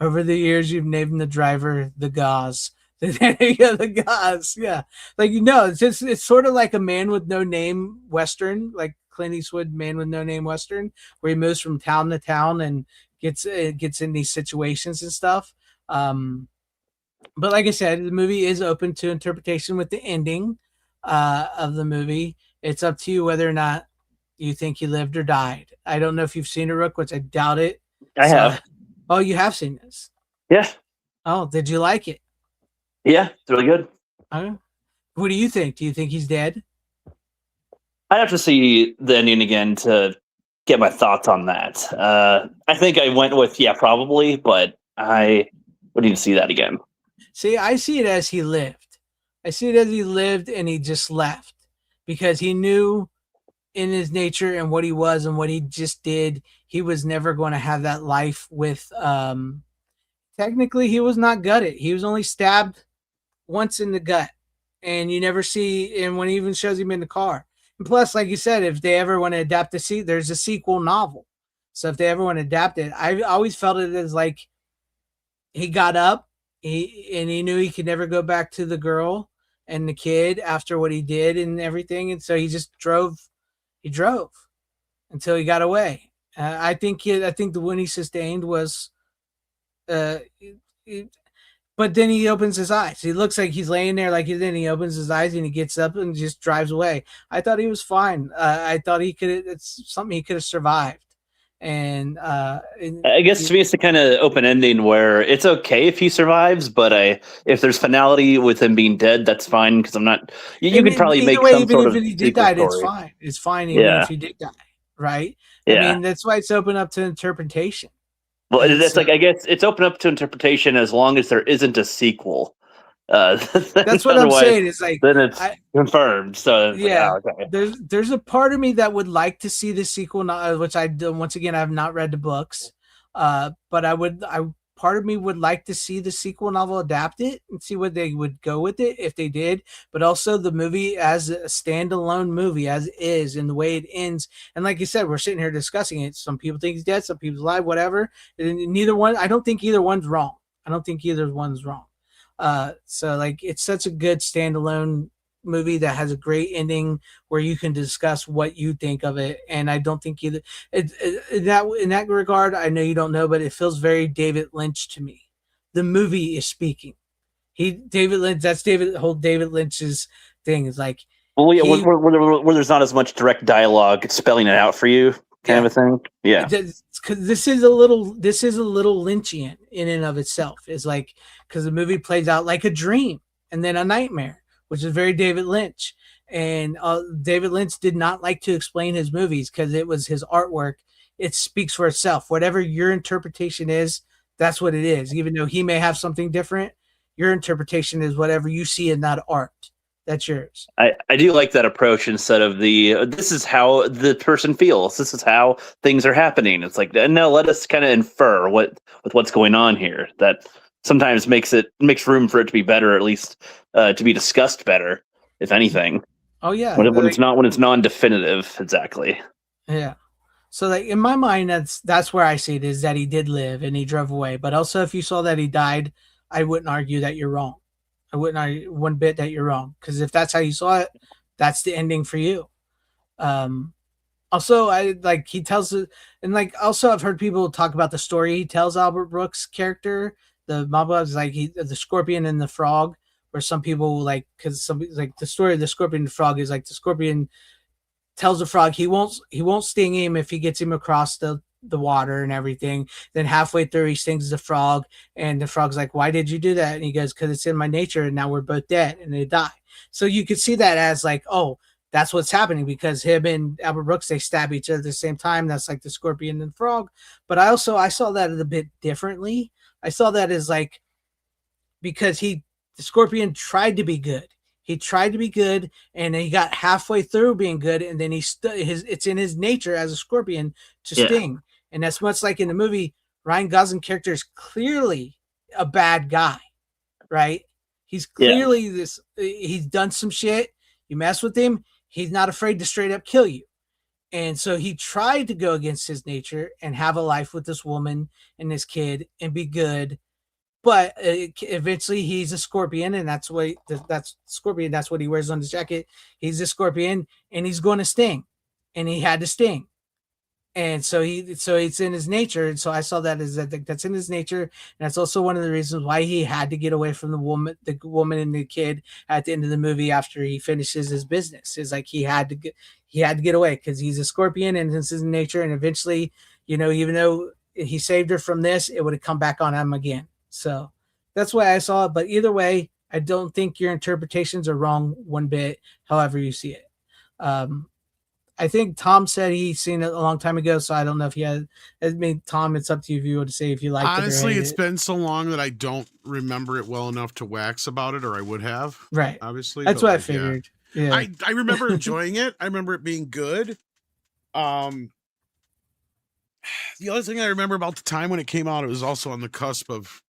Over the years, you've named the driver the Gauze. Yeah, the Gauze. Yeah, like it's sort of like a Man with No Name Western, like Clint Eastwood Man with No Name Western, where he moves from town to town and gets in these situations and stuff. But like I said, the movie is open to interpretation with the ending of the movie. It's up to you whether or not you think he lived or died. I don't know if you've seen it, Rook, which I doubt it. I have. Oh, you have seen this? Yeah. Oh, did you like it? Yeah, it's really good. What do you think? Do you think he's dead? I'd have to see the ending again to get my thoughts on that. I think I went with probably, but I would need to see that again. See, I see it as he lived. I see it as he lived and he just left because he knew in his nature and what he was and what he just did, he was never going to have that life with technically he was not gutted. He was only stabbed once in the gut, and you never see, and when he even shows him in the car. And plus, like you said, if they ever want to adapt there's a sequel novel. So if they ever want to adapt it, I always felt it as like he got up, he knew he could never go back to the girl and the kid after what he did and everything, and so he just drove. He drove until he got away. I think the one he sustained was, but then he opens his eyes. He looks like he's laying there, like then he opens his eyes and he gets up and just drives away. I thought he was fine. I thought it's something he could have survived. And I guess to me, it's the kind of open ending where it's okay if he survives, but if there's finality with him being dead, that's fine because I'm not. You could probably make some sort of. Even if he did die, it's fine. It's fine even if he did die, right? Yeah. I mean, that's why it's open up to interpretation. Well, it's like I guess it's open up to interpretation as long as there isn't a sequel. That's what I'm saying. It's like then it's confirmed. So yeah, like, okay. There's a part of me that would like to see the sequel, which once again I have not read the books, but part of me would like to see the sequel novel adapted and see what they would go with it if they did. But also the movie as a standalone movie as is and the way it ends. And like you said, we're sitting here discussing it. Some people think he's dead, some people's alive, whatever. And neither one. I don't think either one's wrong. So like it's such a good standalone movie that has a great ending where you can discuss what you think of it. And I don't think either in that regard, I know you don't know, but it feels very David Lynch to me. The movie is speaking. David Lynch. That's David Lynch's thing. Is like where there's not as much direct dialogue spelling it out for you. Kind of a thing, yeah. Because this is a little Lynchian in and of itself. It's like because the movie plays out like a dream and then a nightmare, which is very David Lynch. And David Lynch did not like to explain his movies because it was his artwork. It speaks for itself. Whatever your interpretation is, That's what it is. Even though he may have something different, your interpretation is whatever you see in that art. That's yours. I do like that approach instead of this is how the person feels. This is how things are happening. It's like, no, let us kind of infer what's going on here. That sometimes makes room for it to be better, or at least to be discussed better, if anything. Oh yeah. When it's non-definitive, exactly. Yeah. So like in my mind, that's where I see it, is that he did live and he drove away. But also, if you saw that he died, I wouldn't argue that you're wrong. I wouldn't argue one bit that you're wrong, because if that's how you saw it, that's the ending for you. Also, I like he tells it, and like also I've heard people talk about the story he tells Albert Brooks' character, the mob is like the scorpion and the frog, where some people like, because some like the story of the scorpion and the frog is like the scorpion tells the frog he won't sting him if he gets him across the water and everything. Then halfway through he stings the frog, and the frog's like, why did you do that? And he goes, because it's in my nature, and now we're both dead, and they die. So you could see that as like, oh, that's what's happening, because him and Albert Brooks, they stab each other at the same time. That's like the scorpion and frog. But I saw that a bit differently. I saw that as like, because the scorpion tried to be good. He tried to be good, and he got halfway through being good, and then it's in his nature as a scorpion to sting. And that's much like in the movie, Ryan Gosling character is clearly a bad guy, right? He's clearly he's done some shit. You mess with him, he's not afraid to straight up kill you. And so he tried to go against his nature and have a life with this woman and this kid and be good. But eventually he's a scorpion, and that's scorpion. That's what he wears on his jacket. He's a scorpion, and he's going to sting, and he had to sting. And so it's in his nature. And so I saw that as that's in his nature. And that's also one of the reasons why he had to get away from the woman and the kid at the end of the movie after he finishes his business. Is like he had to get away, because he's a scorpion and this is his nature. And eventually, even though he saved her from this, it would have come back on him again. So that's why I saw it. But either way, I don't think your interpretations are wrong one bit, however you see it. I think Tom said he's seen it a long time ago, so I don't know if he has. I mean, Tom, it's up to you if you want to say if you liked it. Honestly, it's been so long that I don't remember it well enough to wax about it, or I would have. Right. Obviously. That's what I figured. Yeah. I remember enjoying it. I remember it being good. The other thing I remember about the time when it came out, it was also on the cusp of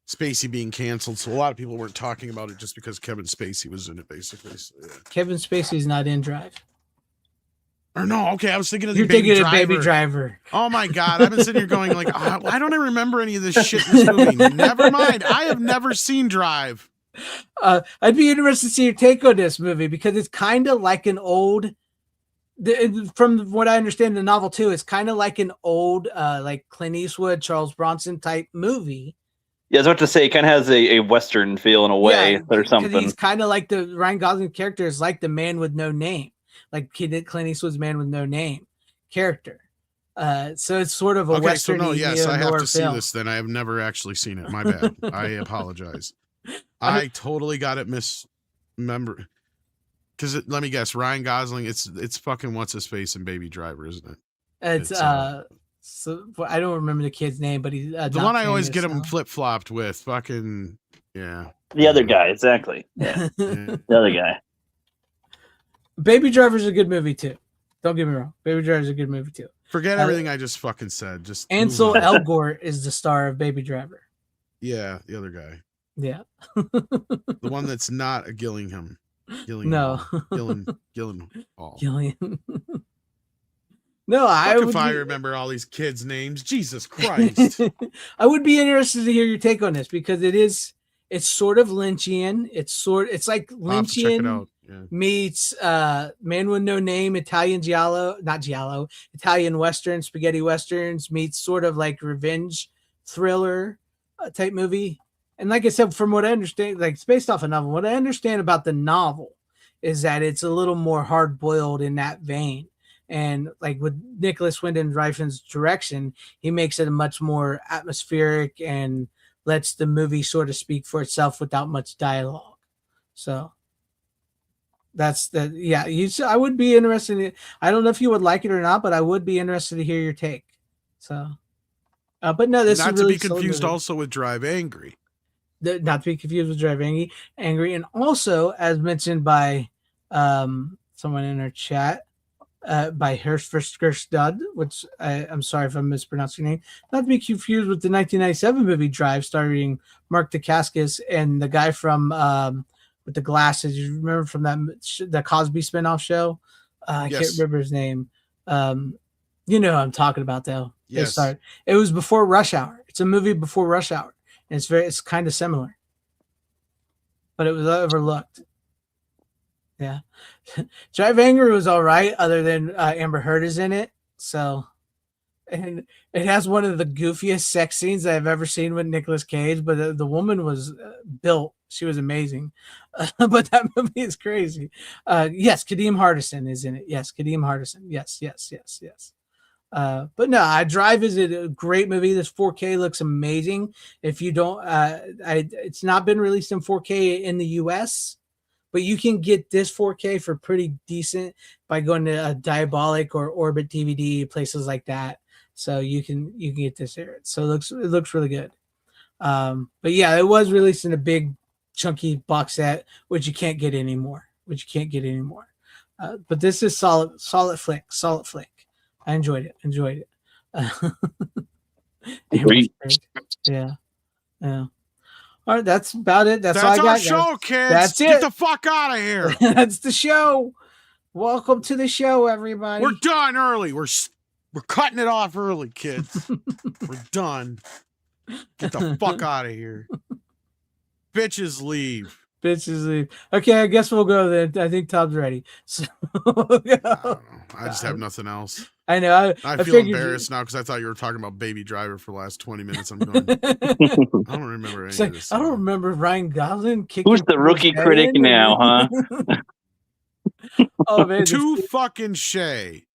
Spacey being canceled, so a lot of people weren't talking about it just because Kevin Spacey was in it, basically. So, yeah. Kevin Spacey's not in Drive. Or no, okay, I was thinking of You're Baby thinking Driver. of Baby Driver. Oh my God, I've been sitting here going like, why don't I remember any of this shit in this movie? Never mind, I have never seen Drive. I'd be interested to see your take on this movie, because it's kind of like an old, from what I understand the novel too, it's kind of like an old like Clint Eastwood, Charles Bronson type movie. Yeah, I was about to say, it kind of has a Western feel in a way, or something. He's kind of like the Ryan Gosling character is like the man with no name, like Clint Eastwood's Man with No Name character. So it's sort of a Western. So no, yes, I have to see this. Then I have never actually seen it. My bad. I apologize. I totally got it misremembered. Because let me guess, Ryan Gosling. It's fucking what's his face in Baby Driver, isn't it? It's so I don't remember the kid's name, but he's the one I always get him flip flopped with. Fucking yeah. The other guy, exactly. Yeah. The other guy. Baby Driver's a good movie too. Don't get me wrong. Baby Driver's a good movie too. Forget everything I just fucking said. Just Ansel Elgort is the star of Baby Driver. Yeah, the other guy. Yeah. The one that's not a Gillingham. No. Gillenhall. Gillian. No, if I remember all these kids' names. Jesus Christ. I would be interested to hear your take on this, because it's sort of Lynchian. It's like Lynchian meets Man with No Name, Italian Western, spaghetti Westerns meets sort of like revenge thriller type movie. And like I said, from what I understand, like it's based off a novel. What I understand about the novel is that it's a little more hard boiled in that vein. And like with Nicholas Winding Refn's direction, he makes it a much more atmospheric and lets the movie sort of speak for itself without much dialogue. So that's the, yeah, I would be interested in, I don't know if you would like it or not, but I would be interested to hear your take. So But no, this not is really to be confused also with Drive Angry. Not to be confused with Drive Angry, and also as mentioned by someone in our chat, by Herstad, which I'm sorry if I'm mispronouncing your name. Not to be confused with the 1997 movie Drive, starring Mark Dacascos and the guy from with the glasses. You remember from the Cosby spinoff show? I can't remember his name. You know who I'm talking about, though. Yes. It was before Rush Hour. It's a movie before Rush Hour, and it's kind of similar, but it was overlooked. Yeah. Drive Angry was all right, other than Amber Heard is in it. So, and it has one of the goofiest sex scenes I've ever seen with Nicolas Cage, but the woman was built. She was amazing. But that movie is crazy. Yes, Kadeem Hardison is in it. Yes, Kadeem Hardison. Yes. But no, Drive is a great movie. This 4K looks amazing. If you don't, it's not been released in 4K in the US, but you can get this 4K for pretty decent by going to Diabolic or Orbit DVD, places like that. So you can get this here. So it looks really good. But yeah, it was released in a big chunky box set, which you can't get anymore. But this is solid flick. I enjoyed it. Great. Yeah. All right, that's about it. That's all I got, our guys. show, kids. That's it. Get the fuck out of here. That's the show. Welcome to the show, everybody. We're done early. We're cutting it off early, kids. We're done. Get the fuck out of here. Bitches leave. Okay, I guess we'll go then. I think Tom's ready. So I just have nothing else. I know. I feel embarrassed now because I thought you were talking about Baby Driver for the last 20 minutes. I'm going. I don't remember any of this. I don't remember Ryan Gosling kicking. Who's the rookie critic now, huh? Oh man, Too fucking Shay.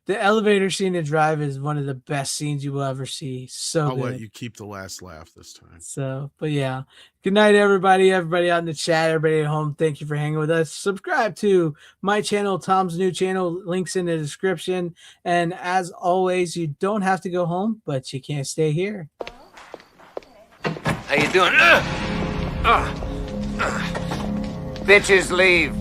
The elevator scene in Drive is one of the best scenes you will ever see. So I'll good. let you keep the last laugh this time. So, but yeah. Good night, everybody. Everybody out in the chat, everybody at home. Thank you for hanging with us. Subscribe to my channel, Tom's new channel. Links in the description. And as always, you don't have to go home, but you can't stay here. How you doing? Bitches leave.